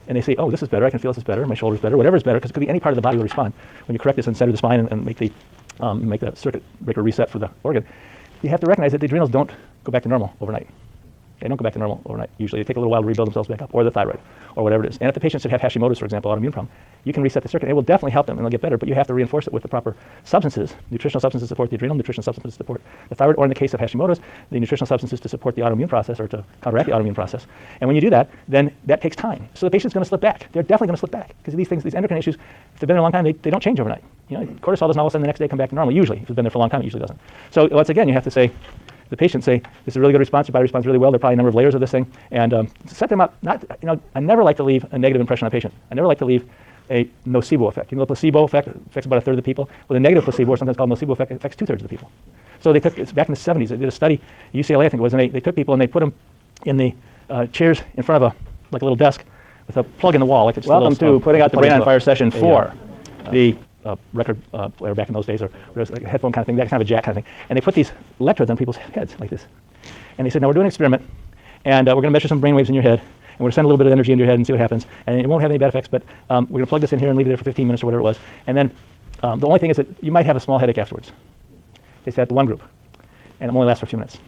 and they say, oh, this is better, I can feel this is better, my shoulder's better, whatever is better, because it could be any part of the body will respond. When you correct this inside of the spine and make the circuit breaker reset for the organ, you have to recognize that the adrenals don't go back to normal overnight. They don't go back to normal overnight. Usually they take a little while to rebuild themselves back up, or the thyroid, or whatever it is. And if the patients should have Hashimoto's, for example, autoimmune problem, you can reset the circuit. It will definitely help them, and they'll get better, but you have to reinforce it with the proper substances, nutritional substances to support the adrenal, nutritional substances to support the thyroid, or in the case of Hashimoto's, the nutritional substances to support the autoimmune process, or to counteract the autoimmune process. And when you do that, then that takes time. So the patient's going to slip back. They're definitely going to slip back, because these things, these endocrine issues, if they've been there a long time, they don't change overnight. You know, cortisol doesn't all of a sudden the next day come back to normal, usually. If it's been there for a long time, it usually doesn't. So once again, you have to say, the patient say, this is a really good response, your body responds really well, there are probably a number of layers of this thing, and set them up, I never like to leave a negative impression on a patient. I never like to leave a nocebo effect. You know, the placebo effect affects about a third of the people. Well, the negative placebo, or sometimes called nocebo effect, affects 2/3 of the people. So they took, it's back in the 70s, they did a study, UCLA I think it was, and they took people and they put them in the chairs in front of like a little desk with a plug in the wall. Like it's welcome to putting out the Brain on Fire session 4. The record player back in those days, or it was like a headphone kind of thing, that kind of a jack kind of thing. And they put these electrodes on people's heads like this. And they said, now we're doing an experiment, and we're going to measure some brain waves in your head, and we're going to send a little bit of energy into your head and see what happens. And it won't have any bad effects, but we're going to plug this in here and leave it there for 15 minutes or whatever it was. And then the only thing is that you might have a small headache afterwards. They said the one group, and it only lasts for a few minutes.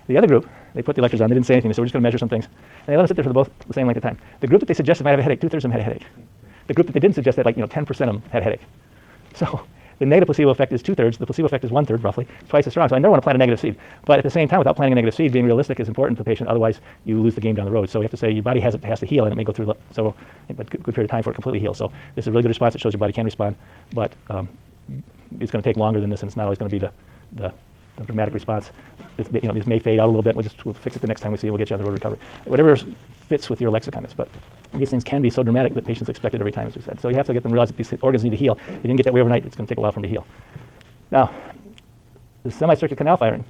The other group, they put the electrodes on, they didn't say anything, so we're just going to measure some things. And they let them sit there for both the same length of time. The group that they suggested might have a headache, 2/3 of them had a headache. The group that they didn't suggest that, 10% of them had a headache. So the negative placebo effect is 2/3, the placebo effect is 1/3 roughly, twice as strong. So I never want to plant a negative seed. But at the same time, without planting a negative seed, being realistic is important to the patient, otherwise you lose the game down the road. So you have to say your body has to heal, and it may go through a good period of time for it to completely heal. So this is a really good response. It shows your body can respond, but it's going to take longer than this, and it's not always going to be the dramatic response. This may fade out a little bit. We'll fix it the next time we see it. We'll get you on the road to recovery. Whatever fits with your lexicon is, but these things can be so dramatic that patients expect it every time, as we said. So you have to get them to realize that these organs need to heal. You didn't get that way overnight. It's going to take a while for them to heal. Now, the semicircular canal firing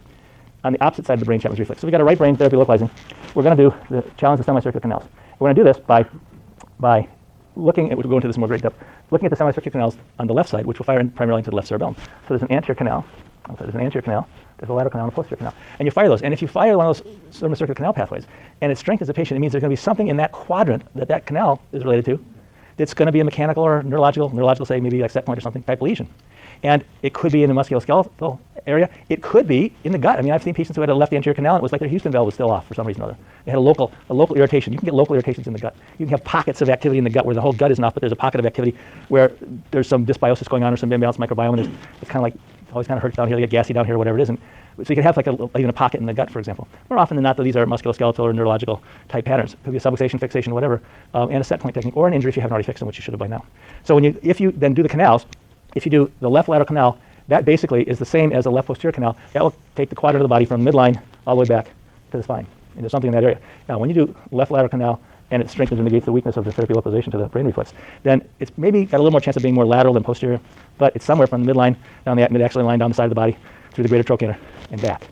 on the opposite side of the brain Chapman's reflex. So we got a right brain therapy localizing. We're going to do the challenge of semicircular canals. We're going to do this by looking at, we'll go into this in more great depth, looking at the semicircular canals on the left side, which will fire in primarily into the left cerebellum. So there's an anterior canal. There's an anterior canal, there's a lateral canal, and a posterior canal. And you fire those. And if you fire one of those semicircular canal pathways, and it strengthens the patient, it means there's going to be something in that quadrant that canal is related to that's going to be a mechanical or neurological, say maybe like set point or something, type lesion. And it could be in the musculoskeletal area. It could be in the gut. I mean, I've seen patients who had a left anterior canal, and it was like their Houston valve was still off for some reason or other. They had a local irritation. You can get local irritations in the gut. You can have pockets of activity in the gut where the whole gut isn't off, but there's a pocket of activity where there's some dysbiosis going on or some imbalanced microbiome, and it's kind of like, always kind of hurts down here, they get gassy down here, whatever it is. And so you can have like even a pocket in the gut, for example. More often than not, though, these are musculoskeletal or neurological type patterns. It could be a subluxation, fixation, whatever, and a set point technique, or an injury if you haven't already fixed them, which you should have by now. So if you then do the canals, if you do the left lateral canal, that basically is the same as the left posterior canal. That will take the quadrant of the body from midline all the way back to the spine. And there's something in that area. Now, when you do left lateral canal and it strengthens and negates the weakness of the therapy localization to the brain reflex, then it's maybe got a little more chance of being more lateral than posterior, but it's somewhere from the midline down the mid-axillary line down the side of the body through the greater trochanter and back.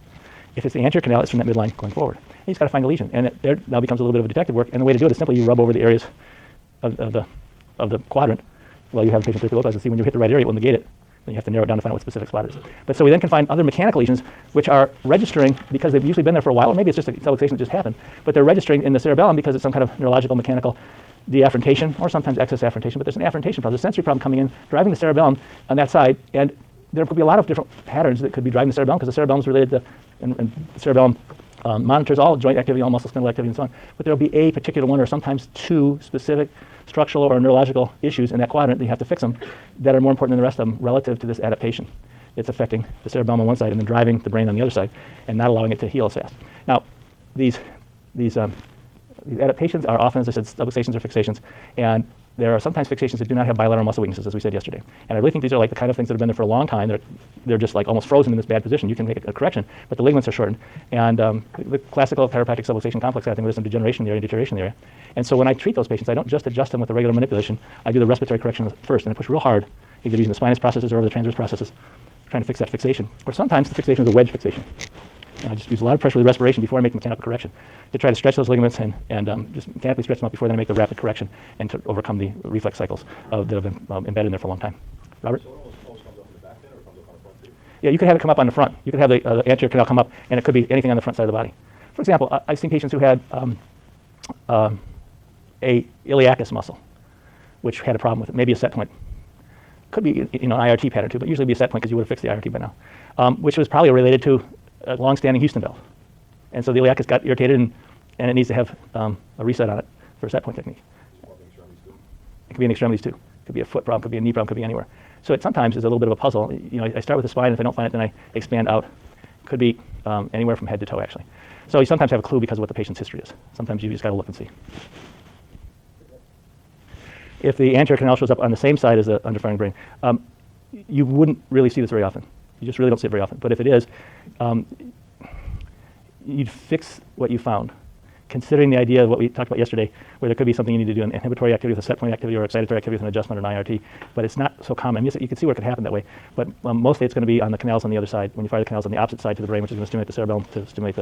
If it's the anterior canal, it's from that midline going forward. And you just got to find a lesion, and there now becomes a little bit of a detective work. And the way to do it is simply you rub over the areas of the quadrant while you have the patient therapy localized, and see when you hit the right area, it will negate it. Then you have to narrow it down to find out what specific spot it is. But so we then can find other mechanical lesions which are registering because they've usually been there for a while, or maybe it's just a subluxation that just happened, but they're registering in the cerebellum because it's some kind of neurological mechanical deafferentation or sometimes excess afferentation, but there's an afferentation problem, there's a sensory problem coming in, driving the cerebellum on that side, and there could be a lot of different patterns that could be driving the cerebellum because the cerebellum is related to, and the cerebellum monitors all joint activity, all muscle spindle activity, and so on. But there will be a particular one or sometimes two specific structural or neurological issues in that quadrant that you have to fix them that are more important than the rest of them relative to this adaptation. It's affecting the cerebellum on one side and then driving the brain on the other side and not allowing it to heal as fast. Now, these adaptations are often, as I said, subluxations or fixations, and there are sometimes fixations that do not have bilateral muscle weaknesses, as we said yesterday. And I really think these are like the kind of things that have been there for a long time. They're just like almost frozen in this bad position. You can make a correction, but the ligaments are shortened. And the classical chiropractic subluxation complex, I think there's some degeneration in the area, deterioration in the area. And so when I treat those patients, I don't just adjust them with the regular manipulation. I do the respiratory correction first, and I push real hard, either using the spinous processes or over the transverse processes, trying to fix that fixation. Or sometimes the fixation is a wedge fixation. And I just use a lot of pressure with respiration before I make the mechanical correction to try to stretch those ligaments and just mechanically stretch them up before then I make the rapid correction and to overcome the reflex cycles that have been embedded in there for a long time. Robert? So it almost comes up in the back then, or comes up on the front too? Yeah, you could have it come up on the front. You could have the anterior canal come up, and it could be anything on the front side of the body. For example, I've seen patients who had a iliacus muscle, which had a problem with it, maybe a set point. Could be an IRT pattern too, but usually be a set point because you would have fixed the IRT by now, which was probably related to a long-standing Houston valve. And so the iliacus got irritated, and it needs to have a reset on it for a set point technique. It could be in extremities too. It could be a foot problem, could be a knee problem, could be anywhere. So it sometimes is a little bit of a puzzle. I start with the spine, and if I don't find it, then I expand out. It could be anywhere from head to toe, actually. So you sometimes have a clue because of what the patient's history is. Sometimes you just got to look and see. If the anterior canal shows up on the same side as the underfiring brain, you wouldn't really see this very often. You just really don't see it very often. But if it is, you'd fix what you found, considering the idea of what we talked about yesterday, where there could be something you need to do, an inhibitory activity with a set point activity or excitatory activity with an adjustment or an IRT. But it's not so common. You can see where it could happen that way. But mostly it's going to be on the canals on the other side, when you fire the canals on the opposite side to the brain, which is going to stimulate the cerebellum to stimulate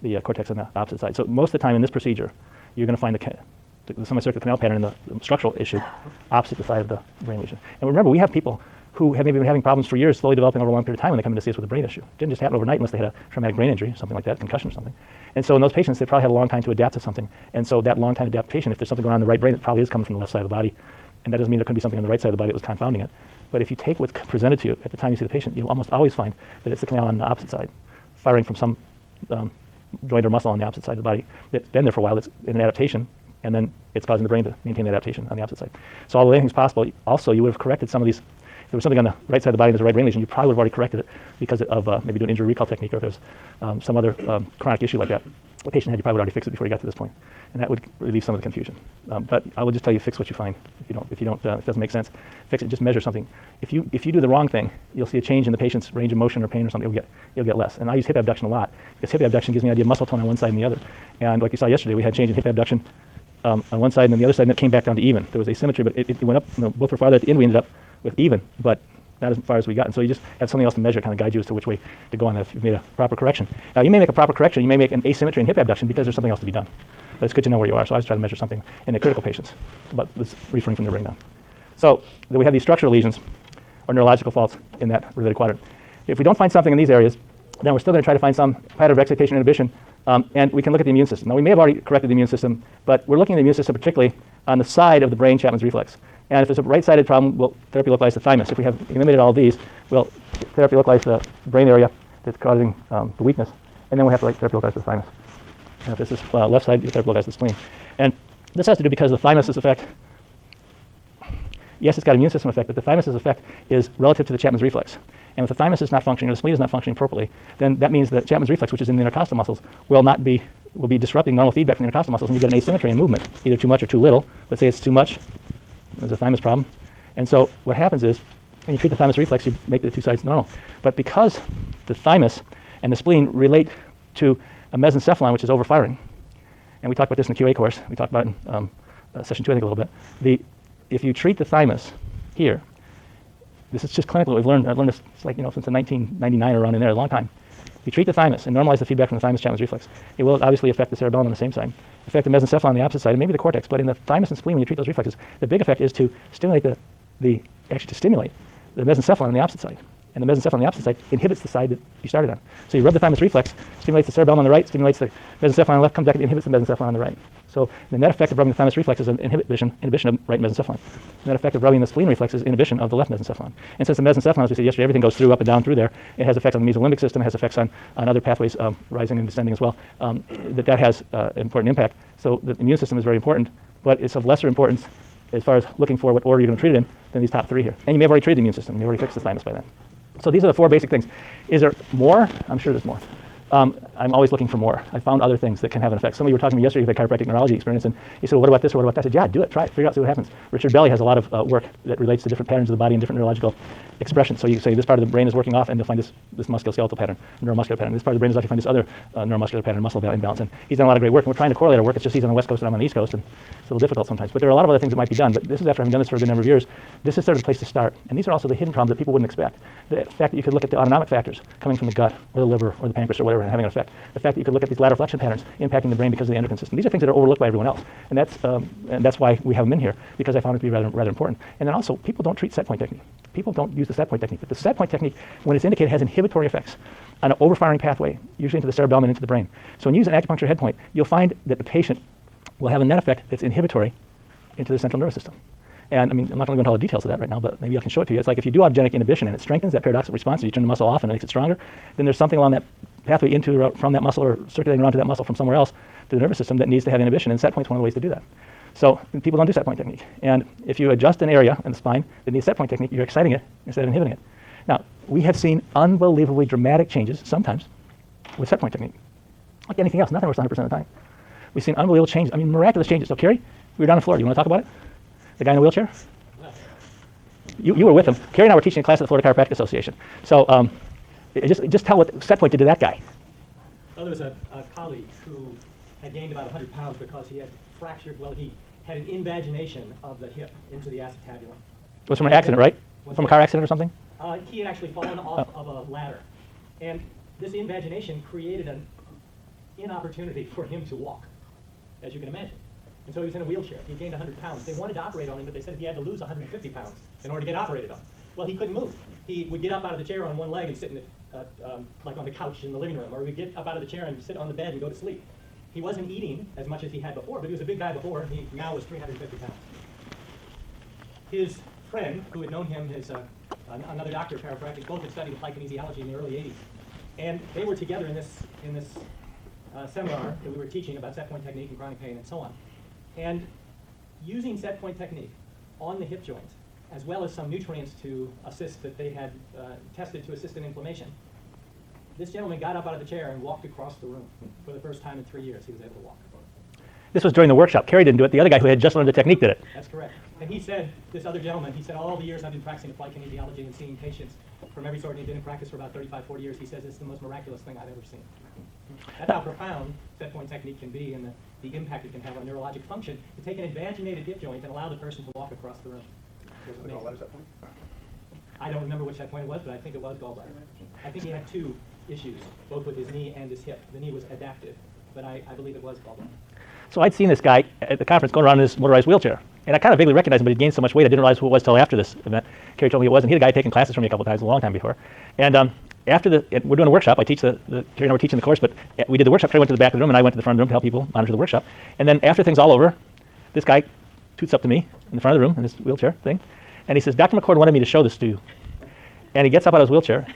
the cortex on the opposite side. So most of the time in this procedure, you're going to find the semicircular canal pattern and the structural issue opposite the side of the brain lesion. And remember, we have people who have maybe been having problems for years, slowly developing over a long period of time when they come in to see us with a brain issue. It didn't just happen overnight unless they had a traumatic brain injury, something like that, concussion or something. And so in those patients, they probably had a long time to adapt to something. And so that long time adaptation, if there's something going on in the right brain, it probably is coming from the left side of the body. And that doesn't mean there couldn't be something on the right side of the body that was confounding it. But if you take what's presented to you at the time you see the patient, you'll almost always find that it's the canal on the opposite side, firing from some joint or muscle on the opposite side of the body that's been there for a while, that's in an adaptation, and then it's causing the brain to maintain the adaptation on the opposite side. So although anything's possible, also you would have corrected some of these. If there was something on the right side of the body and there's a right brain lesion, you probably would have already corrected it because of maybe doing injury recall technique, or if there's some other chronic issue like that. The patient had, you probably would already fix it before you got to this point, and that would relieve some of the confusion. But I will just tell you, fix what you find. If it doesn't make sense, fix it. Just measure something. If you do the wrong thing, you'll see a change in the patient's range of motion or pain or something. You'll get less. And I use hip abduction a lot because hip abduction gives me an idea of muscle tone on one side and the other. And like you saw yesterday, we had change in hip abduction on one side and then the other side, and it came back down to even. There was asymmetry, but it went up. Both were farther at the end. We ended up with even, but not as far as we got. And so you just have something else to measure, kind of guide you as to which way to go on that if you've made a proper correction. Now, you may make a proper correction. You may make an asymmetry in hip abduction because there's something else to be done. But it's good to know where you are. So I was trying to measure something in the critical patients, but it's referring from the brain down. So we have these structural lesions or neurological faults in that related quadrant. If we don't find something in these areas, then we're still going to try to find some pattern of excitation inhibition, and we can look at the immune system. Now, we may have already corrected the immune system, but we're looking at the immune system particularly on the side of the brain Chapman's reflex. And if there's a right-sided problem, we'll therapy localize the thymus. If we have eliminated all of these, we'll therapy localize the brain area that's causing the weakness, and then we have to therapy localize the thymus. And if this is left side, you therapy localize the spleen. And this has to do because the thymus's effect, yes, it's got an immune system effect, but the thymus's effect is relative to the Chapman's reflex. And if the thymus is not functioning or the spleen is not functioning appropriately, then that means that Chapman's reflex, which is in the intercostal muscles, will be disrupting normal feedback from the intercostal muscles, and you get an asymmetry in movement, either too much or too little. Let's say it's too much, there's a thymus problem. And so what happens is, when you treat the thymus reflex, you make the two sides normal. But because the thymus and the spleen relate to a mesencephalon, which is overfiring, and we talked about this in the QA course, we talked about it in session 2, I think, a little bit. If you treat the thymus here, this is just clinical. I've learned this since the 1999 or around in there, a long time. If you treat the thymus and normalize the feedback from the thymus Chapman's reflex, it will obviously affect the cerebellum on the same side, affect the mesencephalon on the opposite side, and maybe the cortex. But in the thymus and spleen, when you treat those reflexes, the big effect is to stimulate to stimulate the mesencephalon on the opposite side. And the mesencephalon on the opposite side inhibits the side that you started on. So you rub the thymus reflex, stimulates the cerebellum on the right, stimulates the mesencephalon on the left, comes back and inhibits the mesencephalon on the right. So the net effect of rubbing the thymus reflex is an inhibition of right mesencephalon. The net effect of rubbing the spleen reflex is inhibition of the left mesencephalon. And since the mesencephalon, as we said yesterday, everything goes through, up and down through there, it has effects on the mesolimbic system, it has effects on other pathways, rising and descending as well, that has important impact. So the immune system is very important, but it's of lesser importance as far as looking for what order you're going to treat it in than these top three here. And you may have already treated the immune system. You may have already fixed the thymus by then. So these are the four basic things. Is there more? I'm sure there's more. I'm always looking for more. I found other things that can have an effect. Some of you were talking to me yesterday about chiropractic neurology experience, and you said, well, what about this or what about that? I said, yeah, do it, try it, figure out, see what happens. Richard Belly has a lot of work that relates to different patterns of the body and different neurological expressions. So you say this part of the brain is working off, and you'll find this musculoskeletal pattern, neuromuscular pattern. This part of the brain is off, you find this other neuromuscular pattern, muscle imbalance. And he's done a lot of great work, and we're trying to correlate our work. It's just he's on the West Coast and I'm on the East Coast, and it's a little difficult sometimes. But there are a lot of other things that might be done. But this is after having done this for a good number of years. This is sort of the place to start. And these are also the hidden problems that people wouldn't expect. The fact that you could look at the autonomic factors coming from the gut or the liver or the pancreas or whatever and having an effect. The fact that you could look at these lateral flexion patterns impacting the brain because of the endocrine system. These are things that are overlooked by everyone else. And that's why we have them in here, because I found it to be rather important. And then also, people don't treat set point technique. People don't use the set point technique. But the set point technique, when it's indicated, has inhibitory effects on an overfiring pathway, usually into the cerebellum and into the brain. So when you use an acupuncture head point, you'll find that the patient will have a net effect that's inhibitory into the central nervous system. And I mean, I'm not going to go into all the details of that right now, but maybe I can show it to you. It's like if you do autogenic inhibition and it strengthens that paradoxical response, and you turn the muscle off and it makes it stronger, then there's something along that pathway from that muscle or circulating around to that muscle from somewhere else to the nervous system that needs to have inhibition, and set point's one of the ways to do that. So people don't do set point technique. And if you adjust an area in the spine that needs set point technique, you're exciting it instead of inhibiting it. Now, we have seen unbelievably dramatic changes sometimes with set point technique. Like anything else, nothing works 100% of the time. We've seen unbelievable changes. I mean, miraculous changes. So, Kerry, we were down in Florida. You want to talk about it? The guy in the wheelchair? You were with him. Kerry and I were teaching a class at the Florida Chiropractic Association. So just tell what set point did to that guy. Well, there was a colleague who had gained about 100 pounds because he had he had an invagination of the hip into the acetabulum. It was from an accident, right? From a car accident or something? He had actually fallen off of a ladder. And this invagination created an inopportunity for him to walk, as you can imagine. And so he was in a wheelchair. He gained 100 pounds. They wanted to operate on him, but they said he had to lose 150 pounds in order to get operated on. Well, he couldn't move. He would get up out of the chair on one leg and sit in like on the couch in the living room, or he'd get up out of the chair and sit on the bed and go to sleep. He wasn't eating as much as he had before, but he was a big guy before. He now was 350 pounds. His friend, who had known him, another doctor of chiropractic, both had studied applied kinesiology in the early 80s. And they were together in this seminar that we were teaching about set point technique and chronic pain and so on. And using set point technique on the hip joint, as well as some nutrients to assist that they had tested to assist in inflammation, this gentleman got up out of the chair and walked across the room. For the first time in 3 years, he was able to walk. This was during the workshop. Kerry didn't do it. The other guy who had just learned the technique did it. That's correct. And he said, this other gentleman, he said, all the years I've been practicing applied kinesiology and seeing patients from every sort, and he'd been in practice for about 35, 40 years, he says it's the most miraculous thing I've ever seen. That's how profound set point technique can be and the impact it can have on neurologic function to take an invaginated hip joint and allow the person to walk across the room. I don't remember which set point it was, but I think it was gallbladder. I think he had two issues, both with his knee and his hip. The knee was adaptive, but I believe it was gallbladder. So I'd seen this guy at the conference going around in his motorized wheelchair. And I kind of vaguely recognized him, but he gained so much weight I didn't realize who it was until after this event. Kerry told me it was, and he had a guy taking classes from me a couple of times, a long time before. And we're doing a workshop. I teach Kerry and I were teaching the course, but we did the workshop. Kerry went to the back of the room, and I went to the front of the room to help people monitor the workshop. And then after things all over, this guy toots up to me in the front of the room in his wheelchair thing, and he says, Dr. McCord wanted me to show this to you. And he gets up out of his wheelchair,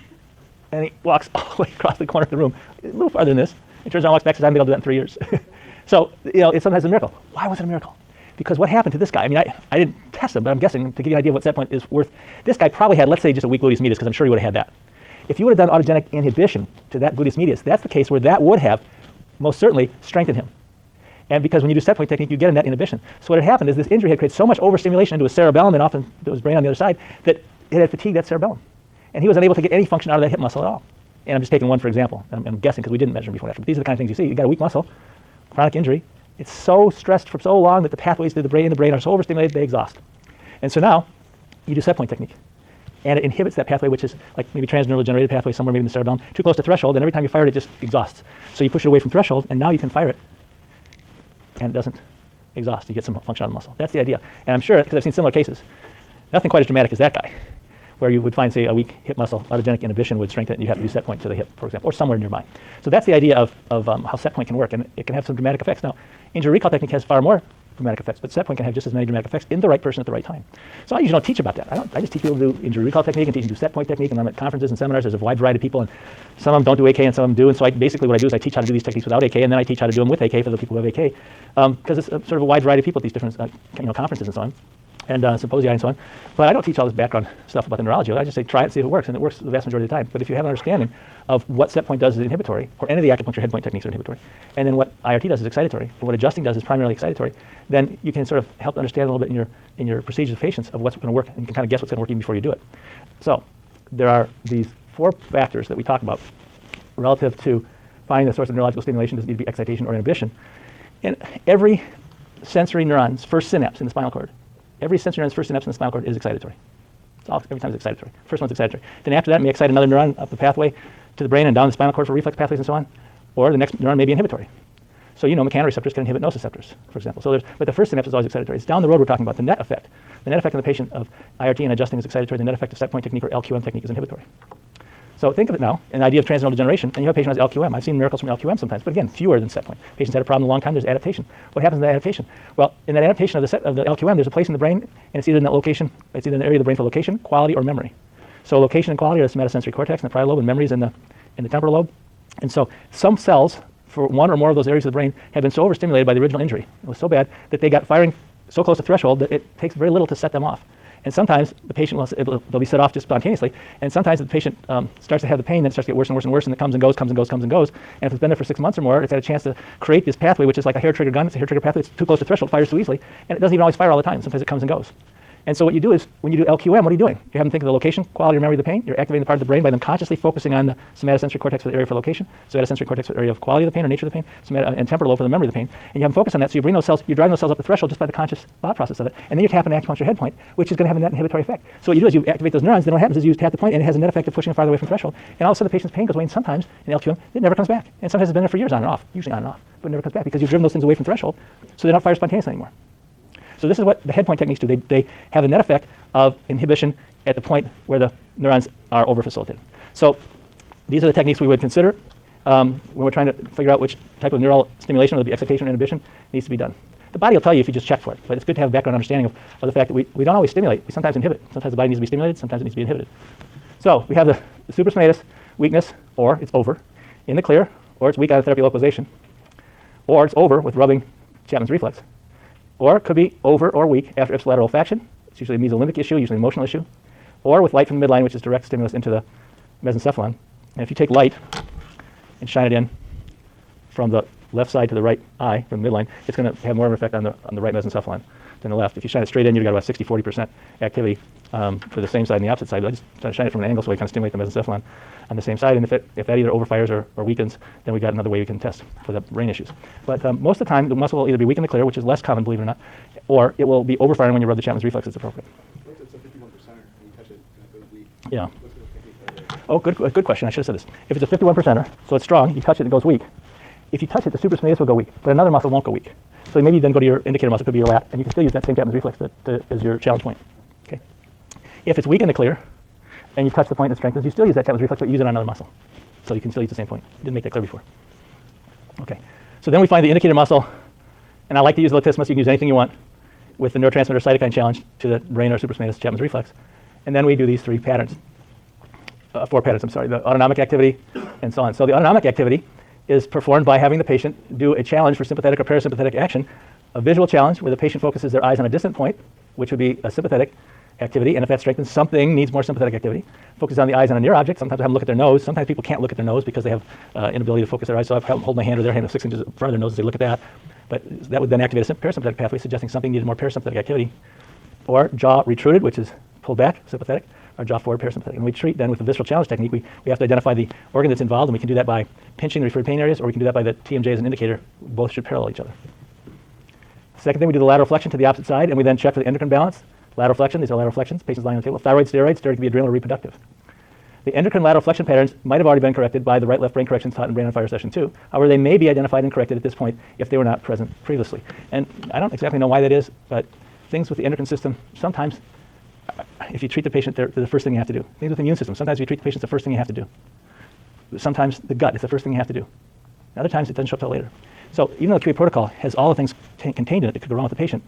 and he walks all the way across the corner of the room, a little farther than this. He turns around and walks back and says, I haven't been able to do that in 3 years. So, it's sometimes a miracle. Why was it a miracle? Because what happened to this guy, I mean, I didn't test him, but I'm guessing, to give you an idea of what set point is worth, this guy probably had, let's say, just a weak gluteus medius, because I'm sure he would have had that. If you would have done autogenic inhibition to that gluteus medius, that's the case where that would have most certainly strengthened him. And because when you do set point technique, you get a net inhibition. So what had happened is this injury had created so much overstimulation into his cerebellum and often to his brain on the other side that it had fatigued that cerebellum. And he was unable to get any function out of that hip muscle at all. And I'm just taking one for example. I'm guessing because we didn't measure before and after. But these are the kind of things you see. You got a weak muscle, chronic injury. It's so stressed for so long that the pathways to the brain are so overstimulated they exhaust. And so now you do set point technique. And it inhibits that pathway, which is like maybe transneural generated pathway somewhere maybe in the cerebellum, too close to threshold, and every time you fire it, it just exhausts. So you push it away from threshold, and now you can fire it, and it doesn't exhaust. You get some function out of the muscle. That's the idea. And I'm sure, because I've seen similar cases, nothing quite as dramatic as that guy. where you would find, say, a weak hip muscle, autogenic inhibition would strengthen it, and you have to do set point to the hip, for example, or somewhere nearby. So that's the idea of how set point can work, and it can have some dramatic effects. Now, injury recall technique has far more dramatic effects, but set point can have just as many dramatic effects in the right person at the right time. So I usually don't teach about that. I just teach people to do injury recall technique and teach them to do set point technique, and I'm at conferences and seminars. There's a wide variety of people, and some of them don't do AK and some of them do, and so basically what I do is I teach how to do these techniques without AK, and then I teach how to do them with AK for the people who have AK, because it's sort of a wide variety of people at these different conferences and so on, and symposia and so on. But I don't teach all this background stuff about the neurology. I just say try it, see if it works, and it works the vast majority of the time. But if you have an understanding of what set point does is inhibitory, or any of the acupuncture head point techniques are inhibitory, and then what IRT does is excitatory, and what adjusting does is primarily excitatory, then you can sort of help understand a little bit in your procedures of patients of what's going to work, and you can kind of guess what's going to work even before you do it. So there are these 4 factors that we talk about relative to finding the source of neurological stimulation. Does it need to be excitation or inhibition? And every sensory neuron's first synapse in the spinal cord, every sensory neuron's first synapse in the spinal cord is excitatory. Every time it's excitatory. First one's excitatory. Then after that, it may excite another neuron up the pathway to the brain and down the spinal cord for reflex pathways and so on. Or the next neuron may be inhibitory. So mechanoreceptors can inhibit nociceptors, for example. But the first synapse is always excitatory. It's down the road we're talking about the net effect. The net effect on the patient of IRT and adjusting is excitatory. The net effect of set point technique or LQM technique is inhibitory. So think of it now, an idea of transcendental degeneration, and you have a patient who has LQM. I've seen miracles from LQM sometimes, but again, fewer than set point. Patients had a problem a long time, there's adaptation. What happens in that adaptation? Well, in that adaptation of the LQM, there's a place in the brain, and it's either in that location, it's either in the area of the brain for location, quality, or memory. So location and quality are the somatosensory cortex and the parietal lobe, and memory is in the temporal lobe. And so some cells, for one or more of those areas of the brain, have been so overstimulated by the original injury, it was so bad, that they got firing so close to threshold that it takes very little to set them off. And sometimes the patient they'll be set off just spontaneously. And sometimes the patient starts to have the pain, then it starts to get worse and worse and worse, and it comes and goes, comes and goes, comes and goes. And if it's been there for 6 months or more, it's had a chance to create this pathway, which is like a hair-trigger gun. It's a hair-trigger pathway. It's too close to threshold, fires too easily, and it doesn't even always fire all the time. Sometimes it comes and goes. And so what you do is, when you do LQM, what are you doing? You have them think of the location, quality, or memory of the pain. You're activating the part of the brain by them consciously focusing on the somatosensory cortex for the area for location, somatosensory cortex for the area of quality of the pain or nature of the pain, and temporal lobe for the memory of the pain. And you have them focus on that, so you bring those cells, you're driving those cells up the threshold just by the conscious thought process of it. And then you tap an acupuncture head point, which is going to have a net inhibitory effect. So what you do is you activate those neurons, then what happens is you tap the point, and it has a net effect of pushing it farther away from threshold. And all of a sudden the patient's pain goes away, and sometimes in LQM, it never comes back. And sometimes it's been there for years on and off, usually on and off, but it never comes back because you've driven those things away from threshold, so they don't fire spontaneously anymore. So this is what the head point techniques do. They have a net effect of inhibition at the point where the neurons are over-facilitated. So these are the techniques we would consider when we're trying to figure out which type of neural stimulation, whether it be excitation or inhibition, needs to be done. The body will tell you if you just check for it, but it's good to have a background understanding of the fact that we don't always stimulate. We sometimes inhibit. Sometimes the body needs to be stimulated, sometimes it needs to be inhibited. So we have the supraspinatus weakness, or it's over, in the clear, or it's weak on therapy localization, or it's over with rubbing Chapman's reflex. Or it could be over or weak after ipsilateral faction. It's usually a mesolimbic issue, usually an emotional issue. Or with light from the midline, which is direct stimulus into the mesencephalon. And if you take light and shine it in from the left side to the right eye, from the midline, it's going to have more of an effect on the right mesencephalon than the left. If you shine it straight in, you've got about 60-40% activity for the same side and the opposite side. But I just try to shine it from an angle so we kind of stimulate the mesencephalon on the same side. And if that either overfires or weakens, then we've got another way we can test for the brain issues. But most of the time, the muscle will either be weak in the clear, which is less common, believe it or not, or it will be overfiring when you rub the Chapman's reflex as appropriate. What if it's a 51% and you touch it and it goes weak? Yeah. What's the technique there? Oh, good question. I should have said this. If it's a 51%er, so it's strong, you touch it, it goes weak. If you touch it, the supraspinatus will go weak, but another muscle won't go weak. So maybe then go to your indicator muscle, could be your lat, and you can still use that same Chapman's reflex as your challenge point. Okay. If it's weak in the clear, and you touch the point that strengthens, you still use that Chapman's reflex, but use it on another muscle. So you can still use the same point. Didn't make that clear before. Okay. So then we find the indicator muscle, and I like to use the latissimus. You can use anything you want with the neurotransmitter cytokine challenge to the brain or supraspinatus Chapman's reflex. And then we do these 4 patterns, the autonomic activity, and so on. So the autonomic activity is performed by having the patient do a challenge for sympathetic or parasympathetic action, a visual challenge where the patient focuses their eyes on a distant point, which would be a sympathetic activity, and if that strengthens, something needs more sympathetic activity. Focus on the eyes on a near object. Sometimes I have them look at their nose. Sometimes people can't look at their nose because they have inability to focus their eyes, so I have them hold my hand or their hand 6 inches in front of their nose as they look at that. But that would then activate a parasympathetic pathway, suggesting something needed more parasympathetic activity. Or jaw retruded, which is pulled back, sympathetic, or jaw forward, parasympathetic. And we treat then with the visceral challenge technique. We have to identify the organ that's involved, and we can do that by pinching the referred pain areas, or we can do that by the TMJ as an indicator. Both should parallel each other. Second thing, we do the lateral flexion to the opposite side, and we then check for the endocrine balance. Lateral flexion, these are lateral flexions, patients lying on the table. Thyroid, steroid can be adrenal or reproductive. The endocrine lateral flexion patterns might have already been corrected by the right-left brain corrections taught in Brain on Fire Session 2. However, they may be identified and corrected at this point if they were not present previously. And I don't exactly know why that is, but things with the endocrine system, sometimes if you treat the patient, they're the first thing you have to do. Things with the immune system. Sometimes if you treat the patient, it's the first thing you have to do. Sometimes the gut is the first thing you have to do. Other times it doesn't show up till later. So even though the QA protocol has all the things contained in it that could go wrong with the patient,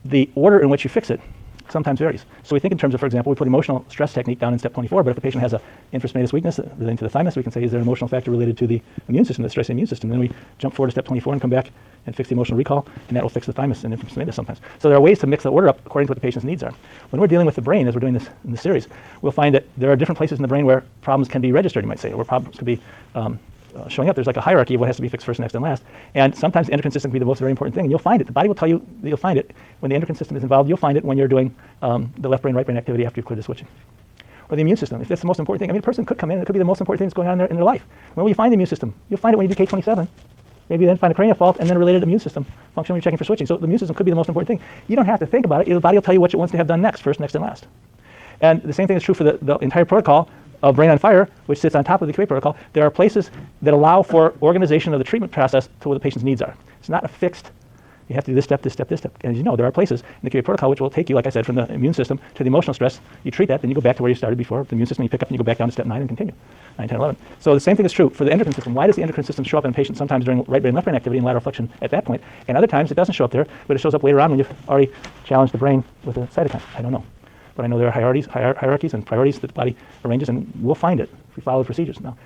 the order in which you fix it sometimes varies. So we think in terms of, for example, we put emotional stress technique down in step 24, but if the patient has an infraspinatus weakness relating to the thymus, we can say, is there an emotional factor related to the immune system, the stress immune system? Then we jump forward to step 24 and come back and fix the emotional recall, and that will fix the thymus and infraspinatus sometimes. So there are ways to mix the order up according to what the patient's needs are. When we're dealing with the brain, as we're doing this in this series, we'll find that there are different places in the brain where problems can be registered, you might say, or problems could be showing up. There's like a hierarchy of what has to be fixed first, next, and last. And sometimes the endocrine system can be the most very important thing. And you'll find it. The body will tell you that you'll find it. When the endocrine system is involved, you'll find it when you're doing the left brain, right brain activity after you've cleared the switching. Or the immune system, if that's the most important thing. I mean, a person could come in, it could be the most important thing that's going on in their life. When will you find the immune system? You'll find it when you do K27. Maybe then find a cranial fault and then a related immune system function when you're checking for switching. So the immune system could be the most important thing. You don't have to think about it. The body will tell you what it wants to have done next, first, next, and last. And the same thing is true for the entire protocol of Brain on Fire, which sits on top of the QA protocol. There are places that allow for organization of the treatment process to what the patient's needs are. It's not a fixed, you have to do this step, this step, this step. And as you know, there are places in the QA protocol which will take you, like I said, from the immune system to the emotional stress. You treat that, then you go back to where you started before. The immune system, you pick up and you go back down to step 9 and continue. 9, 10, 11. So the same thing is true for the endocrine system. Why does the endocrine system show up in a patient sometimes during right brain, left brain activity and lateral flexion at that point? And other times it doesn't show up there, but it shows up later on when you've already challenged the brain with a cytokine. I don't know. But I know there are hierarchies and priorities that the body arranges, and we'll find it if we follow the procedures. Now,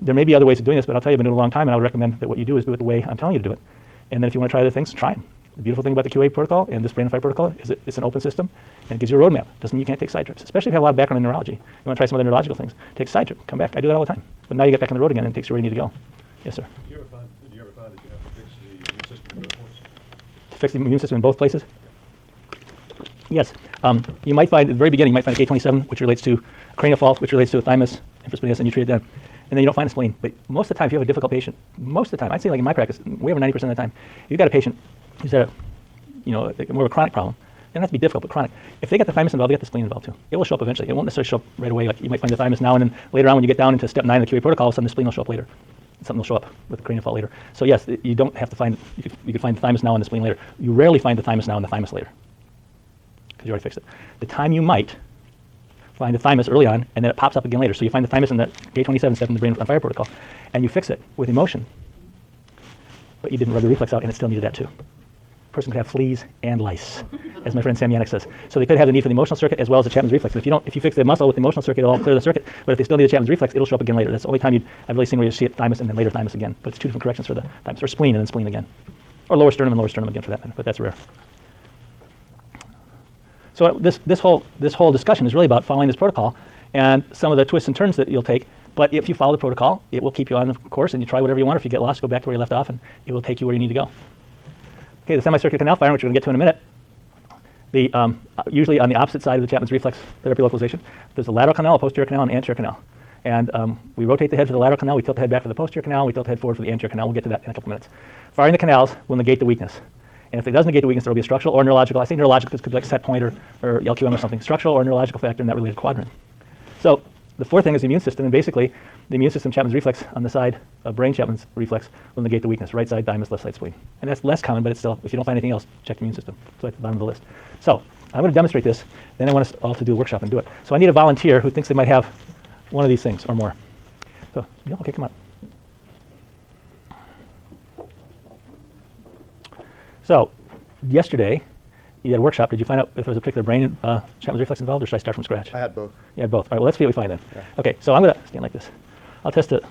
there may be other ways of doing this, but I'll tell you, I've been doing it a long time, and I would recommend that what you do is do it the way I'm telling you to do it. And then if you want to try other things, try them. The beautiful thing about the QA protocol and this Brain on Fire protocol is it's an open system, and it gives you a roadmap. Doesn't mean you can't take side trips, especially if you have a lot of background in neurology. You want to try some other neurological things, take a side trip, come back. I do that all the time. But now you get back on the road again, and it takes you where you need to go. Yes, sir. Did you ever find that you have to fix the immune system in both places? To fix the immune system in both places? Yes. You might find at the very beginning, you might find a K27, which relates to cranial fault, which relates to a thymus, infraspinatus, and you treat it then. And then you don't find a spleen. But most of the time, if you have a difficult patient, most of the time, I'd say like in my practice, way over 90% of the time, you've got a patient who's had more of a chronic problem. It doesn't have to be difficult, but chronic. If they get the thymus involved, they get the spleen involved too. It will show up eventually. It won't necessarily show up right away. Like you might find the thymus now, and then later on when you get down into step 9 of the QA protocol, all of a sudden the spleen will show up later. Something will show up with the cranial fault later. So yes, you don't have to find, you could find the thymus now and the spleen later. You rarely find the thymus now and the thymus later, because you already fixed it. The time you might find the thymus early on, and then it pops up again later. So you find the thymus in the K27 step in the Brain on Fire protocol, and you fix it with emotion, but you didn't rub the reflex out, and it still needed that too. A person could have fleas and lice, as my friend Sam Yannick says. So they could have the need for the emotional circuit as well as the Chapman's reflex. And if you fix the muscle with the emotional circuit, it'll all clear the circuit. But if they still need the Chapman's reflex, it'll show up again later. That's the only time I've really seen where you see it thymus and then later thymus again. But it's two different corrections for the thymus, or spleen and then spleen again, or lower sternum and lower sternum again for that matter. But that's rare. So this whole discussion is really about following this protocol and some of the twists and turns that you'll take. But if you follow the protocol, it will keep you on the course, and you try whatever you want. If you get lost, go back to where you left off, and it will take you where you need to go. Okay, the semicircular canal firing, which we're going to get to in a minute. Usually on the opposite side of the Chapman's reflex therapy localization, there's a lateral canal, a posterior canal, and an anterior canal. And we rotate the head for the lateral canal, we tilt the head back for the posterior canal, we tilt the head forward for the anterior canal. We'll get to that in a couple minutes. Firing the canals will negate the weakness. And if it does negate the weakness, there will be a structural or neurological. I say neurological because it could be like set point or LQM or something. Structural or neurological factor in that related quadrant. So the fourth thing is the immune system, and basically the immune system Chapman's reflex on the side of brain Chapman's reflex will negate the weakness. Right side thymus, left side spleen. And that's less common, but it's still, if you don't find anything else, check the immune system. So at the bottom of the list. So I'm going to demonstrate this, then I want us all to do a workshop and do it. So I need a volunteer who thinks they might have one of these things or more. So, yeah, okay, come on. So yesterday, you had a workshop. Did you find out if there was a particular brain Chapman's reflex involved, or should I start from scratch? I had both. You had both. All right, well, let's see what we find then. Yeah. Okay, so I'm going to stand like this. I'll test it.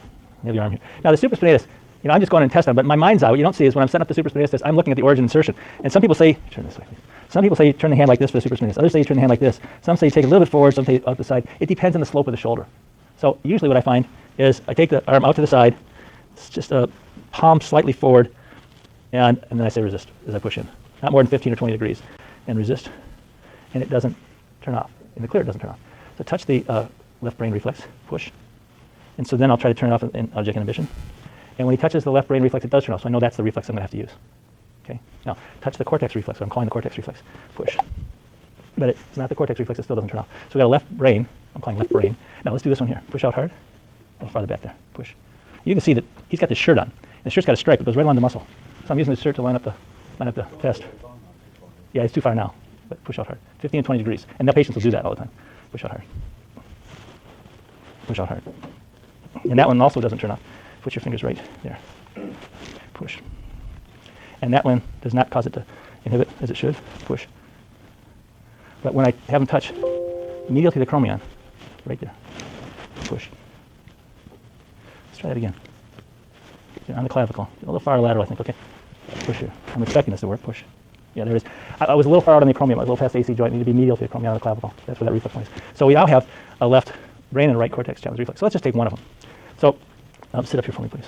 You have your arm here. Now, the supraspinatus, I'm just going to test on, but my mind's eye, what you don't see is when I'm setting up the supraspinatus test, I'm looking at the origin insertion. And some people say, turn this way, please. Some people say you turn the hand like this for the supraspinatus. Others say you turn the hand like this. Some say you take it a little bit forward, some say out the side. It depends on the slope of the shoulder. So usually what I find is I take the arm out to the side. It's just a palm slightly forward, and then I say resist as I push in. Not more than 15 or 20 degrees. And resist, and it doesn't turn off. In the clear, it doesn't turn off. So touch the left brain reflex, push. And so then I'll try to turn it off in object inhibition. And when he touches the left brain reflex, it does turn off. So I know that's the reflex I'm going to have to use. Okay. Now, touch the cortex reflex. So I'm calling the cortex reflex, push. But it's not the cortex reflex, it still doesn't turn off. So we got a left brain, I'm calling left brain. Now let's do this one here. Push out hard, a little farther back there, push. You can see that he's got this shirt on. And the shirt's got a stripe, it goes right along the muscle. So I'm using this shirt to line up the test. Yeah, it's too far now. but push out hard. 15 and 20 degrees. And the patients will do that all the time. Push out hard. Push out hard. And that one also doesn't turn off. Put your fingers right there. Push. And that one does not cause it to inhibit as it should. Push. But when I have them touch medial to the chromion, right there, push. Let's try that again. On the clavicle. A little far lateral, I think. Okay. Push here. I'm expecting this to work. Push. Yeah, there it is. I was a little far out on the acromion. I was a little past the AC joint. I need to be medial to the acromion on the clavicle. That's where that reflex point is. So we now have a left brain and a right cortex challenge reflex. So let's just take one of them. So sit up here for me, please.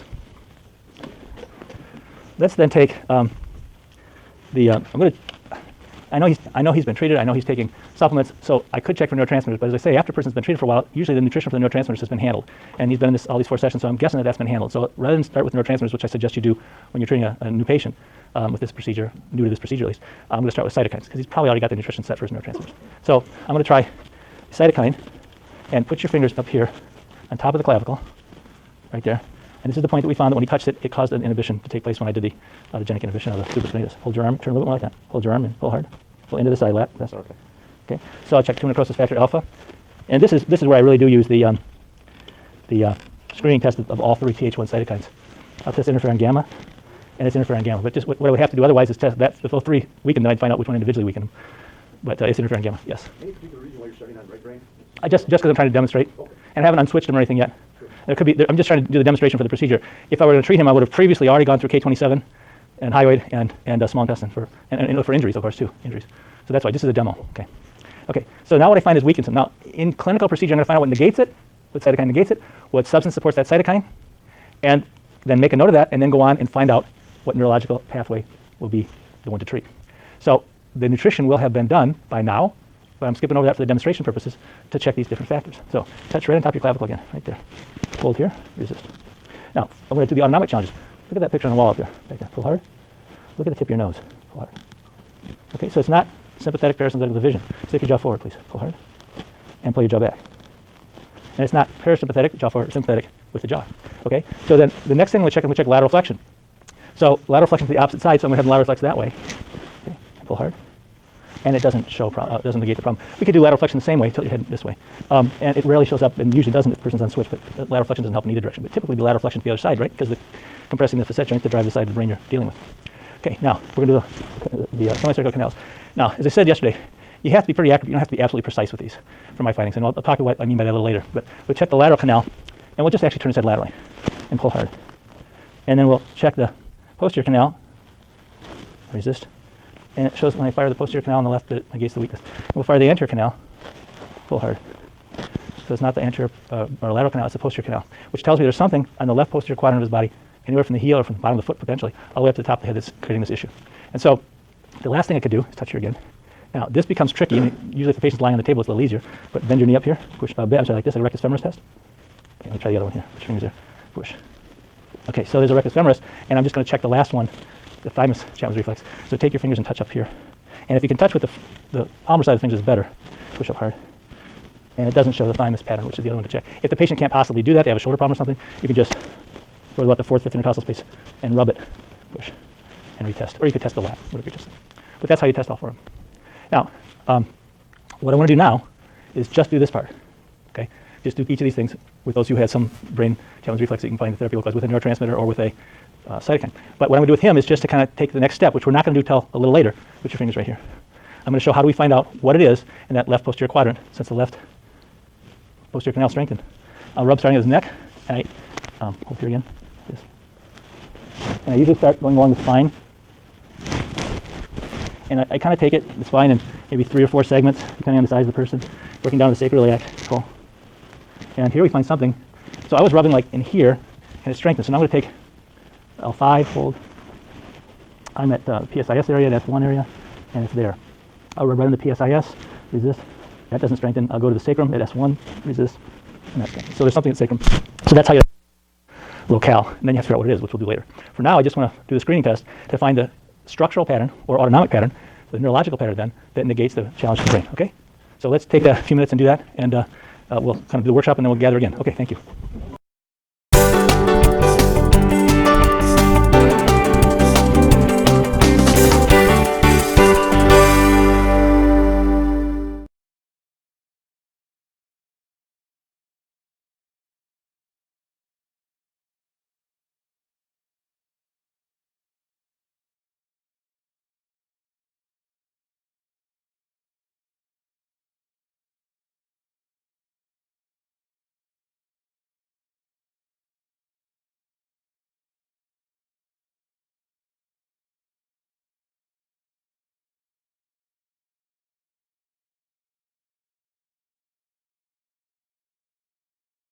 Let's then take I'm going to. I know he's been treated. I know he's taking supplements. So I could check for neurotransmitters. But as I say, after a person's been treated for a while, usually the nutrition for the neurotransmitters has been handled. And he's been in all these 4 sessions. So I'm guessing that that's been handled. So rather than start with neurotransmitters, which I suggest you do when you're treating a new patient with this procedure, new to this procedure at least, I'm going to start with cytokines because he's probably already got the nutrition set for his neurotransmitters. So I'm going to try cytokine and put your fingers up here on top of the clavicle, right there. And this is the point that we found that when he touched it, it caused an inhibition to take place when I did the autogenic inhibition of the supraspinatus. Hold your arm, turn a little bit more like that. Hold your arm and pull hard. Pull into the side lat. That's okay. Okay. So I'll check tumor necrosis factor alpha. And this is where I really do use the screening test of all 3 Th1 cytokines. I'll test interferon gamma, and it's interferon gamma. But just what I would have to do otherwise is test that. If those 3 weaken, then I'd find out which one individually weaken them. But it's interferon gamma, yes. Any particular reason why you're starting on right brain? Just because I'm trying to demonstrate. Okay. And I haven't unswitched him or anything yet. There could be. I'm just trying to do the demonstration for the procedure. If I were to treat him, I would have previously already gone through K27 and hyoid and small intestine for injuries, of course, too. Injuries. So that's why this is a demo. Okay. Okay. So now what I find is weakens him. Now in clinical procedure, I'm going to find out what negates it, what cytokine negates it, what substance supports that cytokine, and then make a note of that, and then go on and find out what neurological pathway will be the one to treat. So the nutrition will have been done by now, but I'm skipping over that for the demonstration purposes to check these different factors. So touch right on top of your clavicle again, right there. Hold here, resist. Now I'm going to do the autonomic challenges. Look at that picture on the wall up there, right there. Pull hard. Look at the tip of your nose. Pull hard. Okay, so it's not sympathetic parasympathetic with the vision. Stick your jaw forward, please. Pull hard. And pull your jaw back. And it's not parasympathetic, jaw forward, sympathetic with the jaw. Okay, so then the next thing we'll check lateral flexion. So lateral flexion to the opposite side, so I'm going to have lateral flex that way. Okay, pull hard. And it doesn't show, doesn't negate the problem. We could do lateral flexion the same way, tilt your head this way. And it rarely shows up, and usually doesn't if the person's on switch, but lateral flexion doesn't help in either direction. But typically the lateral flexion to the other side, right? Because compressing the facet joint to drive the side of the brain you're dealing with. Okay, now we're going to do the semicircular canals. Now, as I said yesterday, you have to be pretty accurate. You don't have to be absolutely precise with these for my findings. And I'll talk about what I mean by that a little later. But we'll check the lateral canal, and we'll just actually turn his head laterally and pull hard. And then we'll check the posterior canal, resist. And it shows when I fire the posterior canal on the left that it negates the weakness. We'll fire the anterior canal, pull hard. So it's not the anterior or lateral canal, it's the posterior canal, which tells me there's something on the left posterior quadrant of his body, anywhere from the heel or from the bottom of the foot potentially, all the way up to the top of the head that's creating this issue. And so the last thing I could do is touch here again. Now this becomes tricky. I mean, usually if the patient's lying on the table, it's a little easier. But bend your knee up here, push, I'm sorry, like this, a rectus femoris test. Okay, let me try the other one here. Put your fingers there, push. Okay, so there's a rectus femoris, and I'm just going to check the last one, the thymus challenge reflex. So take your fingers and touch up here. And if you can touch with the palmar side of the fingers, is better. Push up hard. And it doesn't show the thymus pattern, which is the other one to check. If the patient can't possibly do that, they have a shoulder problem or something, you can just go about the 4th, 5th intercostal space and rub it, push, and retest. Or you could test the lat, whatever you test. But that's how you test all 4 of them. Now, what I want to do now is just do this part. Okay? Just do each of these things with those who had some brain challenge reflex that you can find the therapy localized with a neurotransmitter or with a cytokine. But what I'm going to do with him is just to kind of take the next step, which we're not going to do till a little later. Put your fingers right here. I'm going to show how do we find out what it is in that left posterior quadrant, since the left posterior canal is strengthened. I'll rub starting at his neck. And I hold here again. This. And I usually start going along the spine. And I kind of take it, the spine, in maybe 3 or 4 segments, depending on the size of the person, working down the sacroiliac. Cool. And here we find something. So I was rubbing like in here, and it strengthens. So now I'm going to take L5, hold. I'm at the PSIS area, that's one area, and it's there. I'll rub right in the PSIS, resist. That doesn't strengthen. I'll go to the sacrum at S1, resist, and that's strengthened. So there's something at sacrum. So that's how you locale, and then you have to figure out what it is, which we'll do later. For now, I just want to do the screening test to find the structural pattern or autonomic pattern, the neurological pattern then, that negates the challenge to the brain, okay? So let's take a few minutes and do that, and we'll kind of do the workshop, and then we'll gather again. Okay, thank you.